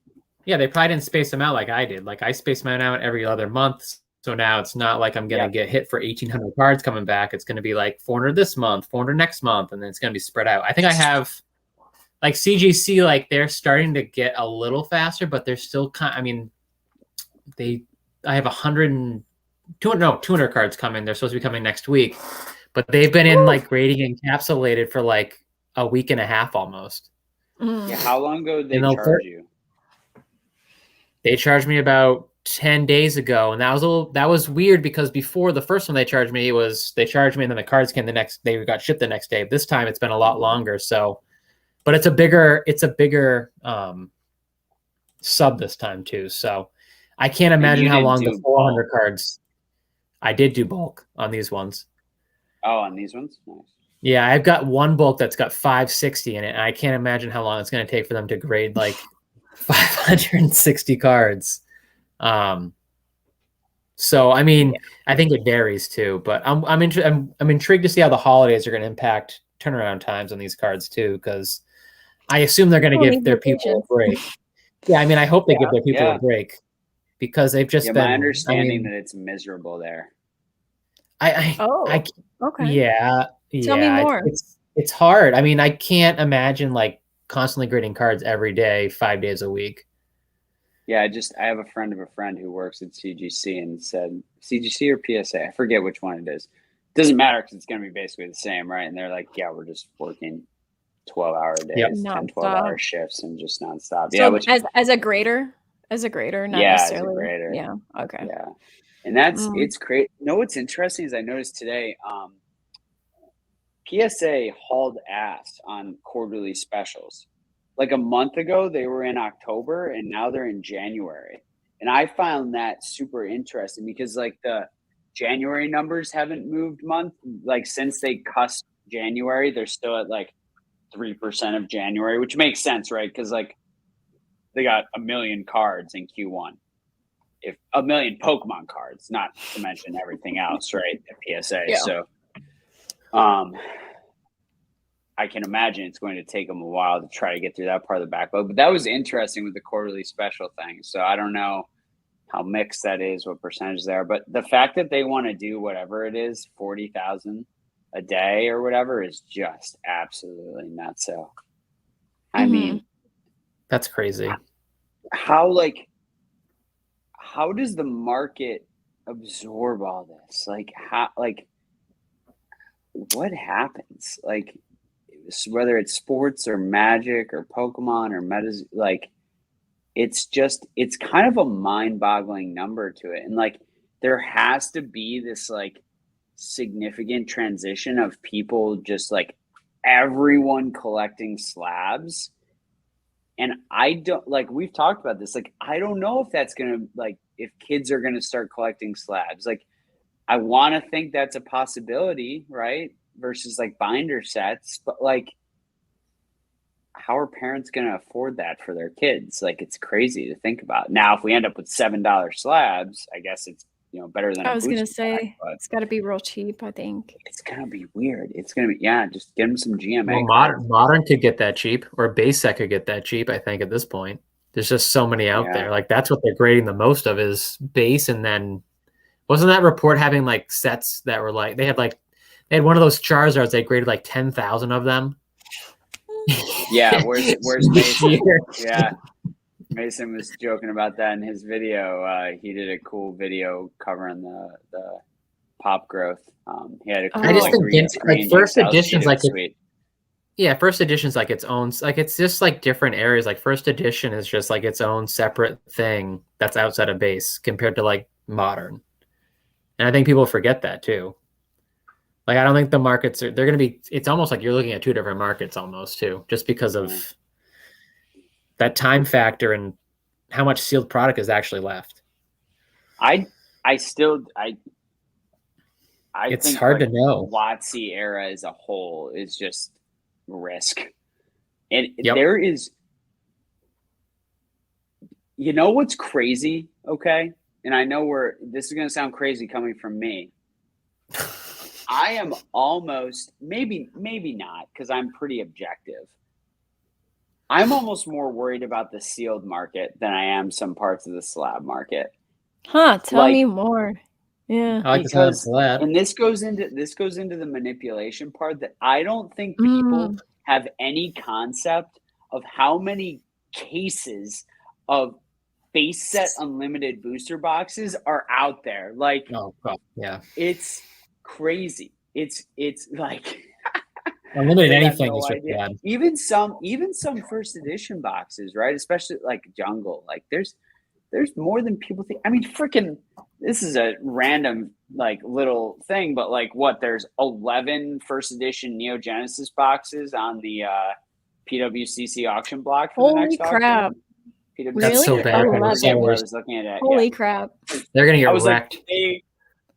Yeah, they probably didn't space them out like I did. Like I spaced mine out every other month. So now it's not like I'm going to get hit for 1,800 cards coming back. It's going to be like 400 this month, 400 next month, and then it's going to be spread out. I think I have like CGC, like they're starting to get a little faster, but they're still I have 200 cards coming. They're supposed to be coming next week, but they've been in like grading encapsulated for like a week and a half almost. Yeah, how long ago did they And charge you? They charged me about 10 days ago, and that was weird because before the first one they charged me they charged me and then the cards came they got shipped the next day. This time it's been a lot longer, so but it's a bigger sub this time too. So I can't imagine how long the 400 cards. I did do bulk on these ones. Oh, on these ones? Nice. Yeah, I've got one bulk that's got 560 in it, and I can't imagine how long it's going to take for them to grade like 560 cards. So I mean, I think it varies too, but I'm intrigued to see how the holidays are going to impact turnaround times on these cards too, because I assume they're going to give their people a break. Yeah, I mean, I hope they give their people a break because they've just been. My understanding that it's miserable there. Okay. Yeah. Tell me more. It's hard. I mean, I can't imagine like constantly grading cards every day, 5 days a week. Yeah, I have a friend of a friend who works at CGC and said CGC or PSA. I forget which one it is. Doesn't matter because it's going to be basically the same, right? And they're like, yeah, we're just working 12-hour days, 10, 12-hour shifts and just nonstop. So as a grader, not necessarily. As a grader. Yeah. Okay. Yeah. And it's great. You know what's interesting is I noticed today, PSA hauled ass on quarterly specials. Like a month ago, they were in October, and now they're in January. And I found that super interesting because like the January numbers haven't moved like since they cussed January, they're still at like 3% of January, which makes sense, right? Because like they got 1 million cards in Q1. If 1 million Pokemon cards, not to mention everything else, right? At PSA. Yeah. So I can imagine it's going to take them a while to try to get through that part of the backlog. But that was interesting with the quarterly special thing. So I don't know how mixed that is, what percentage there. But the fact that they want to do whatever it is, 40,000 a day or whatever, is just absolutely nuts. So, I mean, that's crazy. How does the market absorb all this? Like, what happens? Like, whether it's sports or Magic or Pokemon or Metazoo, like it's kind of a mind-boggling number to it. And like there has to be this like significant transition of people just like everyone collecting slabs. And I don't like we've talked about this. Like I don't know if that's gonna like if kids are gonna start collecting slabs. Like I want to think that's a possibility, right? Versus like binder sets, but like how are parents going to afford that for their kids? Like it's crazy to think about. Now if we end up with $7 slabs, I guess it's better than I was going to say it's got to be real cheap. I think it's going to be weird. It's going to be just get them some GMA. Well, modern could get that cheap, or base set could get that cheap. I think at this point there's just so many out there. Like that's what they're grading the most of is base. And then wasn't that report having like sets that were like they had one of those Charizards. They graded like 10,000 of them. Yeah, where's Mason? Yeah, Mason was joking about that in his video. He did a cool video covering the pop growth. He had a cool, I just think like first editions like sweet. First edition's like its own. Like it's just like different areas. Like first edition is just like its own separate thing that's outside of base compared to like modern. And I think people forget that too. Like, I don't think the markets they're going to be, it's almost like you're looking at two different markets almost too, just because of that time factor and how much sealed product is actually left. I it's think hard to know. WotC era as a whole is just risk. And there is, what's crazy. Okay. And I know this is going to sound crazy coming from me. I am almost, maybe not, because I'm pretty objective. I'm almost more worried about the sealed market than I am some parts of the slab market. Huh? Tell me more. Yeah, I like because slab. And this goes into the manipulation part that I don't think people have any concept of how many cases of base set unlimited booster boxes are out there. Like, oh, God. Yeah, it's crazy. it's like Unlimited they have anything no is just idea. bad. Even some first edition boxes, right? Especially like Jungle. Like there's more than people think. I mean, freaking, this is a random like little thing, but like what? There's 11 first edition Neo Genesis boxes on the PWCC auction block for the Holy next crap. auction. PWCC, That's so Really? bad. I love forget it. what I was looking at. Holy Yeah. crap. They're gonna I get was like, wrecked.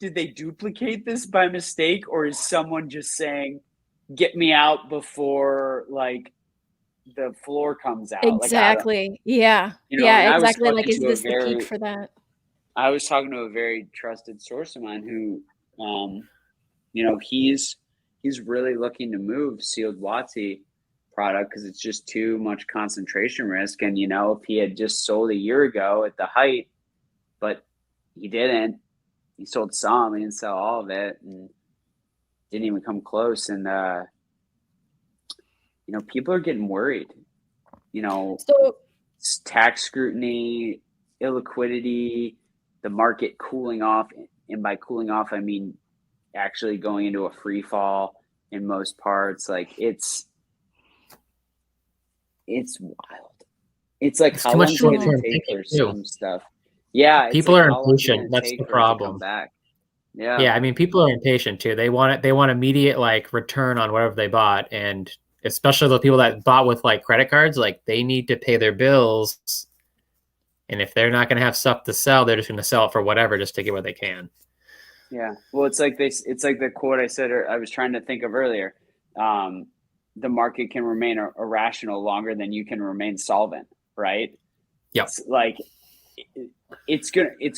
did they duplicate this by mistake, or is someone just saying, "Get me out before like the floor comes out"? Exactly. Yeah. You know, Yeah, and I was exactly. Like, talking is to this the peak for that? I was talking to a very trusted source of mine who, you know, he's really looking to move sealed WotC product because it's just too much concentration risk. And you know, if he had just sold a year ago at the height, but he didn't. He sold some. He didn't sell all of it, and didn't even come close. And you know, people are getting worried. You know, So tax scrutiny, illiquidity, the market cooling off, and by cooling off, I mean actually going into a free fall in most parts. Like it's wild. It's like It's how too long much is it going short-term to take thinking, for too. some stuff? Yeah, it's People like are how long is it impatient. gonna That's take the for it to come problem. back? Yeah. Yeah, I mean, people are impatient too. They want it. They want immediate like return on whatever they bought, and especially the people that bought with like credit cards, like they need to pay their bills, and if they're not going to have stuff to sell, they're just going to sell it for whatever just to get what they can. Yeah. Well, it's like this. It's like the quote I said, or I was trying to think of earlier. The market can remain irrational longer than you can remain solvent, right? Yep. It's like it's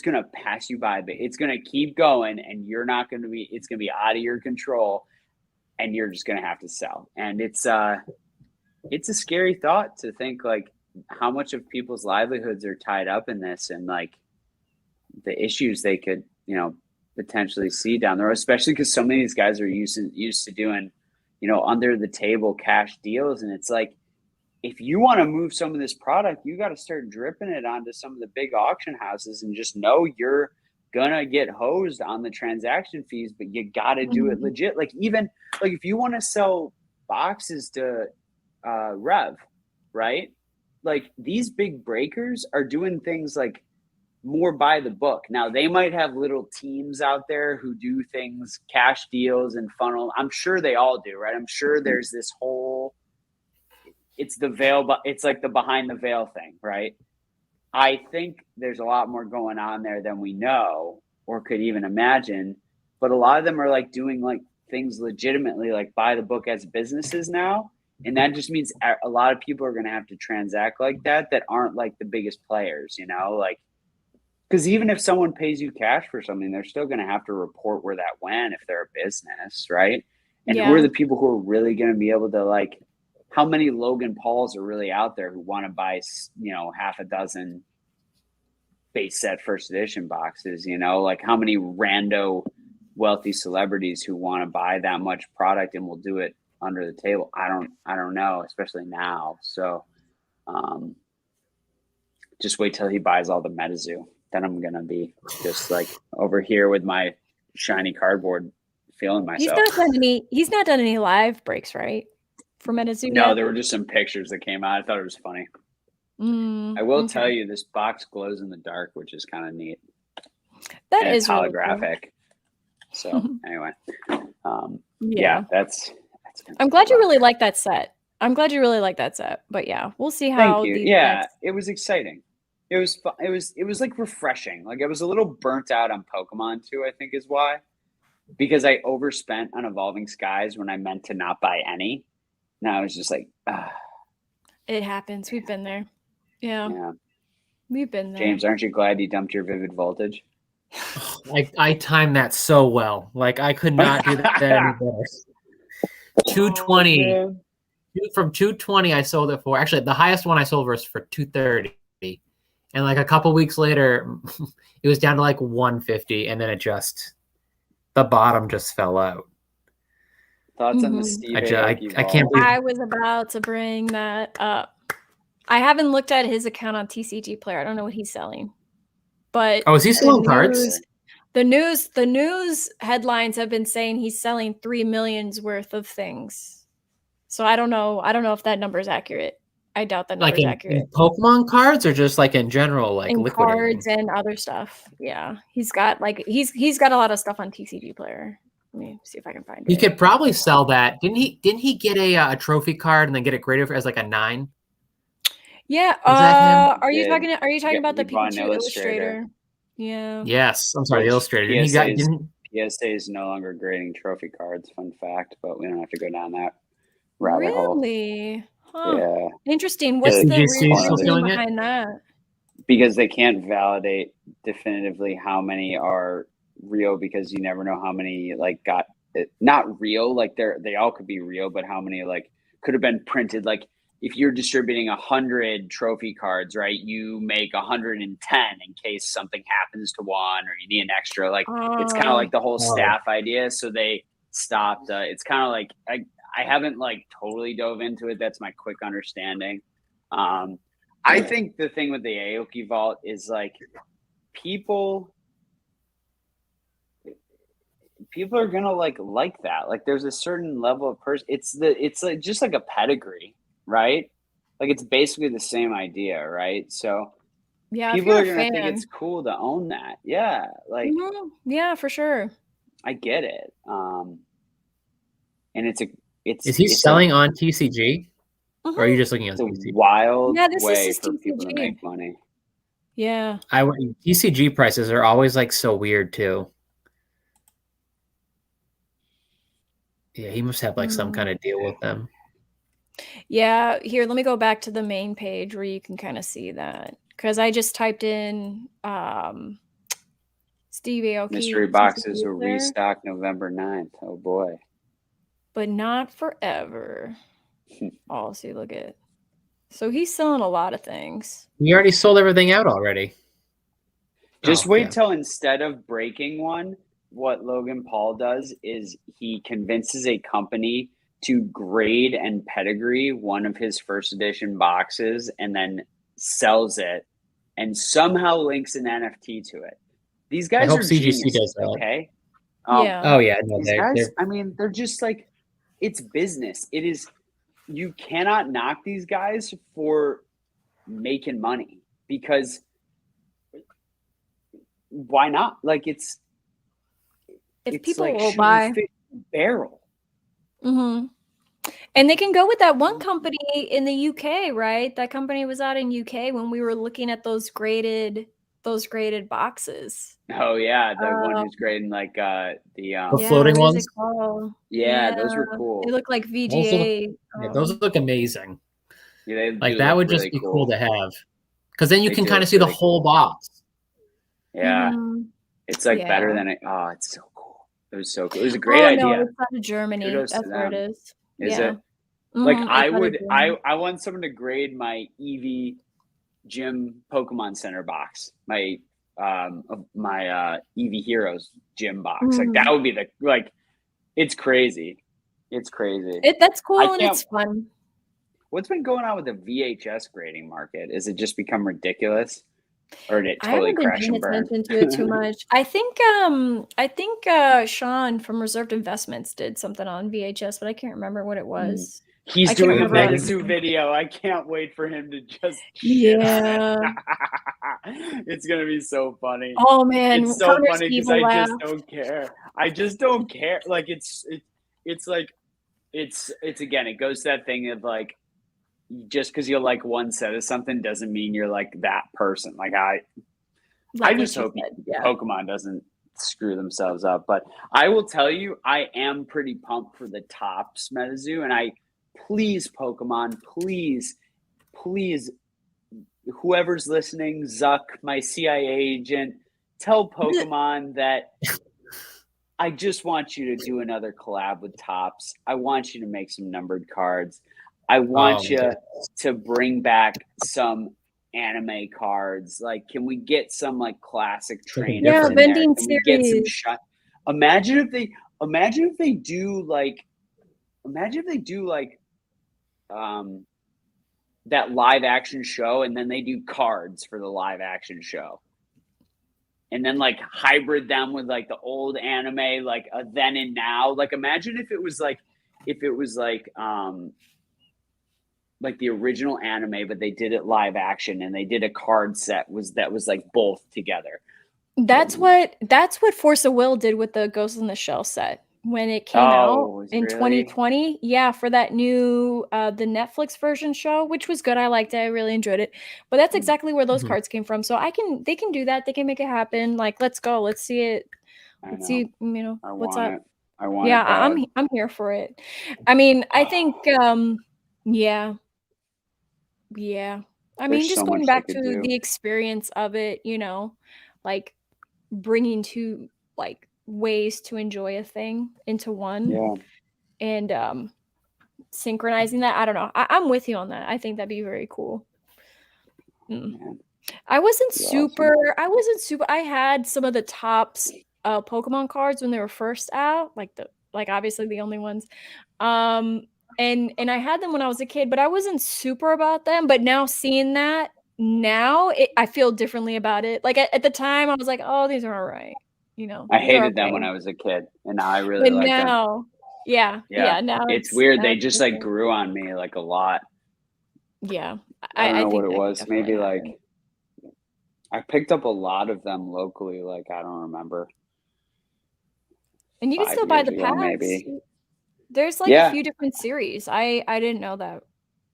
gonna pass you by, but it's gonna keep going, and you're not gonna be. It's gonna be out of your control, and you're just gonna have to sell. And it's a scary thought to think like how much of people's livelihoods are tied up in this, and like the issues they could, you know, potentially see down the road, especially because so many of these guys are used to doing, you know, under the table cash deals. And it's like, if you want to move some of this product, you got to start dripping it onto some of the big auction houses and just know you're gonna get hosed on the transaction fees, but you got to do it legit. Like even like if you want to sell boxes to Rev, right? Like these big breakers are doing things like more by the book. Now they might have little teams out there who do things, cash deals and funnel. I'm sure they all do, right? I'm sure there's this whole, it's the veil, but it's like the behind the veil thing, right? I think there's a lot more going on there than we know or could even imagine. But a lot of them are like doing like things legitimately, like by the book as businesses now. And that just means a lot of people are going to have to transact like that aren't like the biggest players, you know, like, because even if someone pays you cash for something, they're still going to have to report where that went if they're a business, right? And who are the people who are really going to be able to like, how many Logan Pauls are really out there who want to buy, you know, half a dozen base set first edition boxes, you know, like how many rando wealthy celebrities who want to buy that much product and will do it under the table? I don't know, especially now. So just wait till he buys all the Metazoo. Then I'm going to be just like over here with my shiny cardboard feeling myself. He's not done any live breaks, right? For Metazoo? No, there were just some pictures that came out. I thought it was funny. I will tell you, this box glows in the dark, which is kind of neat. That is holographic. Really cool. So anyway, yeah, that's I'm glad you really like that set. But yeah, we'll see how. Thank you. Yeah, it was exciting. It was like refreshing. Like I was a little burnt out on Pokemon too, I think is why. Because I overspent on Evolving Skies when I meant to not buy any. Now I was just like, it happens. We've been there. Yeah. We've been there. James, aren't you glad you dumped your Vivid Voltage? I timed that so well. Like I could not do that any better. 220. From 220 I sold it for. Actually, the highest one I sold was for 230. And like a couple weeks later, it was down to like 150, and then the bottom just fell out. Thoughts on the Steve? I can't believe I was about to bring that up. I haven't looked at his account on TCG Player. I don't know what he's selling. But is he selling cards? The news headlines have been saying he's selling 3 million's worth of things. So I don't know if that number is accurate. I doubt that Like number's in accurate. Pokemon cards, or just like in general, like In liquidating? cards and other stuff. Yeah. He's got a lot of stuff on TCG Player. Let me see if I can find He it. could probably sell that. Didn't he get a trophy card and then get it graded as like a 9? Yeah. Was that him? Are you Did. talking about He the bought an Pikachu Illustrator? Yeah. Yes. I'm sorry, the Which Illustrator. Didn't he got? Didn't PSA is no longer grading trophy cards. Fun fact, but we don't have to go down that rabbit hole. Really? Huh. Yeah, Interesting. What's Is the CGC still reasoning doing it? behind that? because they can't validate definitively how many are real, because you never know how many like got it, not real, like they all could be real, but how many like could have been printed. Like if you're distributing 100 trophy cards, right, you make 110 in case something happens to one or you need an extra. Like it's kind of like the whole staff idea. So they stopped. It's kind of like I haven't like totally dove into it. That's my quick understanding. I think the thing with the Aoki Vault is like people are gonna like that. Like there's a certain level of person. It's like just like a pedigree, right? Like it's basically the same idea, right? So yeah, people are gonna think it's cool to own that. Yeah, like yeah, for sure. I get it. And is he selling on TCG? Or are you just looking at it's a TCG? wild this way is for people to TCG. make money. Yeah. TCG prices are always like so weird too. Yeah, he must have like some kind of deal with them. Yeah, here, let me go back to the main page where you can kind of see that. Because I just typed in Steve Aoki. Mystery boxes will restock November 9th. Oh boy. But not forever. Oh, see, look at. So he's selling a lot of things. He already sold everything out already. Just wait till instead of breaking one, what Logan Paul does is he convinces a company to grade and pedigree one of his first edition boxes and then sells it and somehow links an NFT to it. These guys are CGC geniuses, does that. okay? Yeah. Oh yeah. No, these guys, I mean, they're just like, it's business. It is. You cannot knock these guys for making money, because why not? Like it's people like will buy barrel. Mm-hmm. And they can go with that one company in the UK, right? That company was out in UK when we were looking at those graded boxes. Oh yeah, the one who's grading like the floating what ones. is it called? Yeah, those were cool. They look like VGA. Those look amazing. Yeah, they like that would really just be cool to have, because then you can kind of see really the whole box. Yeah, it's like better than it. Oh, it's so cool. It was so cool. It was a great idea. No, it's out of Germany. Kudos That's where it is. Is yeah. it? Like I want someone to grade my Eevee Gym Pokemon Center box, my Eevee Heroes gym box. Like that would be it's crazy. It's crazy. That's cool and it's fun. What's been going on with the VHS grading market? Is it just become ridiculous, or did it totally crash and burn? I haven't been paying attention to it too much. I think Sean from Reserved Investments did something on VHS, but I can't remember what it was. He's doing a Metazoo video. I can't wait for him to just it's gonna be so funny. Oh man, it's so funny because I just don't care. I just don't care. Like it's like it's again, it goes to that thing of like, just because you like one set of something doesn't mean you're like that person. Like I just hope Pokemon doesn't screw themselves up. But I will tell you, I am pretty pumped for the Topps Metazoo, and please Pokemon, please, whoever's listening, Zuck, my CIA agent, tell Pokemon that I just want you to do another collab with Topps. I want you to make some numbered cards. I want you to bring back some anime cards. Like, can we get some like classic trainers? Yeah, in vending there? Can series. we get some Imagine if they do like that live action show, and then they do cards for the live action show. and then like hybrid them with like the old anime, like a then and now. Like imagine if it was like the original anime, but they did it live action and they did a card set that was like both together. That's what Force of Will did with the Ghost in the Shell set when it came out in 2020. Yeah, for that new the Netflix version show, which was good. I liked it. I really enjoyed it. But that's exactly where those cards came from. So they can do that. They can make it happen. Like, let's go. Let's see it. Let's see, what's up. I want yeah, it. I'm here for it. I mean, I think yeah. I mean, just going back to the experience of it, like bringing two like ways to enjoy a thing into one, and synchronizing that. I don't know. I'm with you on that. I think that'd be very cool. I wasn't super. I had some of the tops Pokemon cards when they were first out, like obviously the only ones. And I had them when I was a kid, but I wasn't super about them. But now seeing that, I feel differently about it. Like at the time, I was like, "Oh, these are all right." I hated them when I was a kid, and now I really like them. Yeah. Now it's weird. They just like grew on me like a lot. Yeah, I don't know what it was. Maybe like I picked up a lot of them locally. Like I don't remember. And you can still buy the packs. Maybe. There's like a few different series. I didn't know that.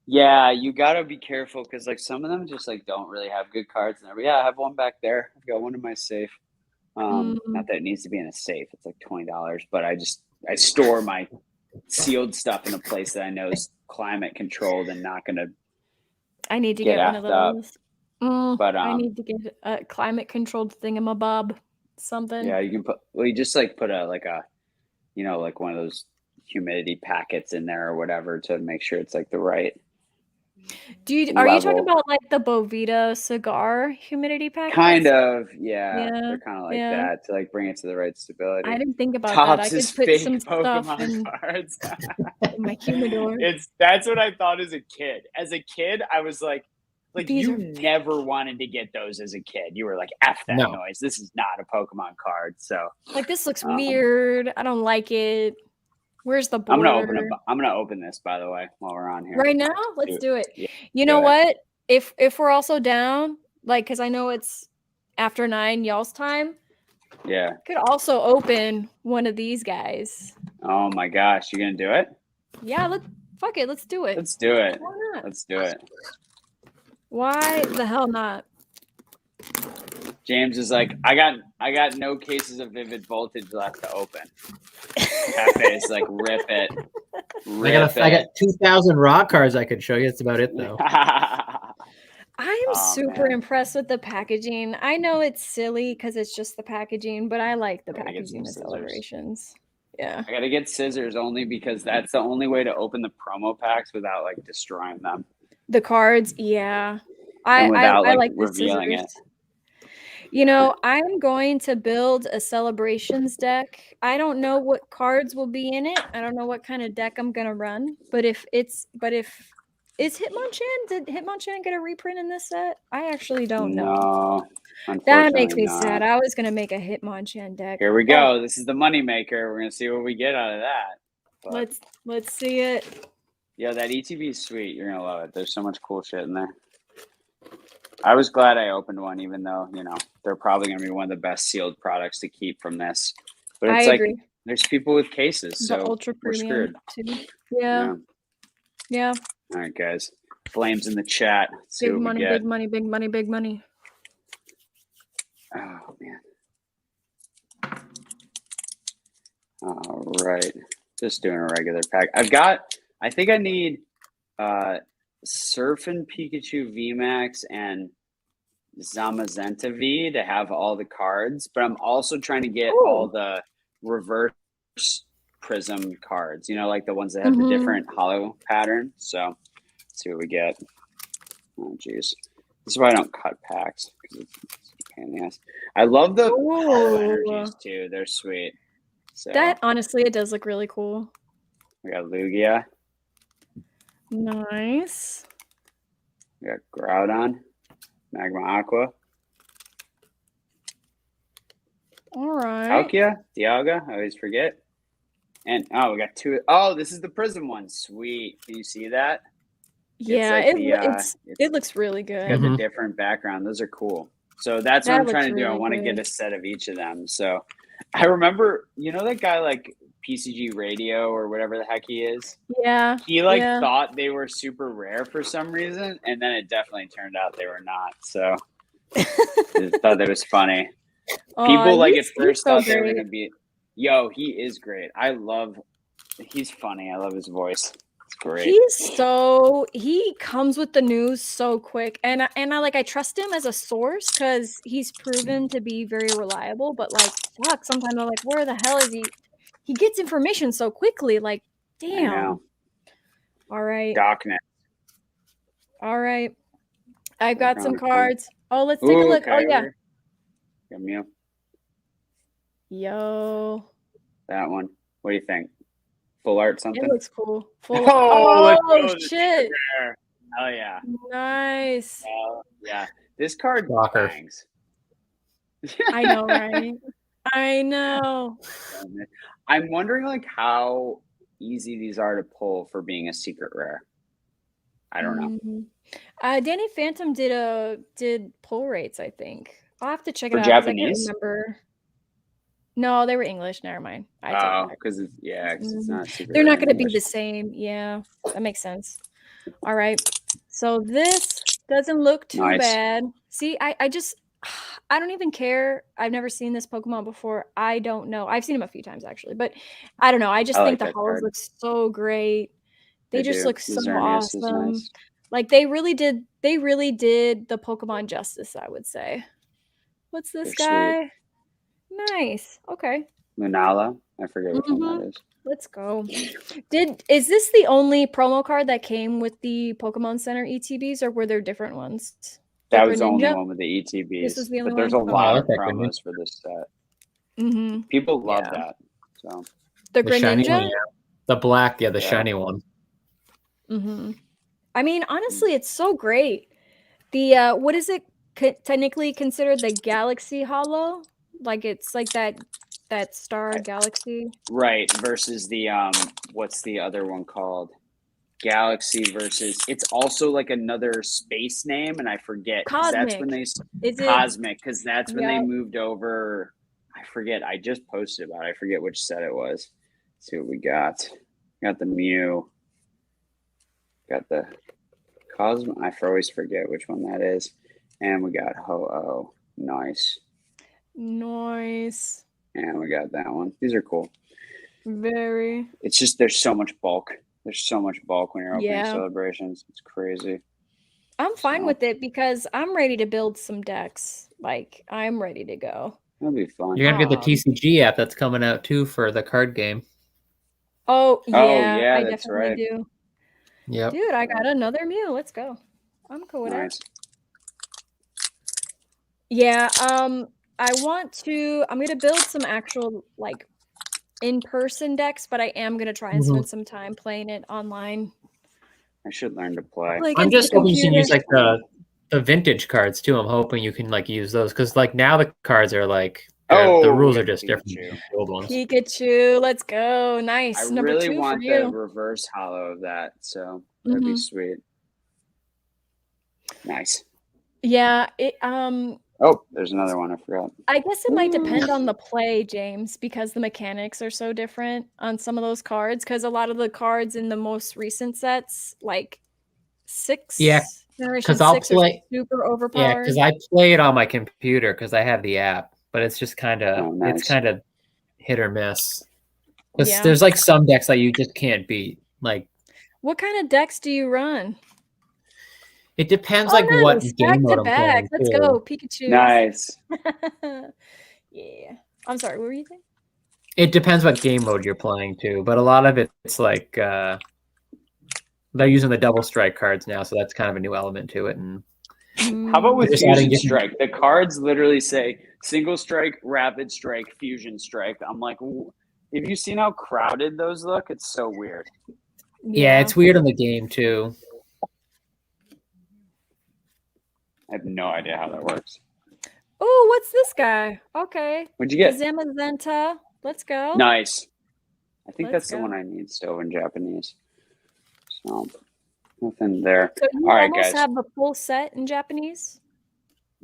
Yeah, you gotta be careful because like some of them just like don't really have good cards. And I have one back there. I've got one in my safe. Not that it needs to be in a safe. It's like $20, but I store my sealed stuff in a place that I know is climate controlled and not gonna. I need to get one of those. But I need to get a climate controlled thingamabob. Something. Yeah, you can put. Well, you just like put like one of those humidity packets in there or whatever to make sure it's like the right. Are you talking about like the Bovita cigar humidity packets? Kind of, yeah. They're kind of like that to like bring it to the right stability. I didn't think about Tops that. I could put some Pokemon stuff in cards. my humidor. That's what I thought as a kid. As a kid, I was like you never wanted to get those as a kid. You were like, F that noise. This is not a Pokemon card. So like this looks weird. I don't like it. Where's the border? I'm gonna open this, by the way, while we're on here. Right now? Let's do it. Yeah, you know what? If we're also down, like, because I know it's after 9 y'all's time. Yeah. Could also open one of these guys. Oh my gosh, you gonna do it? Yeah, fuck it, let's do it. Let's do it. Why not? Let's do it. Why the hell not? James is like, I got no cases of Vivid Voltage left to open. Cafe's like, rip it. I got 2,000 raw cards I could show you. That's about it, though. I am super impressed with the packaging. I know it's silly because it's just the packaging, but I like the packaging of Celebrations. Yeah. I gotta get scissors only because that's the only way to open the promo packs without like destroying them. The cards, yeah. I like revealing it. I'm going to build a Celebrations deck. I don't know what cards will be in it. I don't know what kind of deck I'm gonna run. Is Hitmonchan? Did Hitmonchan get a reprint in this set? I actually don't know. No, that makes me sad. I was gonna make a Hitmonchan deck. Here we go. This is the money maker. We're gonna see what we get out of that. But let's see it. Yeah, that ETB is sweet. You're gonna love it. There's so much cool shit in there. I was glad I opened one, even though, they're probably going to be one of the best sealed products to keep from this. But it's agree. There's people with cases, so ultra premium we're screwed. Too. Yeah. All right, guys. Flames in the chat. Let's see big what money, we get. big money, big money, big money. Oh, man. All right. Just doing a regular pack. I think I need Surfing Pikachu VMAX and Zamazenta V to have all the cards, but I'm also trying to get all the reverse prism cards, like the ones that have the different hollow pattern. So let's see what we get. Oh geez, this is why I don't cut packs because it's a pain in the ass. I love the hollow energies too. They're sweet. So that honestly, it does look really cool. We got Lugia. Nice. We got Groudon, Magma Aqua, All right. Palkia, Dialga, I always forget. And we got two. Oh, this is the Prism one. Sweet. Can you see that? Yeah, it looks really good. Got the different background. Those are cool. So that's what I'm trying to do. I want to get a set of each of them. So I remember, that guy like PCG Radio or whatever the heck he is. Yeah. He thought they were super rare for some reason, and then it definitely turned out they were not. So I thought that was funny. People at first thought they were going to be. Yo, he is great. He's funny. I love his voice. It's great. He comes with the news so quick, and I trust him as a source because he's proven to be very reliable. But sometimes I'm like, where the hell is he? He gets information so quickly. Like, damn. All right. Darkness. All right. I've got some cards. Oh, let's take a look. Oh yeah. Got Mew. Yo. That one. What do you think? Full art something? It looks cool. Oh shit. Oh yeah. Nice. Yeah. This card bangs. I know, right? I know. I'm wondering how easy these are to pull for being a secret rare. I don't know. Danny Phantom did pull rates, I think. I'll have to check it out. Japanese? I can't remember. No, they were English. Never mind. Because it's not secret. They're not going to be the same. Yeah, that makes sense. All right. So this doesn't look too bad. See, I don't even care. I've never seen this Pokemon before. I don't know. I've seen him a few times actually, but I don't know. I just think the holos look so great. They just look so awesome. Nice. Like they really did the Pokemon justice, I would say. What's this guy? Sweet. Nice. Okay. Lunala. I forget which one that is. Let's go. Is this the only promo card that came with the Pokemon Center ETBs, or were there different ones? That was the only one with the ETBs. This was the only but there's one? A lot of promos for this set. People love that. So the Greninja? One, the black, the shiny one. I mean, honestly, it's so great. The what is it technically considered, the Galaxy Holo? Like it's like that star galaxy, right? Versus the what's the other one called? Galaxy versus. It's also like another space name, and I forget. Cosmic. That's when Cosmic, because that's when they moved over. I forget. I just posted about it. I forget which set it was. Let's see what we got. Got the Mew. Got the Cosmic. I always forget which one that is. And we got Ho-Oh. Nice. And we got that one. These are cool. Very. It's just there's so much bulk. There's so much bulk when you're opening celebrations. It's crazy. I'm fine with it because I'm ready to build some decks. Like I'm ready to go. That'll be fun. You're gonna get the TCG app that's coming out too for the card game. Oh yeah, I definitely do. Yeah. Dude, I got another Mew. Let's go. I'm cool with it. Yeah, I'm gonna build some actual like in-person decks, but I am gonna try and spend some time playing it online. I should learn to play. I'm just hoping you can use like the vintage cards too. I'm hoping you can like use those because like now the cards are like the rules are just different than the old ones. Pikachu, let's go. Nice. I really want the reverse holo of that, so that'd be sweet. Nice. Yeah, Oh, there's another one I forgot. I guess it might depend on the play, James, because the mechanics are so different on some of those cards. Because a lot of the cards in the most recent sets, like Generation 6 are super overpowered. Yeah, because I play it on my computer because I have the app, but it's just kind of it's kind of hit or miss. There's like some decks that you just can't beat. Like, what kind of decks do you run? It depends what game mode I'm playing. Let's go, Pikachu. Nice. Yeah. I'm sorry, what were you saying? It depends what game mode you're playing too, but a lot of it's like they're using the double strike cards now, so that's kind of a new element to it. And how about with Fusion Strike? The cards literally say single strike, rapid strike, fusion strike. I'm like, have you seen how crowded those look? It's so weird. Yeah, it's weird in the game too. I have no idea how that works. Oh, what's this guy? Okay. What'd you get? The Zamazenta. Let's go. Nice. I think Let's that's the go. one I need still in Japanese. So nothing there. So you All right, almost guys. have the full set in Japanese?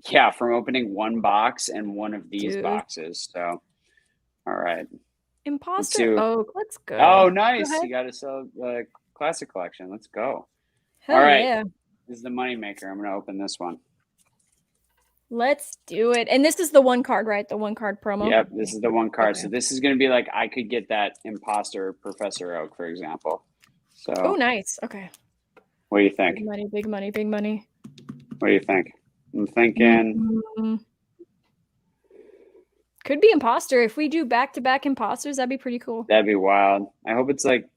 Yeah, from opening one box and one of these Dude. boxes. So, all right. Imposter Oak. Let's go. Oh, nice. Go You got to sell classic collection. Let's go. Hell all right. Yeah. This is the moneymaker. I'm going to open this one. Let's do it. And this is the one card, right? The one card promo? Yep, this is the one card. Okay. So this is going to be like I could get that imposter Professor Oak, for example. So. Oh, nice. Okay. What do you think? Big money, big money, big money. What do you think? I'm thinking. Mm-hmm. Could be imposter. If we do back-to-back imposters, that'd be pretty cool. That'd be wild. I hope it's like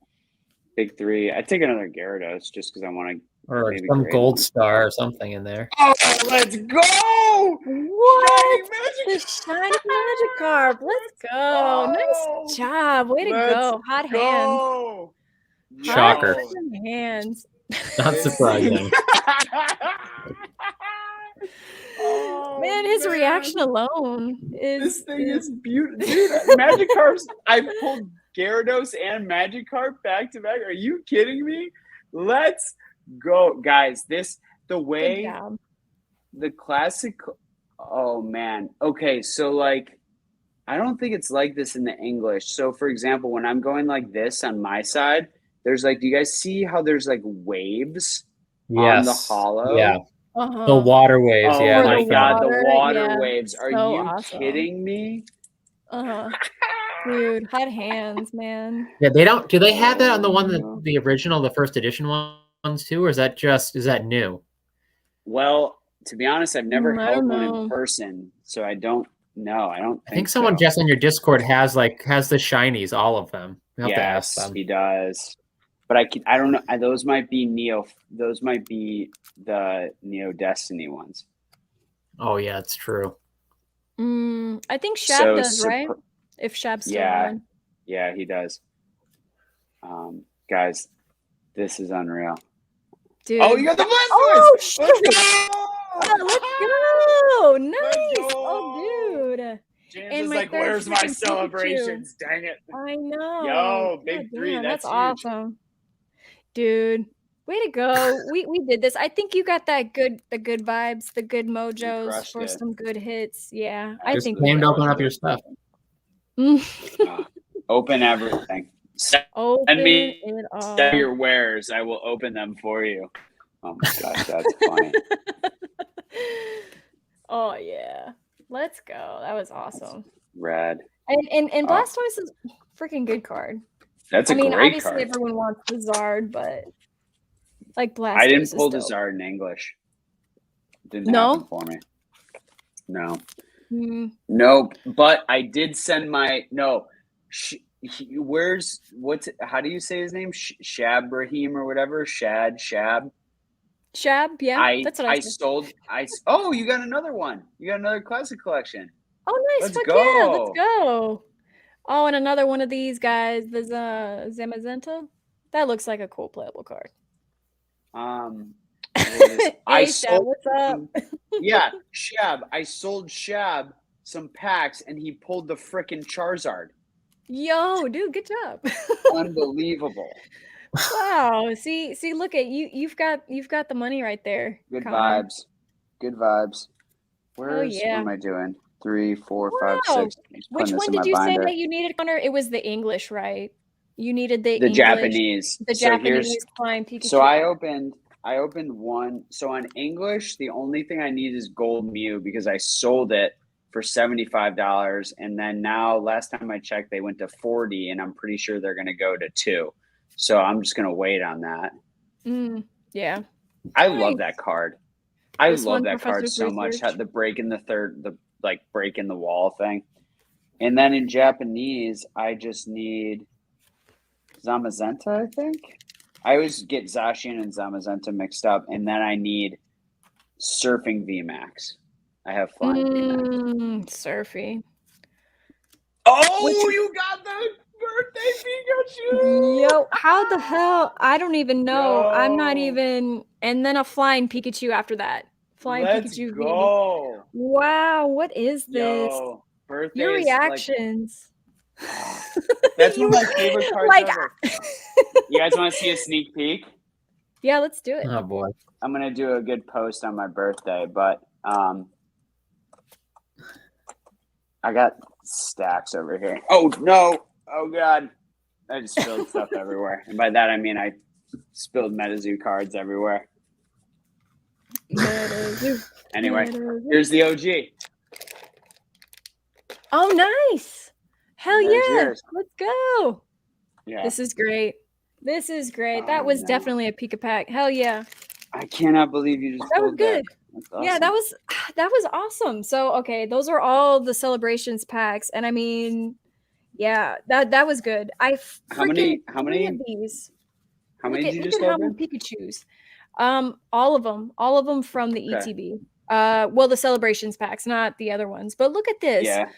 big three. I'd take another Gyarados just because I want to. Or some gold star or something in there. Oh, let's go! What? The shiny Magikarp. Let's go. Oh, nice job. Way to go. Hot hands. Shocker. Hot hands. Not surprising. Oh, man, his reaction alone is. This thing is beautiful. Dude, Magikarps. I pulled Gyarados and Magikarp back to back. Are you kidding me? Let's go, guys. The way the classic. Oh man. Okay, so like, I don't think it's like this in the English. So for example, when I'm going like this on my side, there's like, do you guys see how there's like waves on the hollow? Yeah. The water waves. Oh yeah. my god, the water waves. Are so you awesome. kidding me? Dude, hot hands, man. Yeah, they don't. Do they have that on the one the original, the first edition ones too, or is that new? Well, to be honest, I've never held one in person, so I don't know. I think someone just on your Discord has the shinies, all of them. You have to ask them. He does. But I don't know. Those might be the Neo Destiny ones. Oh yeah, it's true. I think Shab does, right? If Shab's still on. Yeah, he does. Guys, this is unreal. Dude. Oh, you got the Blastoise! Oh, shit! Let's go! Nice! Oh, dude. James is like, where's my celebrations? Dang it. I know. Yo, big three. That's awesome. Dude, way to go. We did this. I think you got the good vibes, the good mojos for some good hits. Yeah. I think named open up your stuff. Open everything. Send me your wares. I will open them for you. Oh my gosh, that's funny. Oh yeah. Let's go. That was awesome. That's rad. And Blastoise is a freaking good card. That's a great obviously card. Everyone wants the Zard, but like Blastoise. I didn't pull the Zard in English. Didn't happen for me. No. Nope. But I did send my how do you say his name? Shab Rahim or whatever? Shab. Shab, yeah. That's what I sold. Oh, you got another one. You got another classic collection. Oh, nice. Let's go. Yeah, let's go. Oh, and another one of these guys, the Zamazenta. That looks like a cool playable card. Shab, what's up? Yeah, Shab. I sold Shab some packs, and he pulled the frickin' Charizard. Yo, dude, good job. Unbelievable. Wow. See, look at you. You've got the money right there. Good vibes. Where am I doing? 3, 4, 5, 6. Which one did you say that you needed, Connor? It was the English, right? You needed the English, Japanese. The Japanese Flying Pikachu. So I opened one. So on English, the only thing I need is Gold Mew because I sold it for $75, and then now last time I checked, they went to 40, and I'm pretty sure they're going to go to 2. So I'm just going to wait on that. Yeah. I love that card. I love that card so much. The break in the third, the break in the wall thing. And then in Japanese, I just need Zamazenta, I think. I always get Zacian and Zamazenta mixed up. And then I need Surfing VMAX. I have Flying VMAX. Surfy. Oh, you got the birthday Pikachu! Yo, how the hell? I don't even know. I'm not even. And then a Flying Pikachu after that. Flying Let's Pikachu. go. Wow, what is this? Yo, birthday Your is reactions. that's one of my favorite cards like, ever. You guys want to see a sneak peek? Yeah, let's do it. Oh boy. I'm gonna do a good post on my birthday, but I got stacks over here. Oh no! Oh god! I just spilled stuff everywhere, and by that I mean I spilled Metazoo cards everywhere. Metazoo. Anyway, Metazoo. here's the OG. Oh, nice! Hell There's yeah! yours. Let's go! Yeah, This is great. This is great. Oh, That was no. definitely a Pika pack. Hell yeah! I cannot believe you just That was pulled good. That's awesome. Yeah, that was awesome. So okay, those are all the celebrations packs, and I mean, yeah, that was good. How many of these? How many Look did you at just how many open? Pikachus. All of them from the Okay. ETB. Well, the celebrations packs, not the other ones. But look at this. Yeah,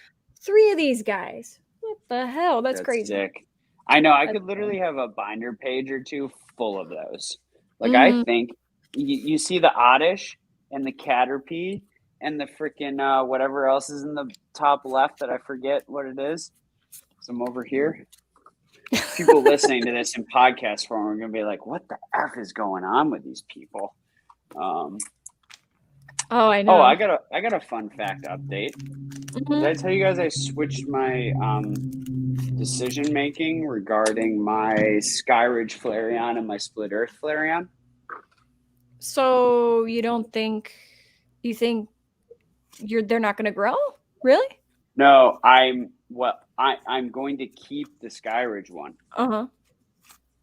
3 of these guys. What the hell? That's crazy. sick. I know. I That's could literally have a binder page or two full of those. Like Mhm. I think you see the Oddish and the Caterpie and the freaking whatever else is in the top left that I forget what it is. So I'm over here. People listening to this in podcast form are going to be like, "What the f is going on with these people?" Oh, I know. Oh, I got a fun fact update. Mhm. Did I tell you guys I switched my decision making regarding my Skyridge Flareon and my Split Earth Flareon? So you think they're not going to grow? Really? No, I'm going to keep the Skyridge one. Uh-huh.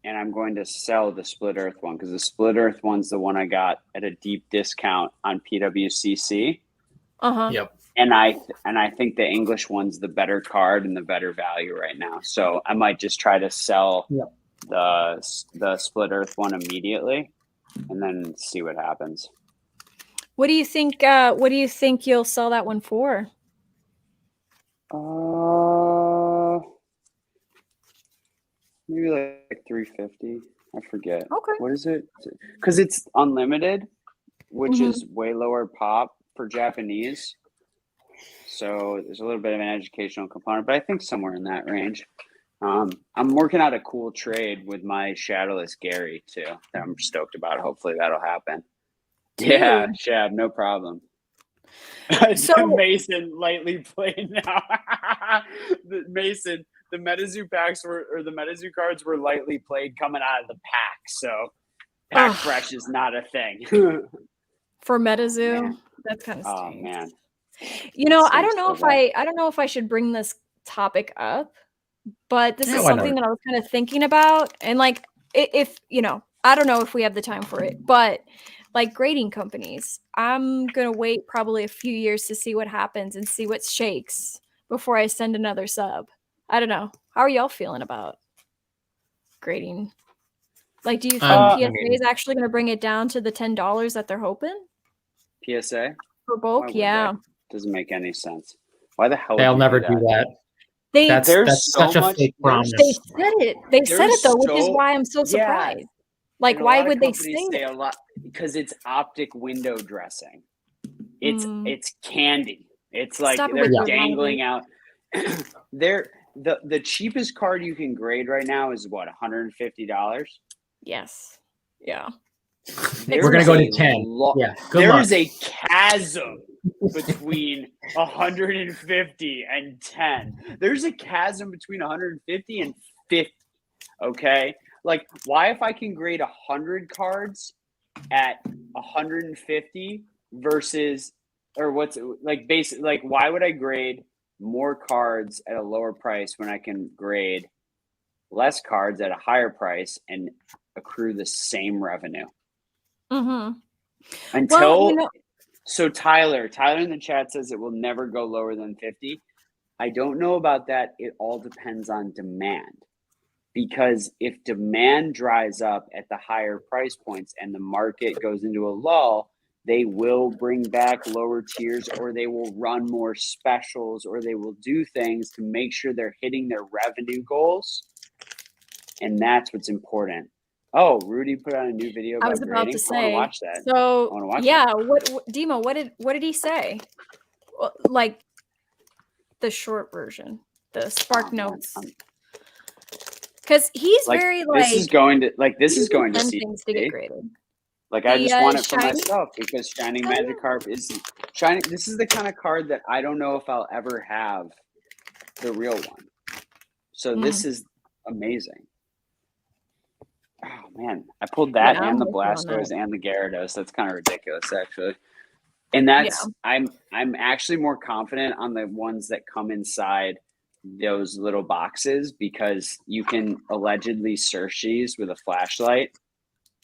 And I'm going to sell the Split Earth one because the Split Earth one's the one I got at a deep discount on PWCC. Uh-huh. Yep. And I think the English one's the better card and the better value right now. So I might just try to sell the Split Earth one immediately and then see what happens. What do you think you'll sell that one for? Maybe like 350. I forget. Okay. What is it? Because it's unlimited, which Mhm. is way lower pop for Japanese. So there's a little bit of an educational component, but I think somewhere in that range. I'm working out a cool trade with my Shadowless Gary too that I'm stoked about. Hopefully that'll happen. Dude. Yeah, Shab, no problem. So- Mason lightly played now. Mason, the Metazoo packs the Metazoo cards were lightly played coming out of the pack, so pack Ugh. fresh is not a thing. For Metazoo, Man. that's kind of Oh stinks. man. You know, I Stinks don't know so if I don't know if I should bring this topic up, but this Yeah, is why something not? that I was kind of thinking about, and like if I don't know if we have the time for it, but like grading companies, I'm gonna wait probably a few years to see what happens and see what shakes before I send another sub. I don't know. How are y'all feeling about grading? Like, do you think I PSA mean- is actually going to bring it down to the $10 that they're hoping PSA? for Why bulk? would Yeah, they? Doesn't make any sense. Why the hell would They'll you never do do that? that. they That's There's so such a much- fake there's- promise. they said it. They said There's it though, which is so- why I'm so Yeah. surprised. Like, And a why lot of would they companies say a it? lot because it's optic window dressing. It's Mm. it's candy. It's like Stop it they're with that dangling out. The cheapest card you can grade right now is what, $150? Yes. Yeah. We're gonna go to 10. Yeah. Good There luck. is a chasm between 150 and 10. There's a chasm between 150 and 50. Okay. Like, why if I can grade 100 cards at 150 versus, or what's like basic, like, why would I grade more cards at a lower price when I can grade less cards at a higher price and accrue the same revenue? Mm-hmm. Until so Tyler in the chat says it will never go lower than 50. I don't know about that. It all depends on demand. Because if demand dries up at the higher price points and the market goes into a lull, they will bring back lower tiers, or they will run more specials, or they will do things to make sure they're hitting their revenue goals. And that's what's important. Oh, Rudy put out a new video about I was about grading. to I want to say. watch that. So wanna watch yeah, what Demo? What did he say? Like the short version, the Spark Notes, because he's Like, very this is going to send see. things to get graded. Like, I just want it for shiny? myself because Shining Oh, yeah. Magikarp is shining. This is the kind of card that I don't know if I'll ever have the real one. So this is amazing. Oh man, I pulled that Yeah, and I'm the with you on Blastoise that. and the Gyarados. That's kind of ridiculous, actually. And that's I'm actually more confident on the ones that come inside those little boxes because you can allegedly search these with a flashlight.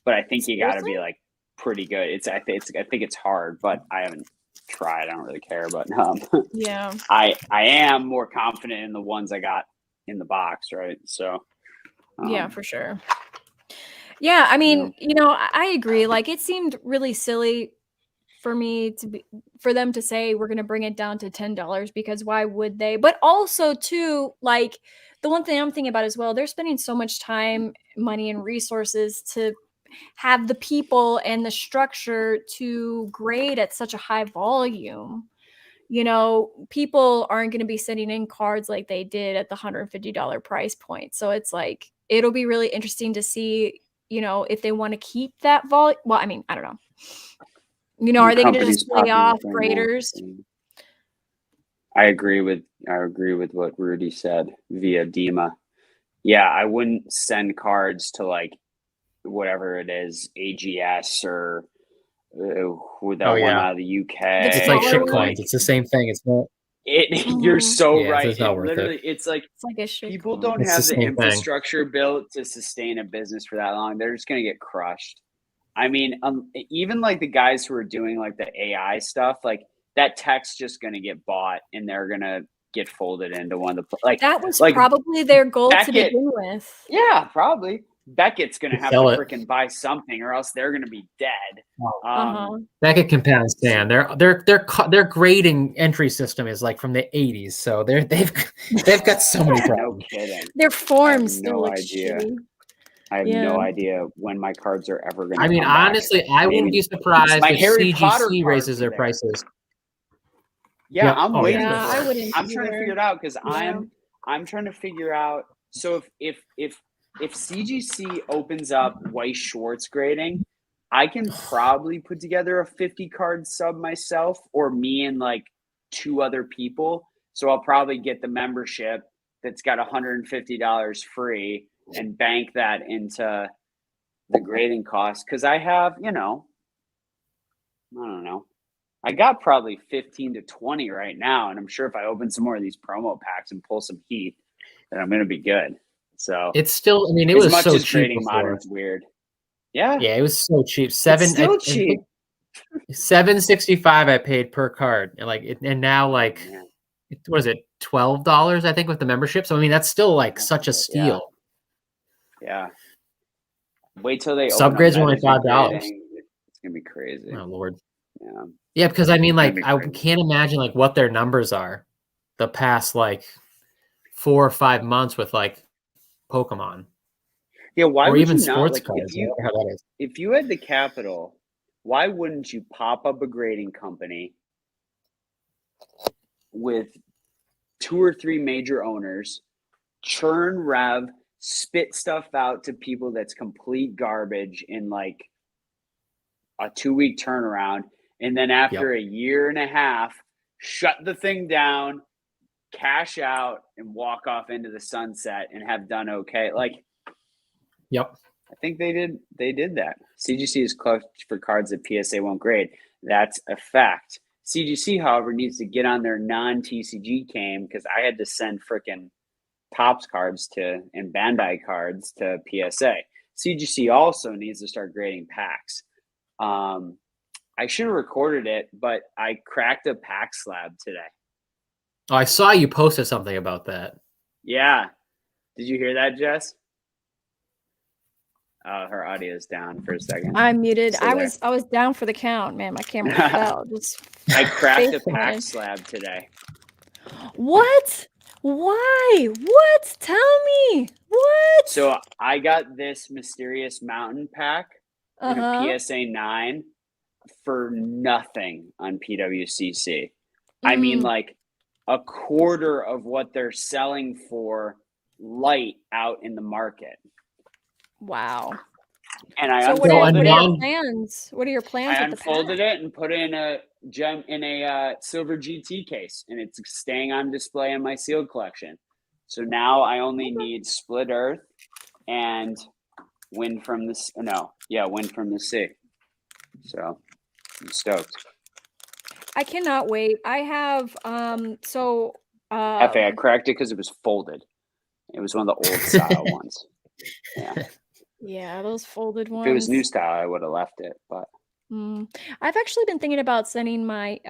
But I think you got to be like pretty good. I think it's hard, but I haven't tried. I don't really care. But Yeah, I am more confident in the ones I got in the box, right? So yeah, for sure. Yeah, I mean, I agree. Like, it seemed really silly for them to say we're going to bring it down to $10 because why would they? But also too, like, the one thing I'm thinking about as well, they're spending so much time, money, and resources to have the people and the structure to grade at such a high volume. People aren't going to be sending in cards like they did at the $150 price point. So it's like, it'll be really interesting to see, if they want to keep that volume. Well, I mean, I don't know. Are they going to just play off graders? I agree with what Rudy said via Dima. Yeah, I wouldn't send cards to like whatever it is, AGS or one out of the UK. It's like shitcoins. It's the same thing. It's not. You're so right. It's not worth it. It's like a shit people coin. don't have the infrastructure built to sustain a business for that long. They're just going to get crushed. I mean, even like the guys who are doing like the AI stuff, like that tech's just going to get bought and they're going to get folded into one of the that was probably their goal to begin with. Yeah, probably. Beckett's going to have to freaking buy something, or else they're going to be dead. Beckett can pound sand. Their grading entry system is like from the 80s, so they've got so many problems. No kidding. Their forms no idea. I have no idea when my cards are ever going to. I mean, honestly, I wouldn't be surprised if CGC raises their prices. Yeah, I'm waiting. Yeah, I'm trying to figure it out because I'm trying to figure out. So if CGC opens up Weiss Schwartz grading, I can probably put together a 50 card sub myself, or me and like 2 other people. So I'll probably get the membership that's got $150 free and bank that into the grading cost. Cause I have, I don't know. I got probably 15 to 20 right now. And I'm sure if I open some more of these promo packs and pull some heat, then I'm going to be good. So it's still, I mean, it was so cheap before. Modern's weird. Yeah. Yeah, it was so cheap. Cheap. $7.65 I paid per card. And now what is it? $12, I think, with the membership. So I mean, that's still like such a steal. Yeah. Wait till they subgrades are only $5. It's gonna be crazy. Oh Lord. Yeah. Yeah, because I mean, like, I can't imagine like what their numbers are the past like 4 or 5 months with like Pokemon. Yeah, why or would even you sports not, like, cards? I wonder how that is. If you had the capital, why wouldn't you pop up a grading company with 2 or 3 major owners, churn rev, spit stuff out to people that's complete garbage in like a 2-week turnaround, and then after a year and a half, shut the thing down, cash out, and walk off into the sunset and have done okay? Like, I think they did that. CGC is clutch for cards that PSA won't grade. That's a fact. CGC, however, needs to get on their non-TCG game because I had to send frickin' Topps cards and Bandai cards to PSA. CGC also needs to start grading packs. I should have recorded it, but I cracked a pack slab today. Oh, I saw you posted something about that. Yeah. Did you hear that, Jess? Her audio's down for a second. I'm muted. I was down for the count, man. My camera fell. I cracked a pack slab today. What? Why? What? Tell me. What? So I got this mysterious mountain pack in a PSA 9 for nothing on PWCC. I mean, like a quarter of what they're selling for light out in the market. Wow. And I So what unfolded are it. your plans? What are your plans I with the unfolded pack? it and put it in a silver GT case, and it's staying on display in my sealed collection. So now I only need Split Earth and Wind from the Wind from the Sea. So I'm stoked. I cannot wait. I have Hefe, I cracked it because it was folded. It was one of the old style ones. Yeah. Yeah, those folded ones. If it was new style, I would have left it. But I've actually been thinking about sending my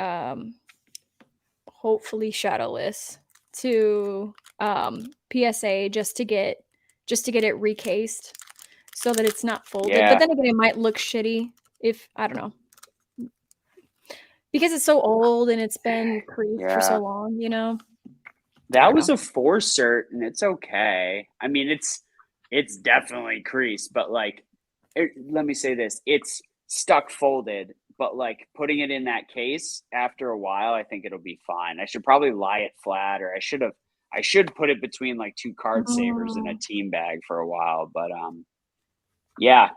hopefully shadowless to PSA just to get it recased so that it's not folded. yeah, But then again, it might look shitty if I don't know. Because it's so old and it's been creased for so long, you know. That was a 4 cert, and it's okay. I mean, it's definitely creased, but like, let me say this: it's stuck folded, but like putting it in that case after a while, I think it'll be fine. I should probably lie it flat, or I should put it between like 2 card savers in a team bag for a while. But yeah,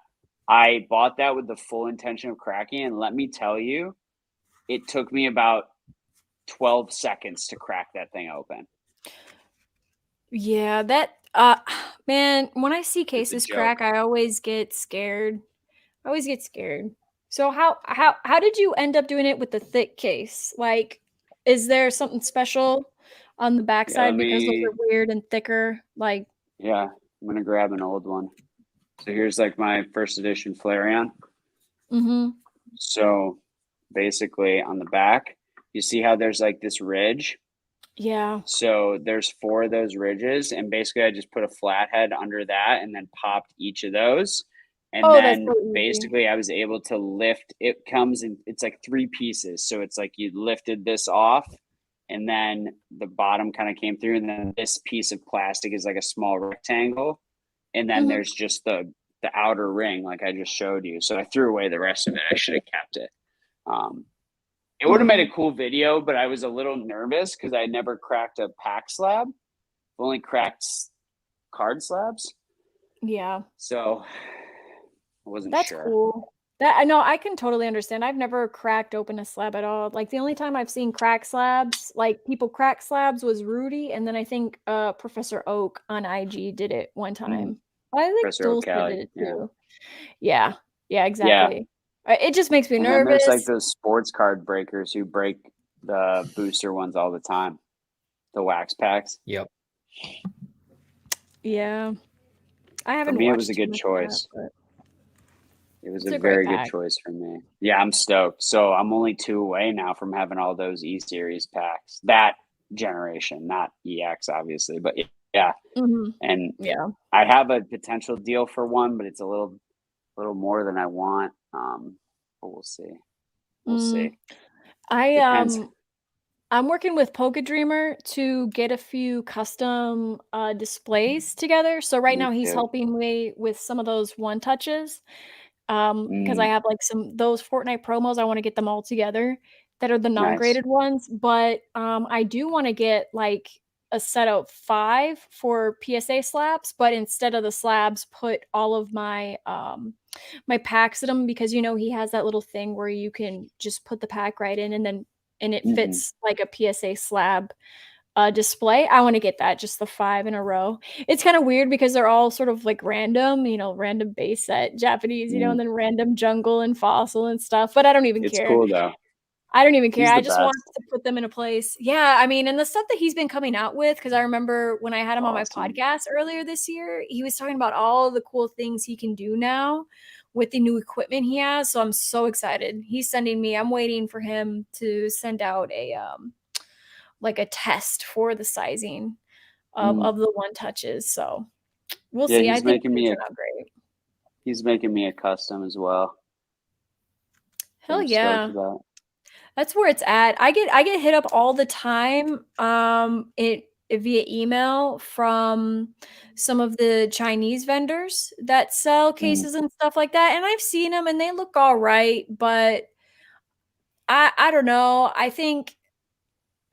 I bought that with the full intention of cracking, and let me tell you, it took me about 12 seconds to crack that thing open. Yeah, that man, when I see cases crack, I always get scared. So how did you end up doing it with the thick case? Like, is there something special on the backside because those are weird and thicker? Like, yeah, I'm gonna grab an old one. So here's like my first edition Flareon. So basically on the back, you see how there's like this ridge? Yeah. So there's 4 of those ridges, and basically I just put a flathead under that and then popped each of those. And then basically I was able to lift, it comes in, it's like 3 pieces. So it's like you lifted this off, and then the bottom kind of came through, and then this piece of plastic is like a small rectangle. And then there's just the outer ring, like I just showed you. So I threw away the rest of it. I should have kept it. It would have made a cool video, but I was a little nervous because I never cracked a pack slab. I've only cracked card slabs. Yeah. So I wasn't sure. That's cool. That I know I can totally understand. I've never cracked open a slab at all. Like the only time I've seen crack slabs, like people crack slabs, was Rudy, and then I think Professor Oak on IG did it one time. I think Professor Oak did it too. Yeah, exactly. Yeah. It just makes me nervous. And then there's like those sports card breakers who break the booster ones all the time. The wax packs. Yep. Yeah. I haven't. For me, it was a good choice. It was a very good choice for me. Yeah, I'm stoked. So I'm only 2 away now from having all those E-Series packs. That generation, not EX, obviously, but yeah. And yeah, I have a potential deal for one, but it's a little more than I want. But we'll see. We'll see. I'm working with Polka Dreamer to get a few custom displays together. So right now he's helping me with some of those one touches. Because I have like those Fortnite promos, I want to get them all together that are the non-graded ones. But I do want to get like a set of 5 for PSA slabs, but instead of the slabs, put all of my my packs in them, because you know he has that little thing where you can just put the pack right in and it fits like a PSA slab display. I want to get that, just the 5 in a row. It's kind of weird because they're all sort of like random, you know, random base set Japanese, you know, and then random jungle and fossil and stuff. But I don't even care. It's cool though. I don't even care. I just want to put them in a place. Yeah, I mean, and the stuff that he's been coming out with, because I remember when I had him on my podcast earlier this year, he was talking about all the cool things he can do now with the new equipment he has. So I'm so excited. He's sending me, I'm waiting for him to send out a like a test for the sizing of the one touches. So we'll see. I think it's not great. He's making me a custom as well. Hell yeah. That's where it's at. I get hit up all the time. via email from some of the Chinese vendors that sell cases and stuff like that, and I've seen them and they look all right, but I don't know. I think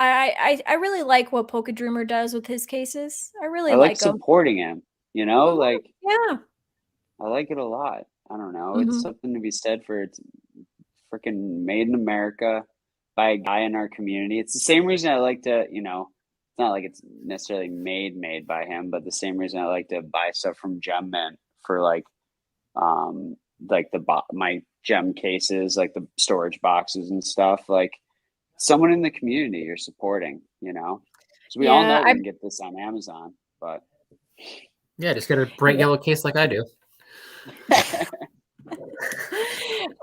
I really like what Polka Dreamer does with his cases. I really I like like them. supporting him, like Yeah. I like it a lot. I don't know. It's Mhm. something to be said for it's freaking made in America by a guy in our community. It's the same reason I like to, it's not like it's necessarily made by him, but the same reason I like to buy stuff from Gem Mint for like my gem cases, like the storage boxes and stuff. Like someone in the community you're supporting, So we all Yeah, know we can get this on Amazon, but Yeah, just get a bright yellow case like I do.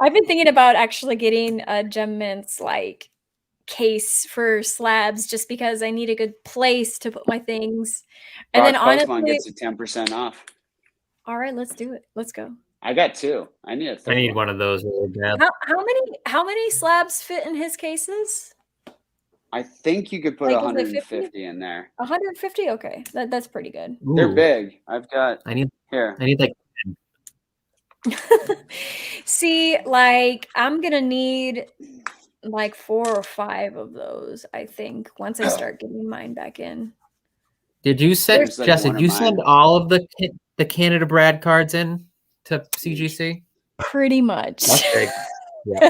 I've been thinking about actually getting a Gem Mint's like case for slabs just because I need a good place to put my things. And Rock then Pokemon honestly, gets you 10% off. all right, let's do it. Let's go. I got 2. I need a third. I need one of those really bad. How many slabs fit in his cases? I think you could put Like, is it 150 in there. 150? Okay. That's pretty good. They're Ooh, big. I've got I need here. like See, like I'm gonna need like 4 or 5 of those, I think, once I start getting mine back in. Did you send There's, like, Jess? one Did of you mine. send all of the Canada Brad cards in to CGC? Pretty much. That's big. Yeah.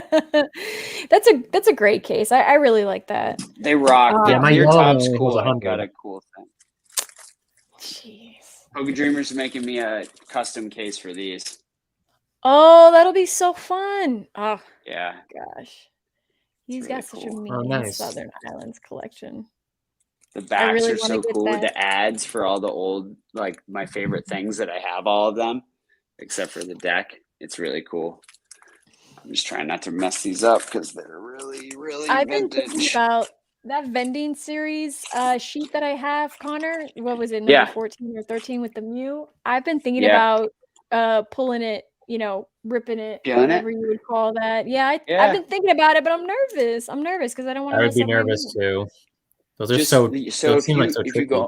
That's a great case. I really like that. They rock. Yeah, my Your yellow top's one cool. was I've got 100. a cool thing. Jeez. Poke Dreamers making me a custom case for these. Oh, that'll be so fun. Oh Yeah. gosh. He's really got such a cool. mean nice. Southern Islands collection. The backs really are wanna so get cool with that. the ads for all the old, like my favorite things that I have, all of them, except for the deck. It's really cool. I'm just trying not to mess these up because they're really, really I've been thinking vintage. about that vending series sheet that I have, Connor. What was it, number Yeah. 14 or 13 with the Mew? I've been thinking Yeah. about pulling it, ripping it, Peeling it? whatever you would call that. Yeah, I've Yeah. been thinking about it, but I'm nervous. I'm nervous because I don't want I to would mess be up my nervous Mew. too. Those are Just so. so Those seem like so if tricky. you go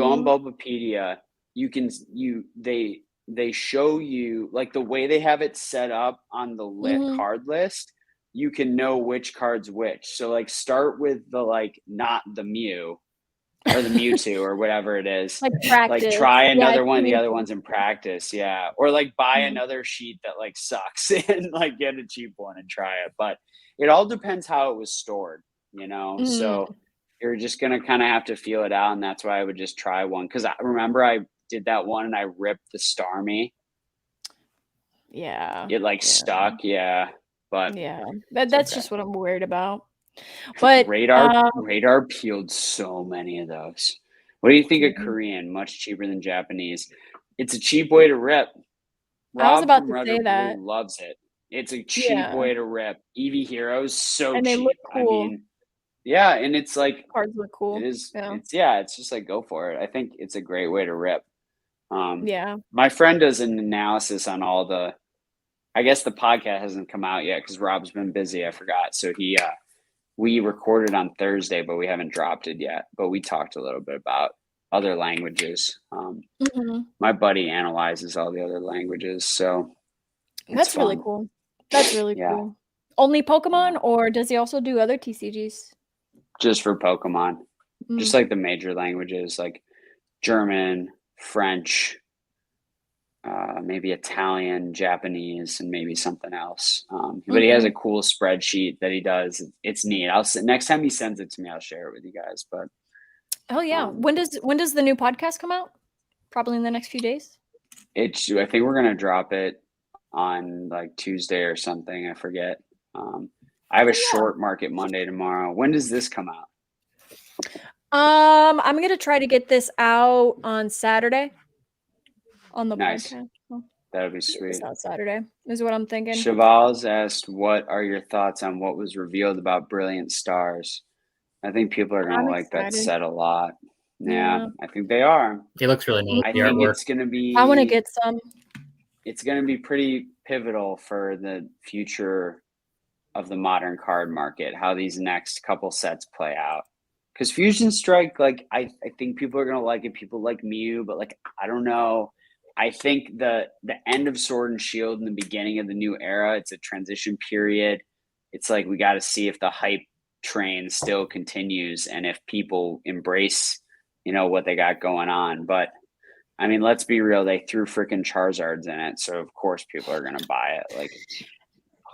on Mhm. Bulbapedia, they show you like the way they have it set up on the Mhm. card list. You can know which card's which. So like start with the not the Mew or the Mewtwo or whatever it is. Like practice. Try Yeah, another I one. see The what other you one's in practice. Yeah. Or buy Mhm. another sheet that sucks and get a cheap one and try it. But it all depends how it was stored, Mm. So you're just going to kind of have to feel it out. And that's why I would just try one. Cause I remember I did that one and I ripped the Starmie. Yeah. It stuck. Yeah. But Yeah. That's okay. just what I'm worried about. But Radar peeled so many of those. What do you think of Mhm. Korean? Much cheaper than Japanese. It's a cheap way to rip. I was Rob about from to Red say or that. Blue loves it. It's a cheap Yeah. way to rip. Eevee Heroes so And they cheap. look I cool. mean, yeah, and it's Cards look cool. it is. Yeah. It's just go for it. I think it's a great way to rip. Yeah. My friend does an analysis on all the. I guess the podcast hasn't come out yet because Rob's been busy. I forgot. So we recorded on Thursday, but we haven't dropped it yet. But we talked a little bit about other languages. Mhm. My buddy analyzes all the other languages, so That's really fun. cool. That's really Yeah. cool. Only Pokemon, or does he also do other TCGs? Just for Pokemon, just Mm. like the major languages, like German, French, maybe Italian, Japanese, and maybe something else. But he has a cool spreadsheet that he does. It's neat. Next time he sends it to me, I'll share it with you guys. But Oh yeah. When does the new podcast come out? Probably in the next few days. I think we're gonna drop it on Tuesday or something. I forget. I have a short market Monday tomorrow. When does this come out? I'm gonna try to get this out on Saturday. On the Nice. podcast. That'd be sweet. It's out Saturday is what I'm thinking. Cheval's asked, "What are your thoughts on what was revealed about Brilliant Stars?" I think people are gonna like that set a lot. Yeah, I think they are. It looks really neat. I The think artwork. it's gonna be. I want to get some. It's gonna be pretty pivotal for the future of the modern card market. How these next couple sets play out, because Fusion Strike, like I think people are gonna like it. People like Mew, but like I don't know. I think the end of Sword and Shield and the beginning of the new era, it's a transition period. It's like we got to see if the hype train still continues and if people embrace, what they got going on. But I mean, let's be real, they threw freaking Charizards in it, so of course people are gonna buy it. Like,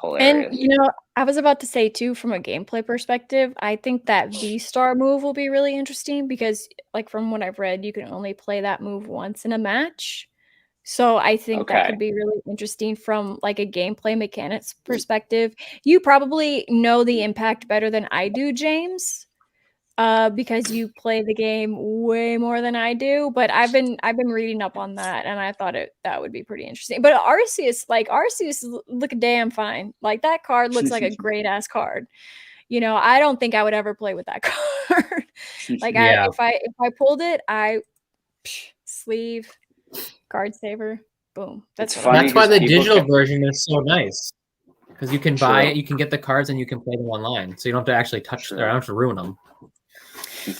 hilarious. And I was about to say too, from a gameplay perspective, I think that V-Star move will be really interesting because, like, from what I've read, you can only play that move once in a match. So I think that could be really interesting from like a gameplay mechanics perspective. You probably know the impact better than I do, James, because you play the game way more than I do. But I've been reading up on that, and I thought that would be pretty interesting. But Arceus look damn fine. Like, that card looks like a great ass card. I don't think I would ever play with that card. Like, if I pulled it, sleeve. Card saver, boom. That's funny. That's why the digital version is so nice, because you can buy it, you can get the cards, and you can play them online, so you don't have to actually touch them. I don't have to ruin them.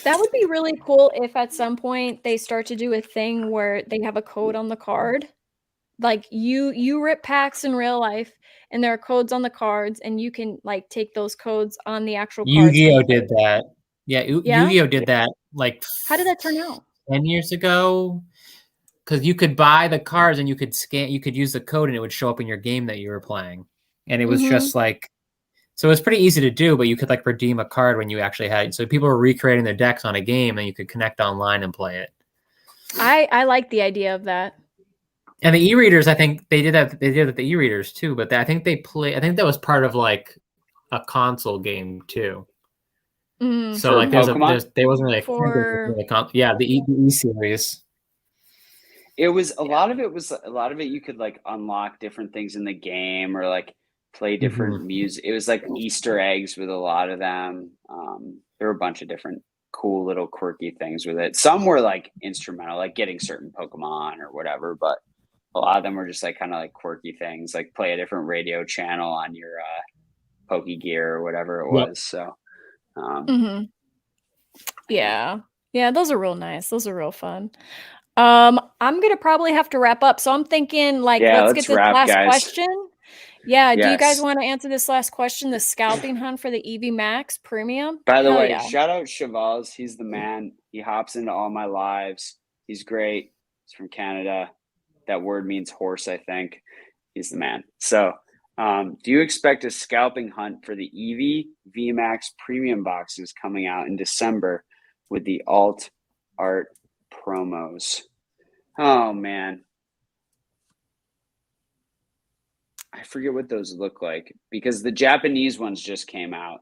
That would be really cool if at some point they start to do a thing where they have a code on the card. Like, you rip packs in real life, and there are codes on the cards, and you can like take those codes on the actual cards. Yu-Gi-Oh did that. Yeah, Yu-Gi-Oh did that. Like, how did that turn out? 10 years ago. Because you could buy the cards and you could use the code and it would show up in your game that you were playing. And it was just like, so it was pretty easy to do, but you could like redeem a card when you actually had. So people were recreating their decks on a game and you could connect online and play it. I like the idea of that. And the e-readers, I think they did that. They did it with the e-readers too, but I think that was part of like a console game too. So like there wasn't really the E series. It was a lot of it you could like unlock different things in the game or like play different music. It was like Easter eggs with a lot of them. There were a bunch of different cool little quirky things with it. Some were like instrumental, like getting certain Pokemon or whatever, but a lot of them were just like kind of like quirky things, like play a different radio channel on your Pokegear or whatever it was. So yeah, those are real nice. Those are real fun. I'm gonna probably have to wrap up, so I'm thinking like let's get this last question. Yeah, yes. Do you guys want to answer this last question? The scalping hunt for the EV Max Premium. By the way, shout out Shavaz. He's the man. He hops into all my lives. He's great. He's from Canada. That word means horse, I think. He's the man. So, do you expect a scalping hunt for the EV VMAX Premium boxes coming out in December with the alt art promos? Oh man, I forget what those look like because the Japanese ones just came out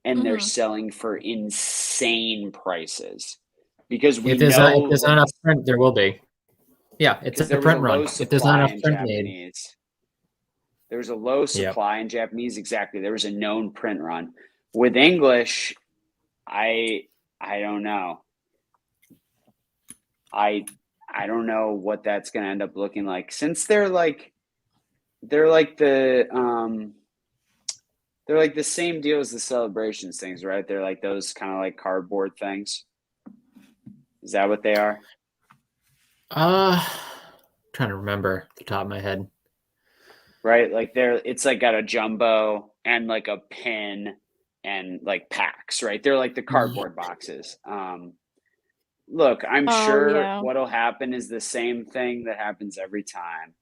and they're selling for insane prices because if there's not enough print, there will be. Yeah, it's a print run. If there's not enough print made, there was a low supply in Japanese. Exactly, there was a known print run. With English, I don't know. I don't know what that's going to end up looking like since they're like the same deal as the Celebrations things, right? They're like those kind of like cardboard things. Is that what they are? Trying to remember off the top of my head. Right, like it's like got a jumbo and like a pin and like packs, right? They're like the cardboard boxes. Look, I'm sure what'll happen is the same thing that happens every time.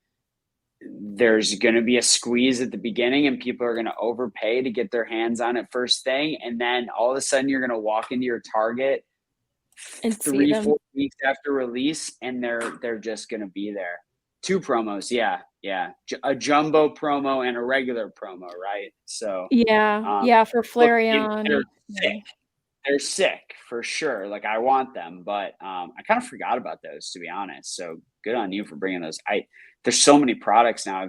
There's going to be a squeeze at the beginning and people are going to overpay to get their hands on it first thing. And then all of a sudden you're going to walk into your Target and 3-4 weeks after release and they're just going to be there. 2 promos. Yeah. A jumbo promo and a regular promo, right? So for Flareon. They're sick for sure. Like I want them, but I kind of forgot about those, to be honest. So good on you for bringing those. There's so many products now.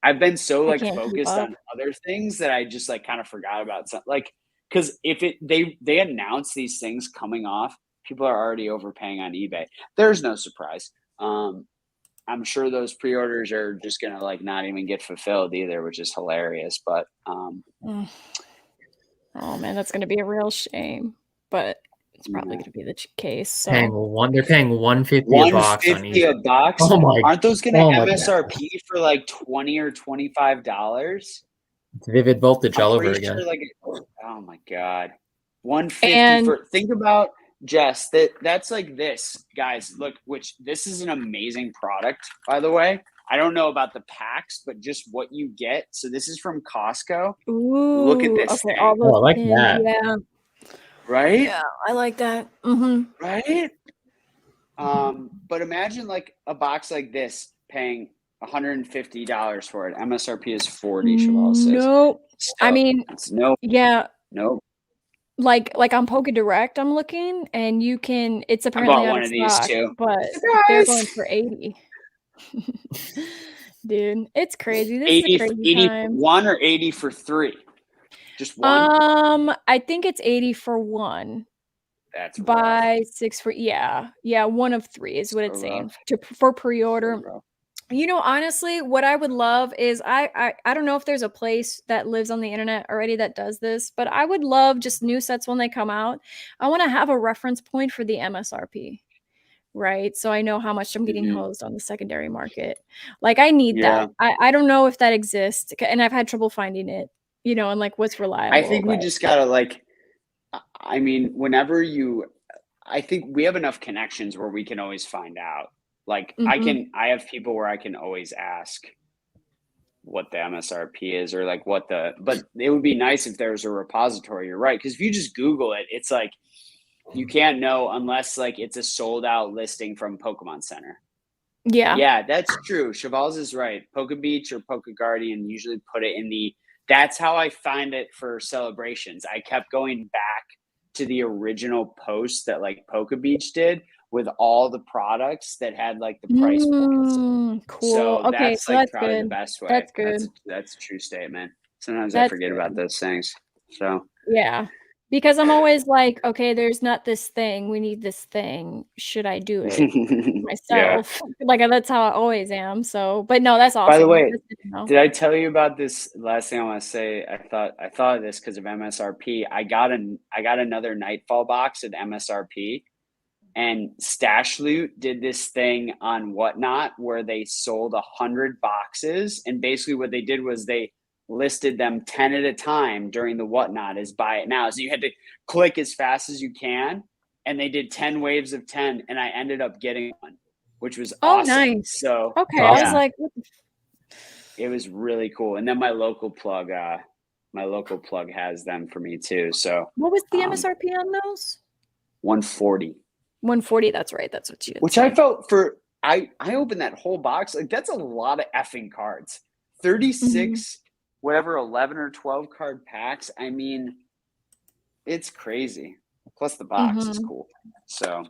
I've been so like focused on other things that I just like kind of forgot about some, like, because if they announce these things coming off, people are already overpaying on eBay. There's no surprise. I'm sure those pre-orders are just gonna like not even get fulfilled either, which is hilarious. But oh man, that's gonna be a real shame. But It's probably going to be the case. So. They're paying $150 a box on $150 a box. Oh my! Aren't those going to oh my MSRP for like $20 or $25? It's Vivid Voltage all I'm over pretty again. sure oh my god, 150 And- for. Think about Jess. That's like this, guys. Look, which this is an amazing product, by the way. I don't know about the packs, but just what you get. So this is from Costco. Ooh, Look at this okay, thing. all those I like pins, that. Yeah, Right? yeah, I like that. Mm-hmm. Right? But imagine like a box like this paying $150 for it. MSRP is $40. Cheval says. Nope. So I mean, it's no. yeah, Nope. like on Poke Direct, I'm looking, and you can. It's I apparently bought out one of of these stock, too. but they're going for 80. Dude, it's crazy. This 80, is a crazy 80 time. for one or 80 for three? Just one? I think it's 80 for one. That's rough. By 6 for one of three is what it's saying for pre-order. You know, honestly, what I would love is I don't know if there's a place that lives on the internet already that does this, but I would love just new sets when they come out. I want to have a reference point for the MSRP, right? So I know how much I'm getting hosed on the secondary market. Like I need that. I don't know if that exists, and I've had trouble finding it. You know, and like what's reliable. I think we just gotta I mean, I think we have enough connections where we can always find out. Like I have people where I can always ask what the MSRP is or like but it would be nice if there was a repository. You're right. Cause if you just Google it, it's like, you can't know unless like it's a sold out listing from Pokemon Center. Yeah. Yeah, that's true. Cheval's is right. Poke Beach or Poke Guardian usually put it in that's how I find it for celebrations. I kept going back to the original post that like Poke Beach did with all the products that had like the price points. Cool. So okay, that's so like that's probably good. the best way. That's good. That's a true statement. Sometimes I That's forget good. about those things. So yeah. Because I'm always like, okay, there's not this thing. We need this thing. Should I do it myself? Like that's how I always am. So, but no, that's awesome. By the way, did I tell you about this last thing I want to say? I thought of this because of MSRP. I got another Nightfall box at MSRP, and Stash Loot did this thing on Whatnot where they sold 100 boxes, and basically what they did was they listed them 10 at a time during the Whatnot as buy it now. So you had to click as fast as you can, and they did 10 waves of 10, and I ended up getting one, which was awesome. Nice. So okay, I was like, it was really cool. And then my local plug has them for me too. So what was the MSRP on those? 140. 140. That's right. That's what you. Which I felt I opened that whole box. Like that's a lot of effing cards. 36. Whatever 11 or 12 card packs. I mean, it's crazy. Plus the box is cool. So,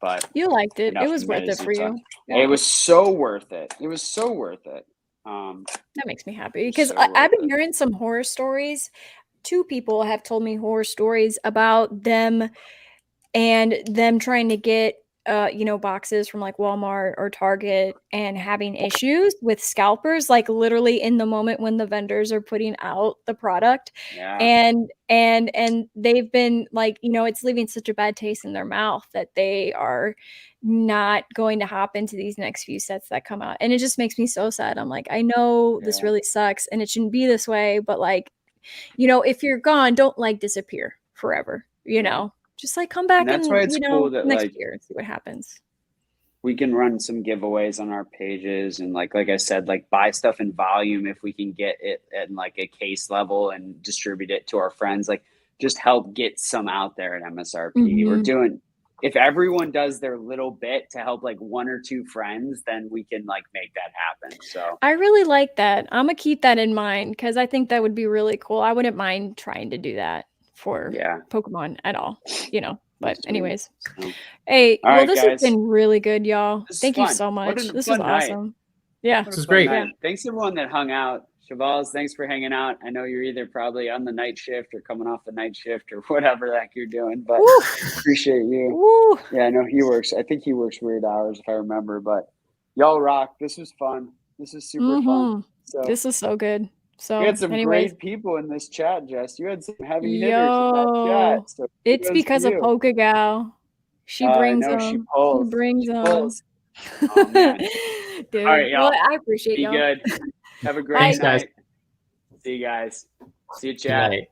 but you liked it. It was worth it for you. Yeah. It was so worth it. It was so worth it. That makes me happy because I've been hearing some horror stories. 2 people have told me horror stories about them and them trying to get boxes from like Walmart or Target and having issues with scalpers, like literally in the moment when the vendors are putting out the product. And they've been like, it's leaving such a bad taste in their mouth that they are not going to hop into these next few sets that come out. And it just makes me so sad. I'm like, I know this really sucks and it shouldn't be this way, but like, if you're gone, don't like disappear forever, just like come back and that's why it's cool that next year and see what happens. We can run some giveaways on our pages and like I said, like buy stuff in volume if we can get it at like a case level and distribute it to our friends. Like just help get some out there at MSRP. We're doing, if everyone does their little bit to help like 1 or 2 friends, then we can like make that happen. So I really like that. I'm gonna keep that in mind because I think that would be really cool. I wouldn't mind trying to do that for Pokemon at all, but anyways, hey, this has been really good, y'all. Thank you so much. This was awesome. Yeah, this is great. Thanks everyone that hung out. Cheval's, thanks for hanging out. I know you're either probably on the night shift or coming off the night shift or whatever the heck you're doing, but appreciate you. Woo. Yeah, I know I think he works weird hours if I remember, but y'all rock. This was fun. This is super fun. So this is so good. So We had some anyways, great people in this chat, Jess. You had some heavy hitters in that chat. So it's kudos because to of you. Polka Gal. She I brings know she them. pulls. She brings She them. pulls. Oh man. Dude. All right, Well, y'all. I appreciate Be y'all. good. Have a great Thanks, guys. night. See you guys. See you, Good chat. night.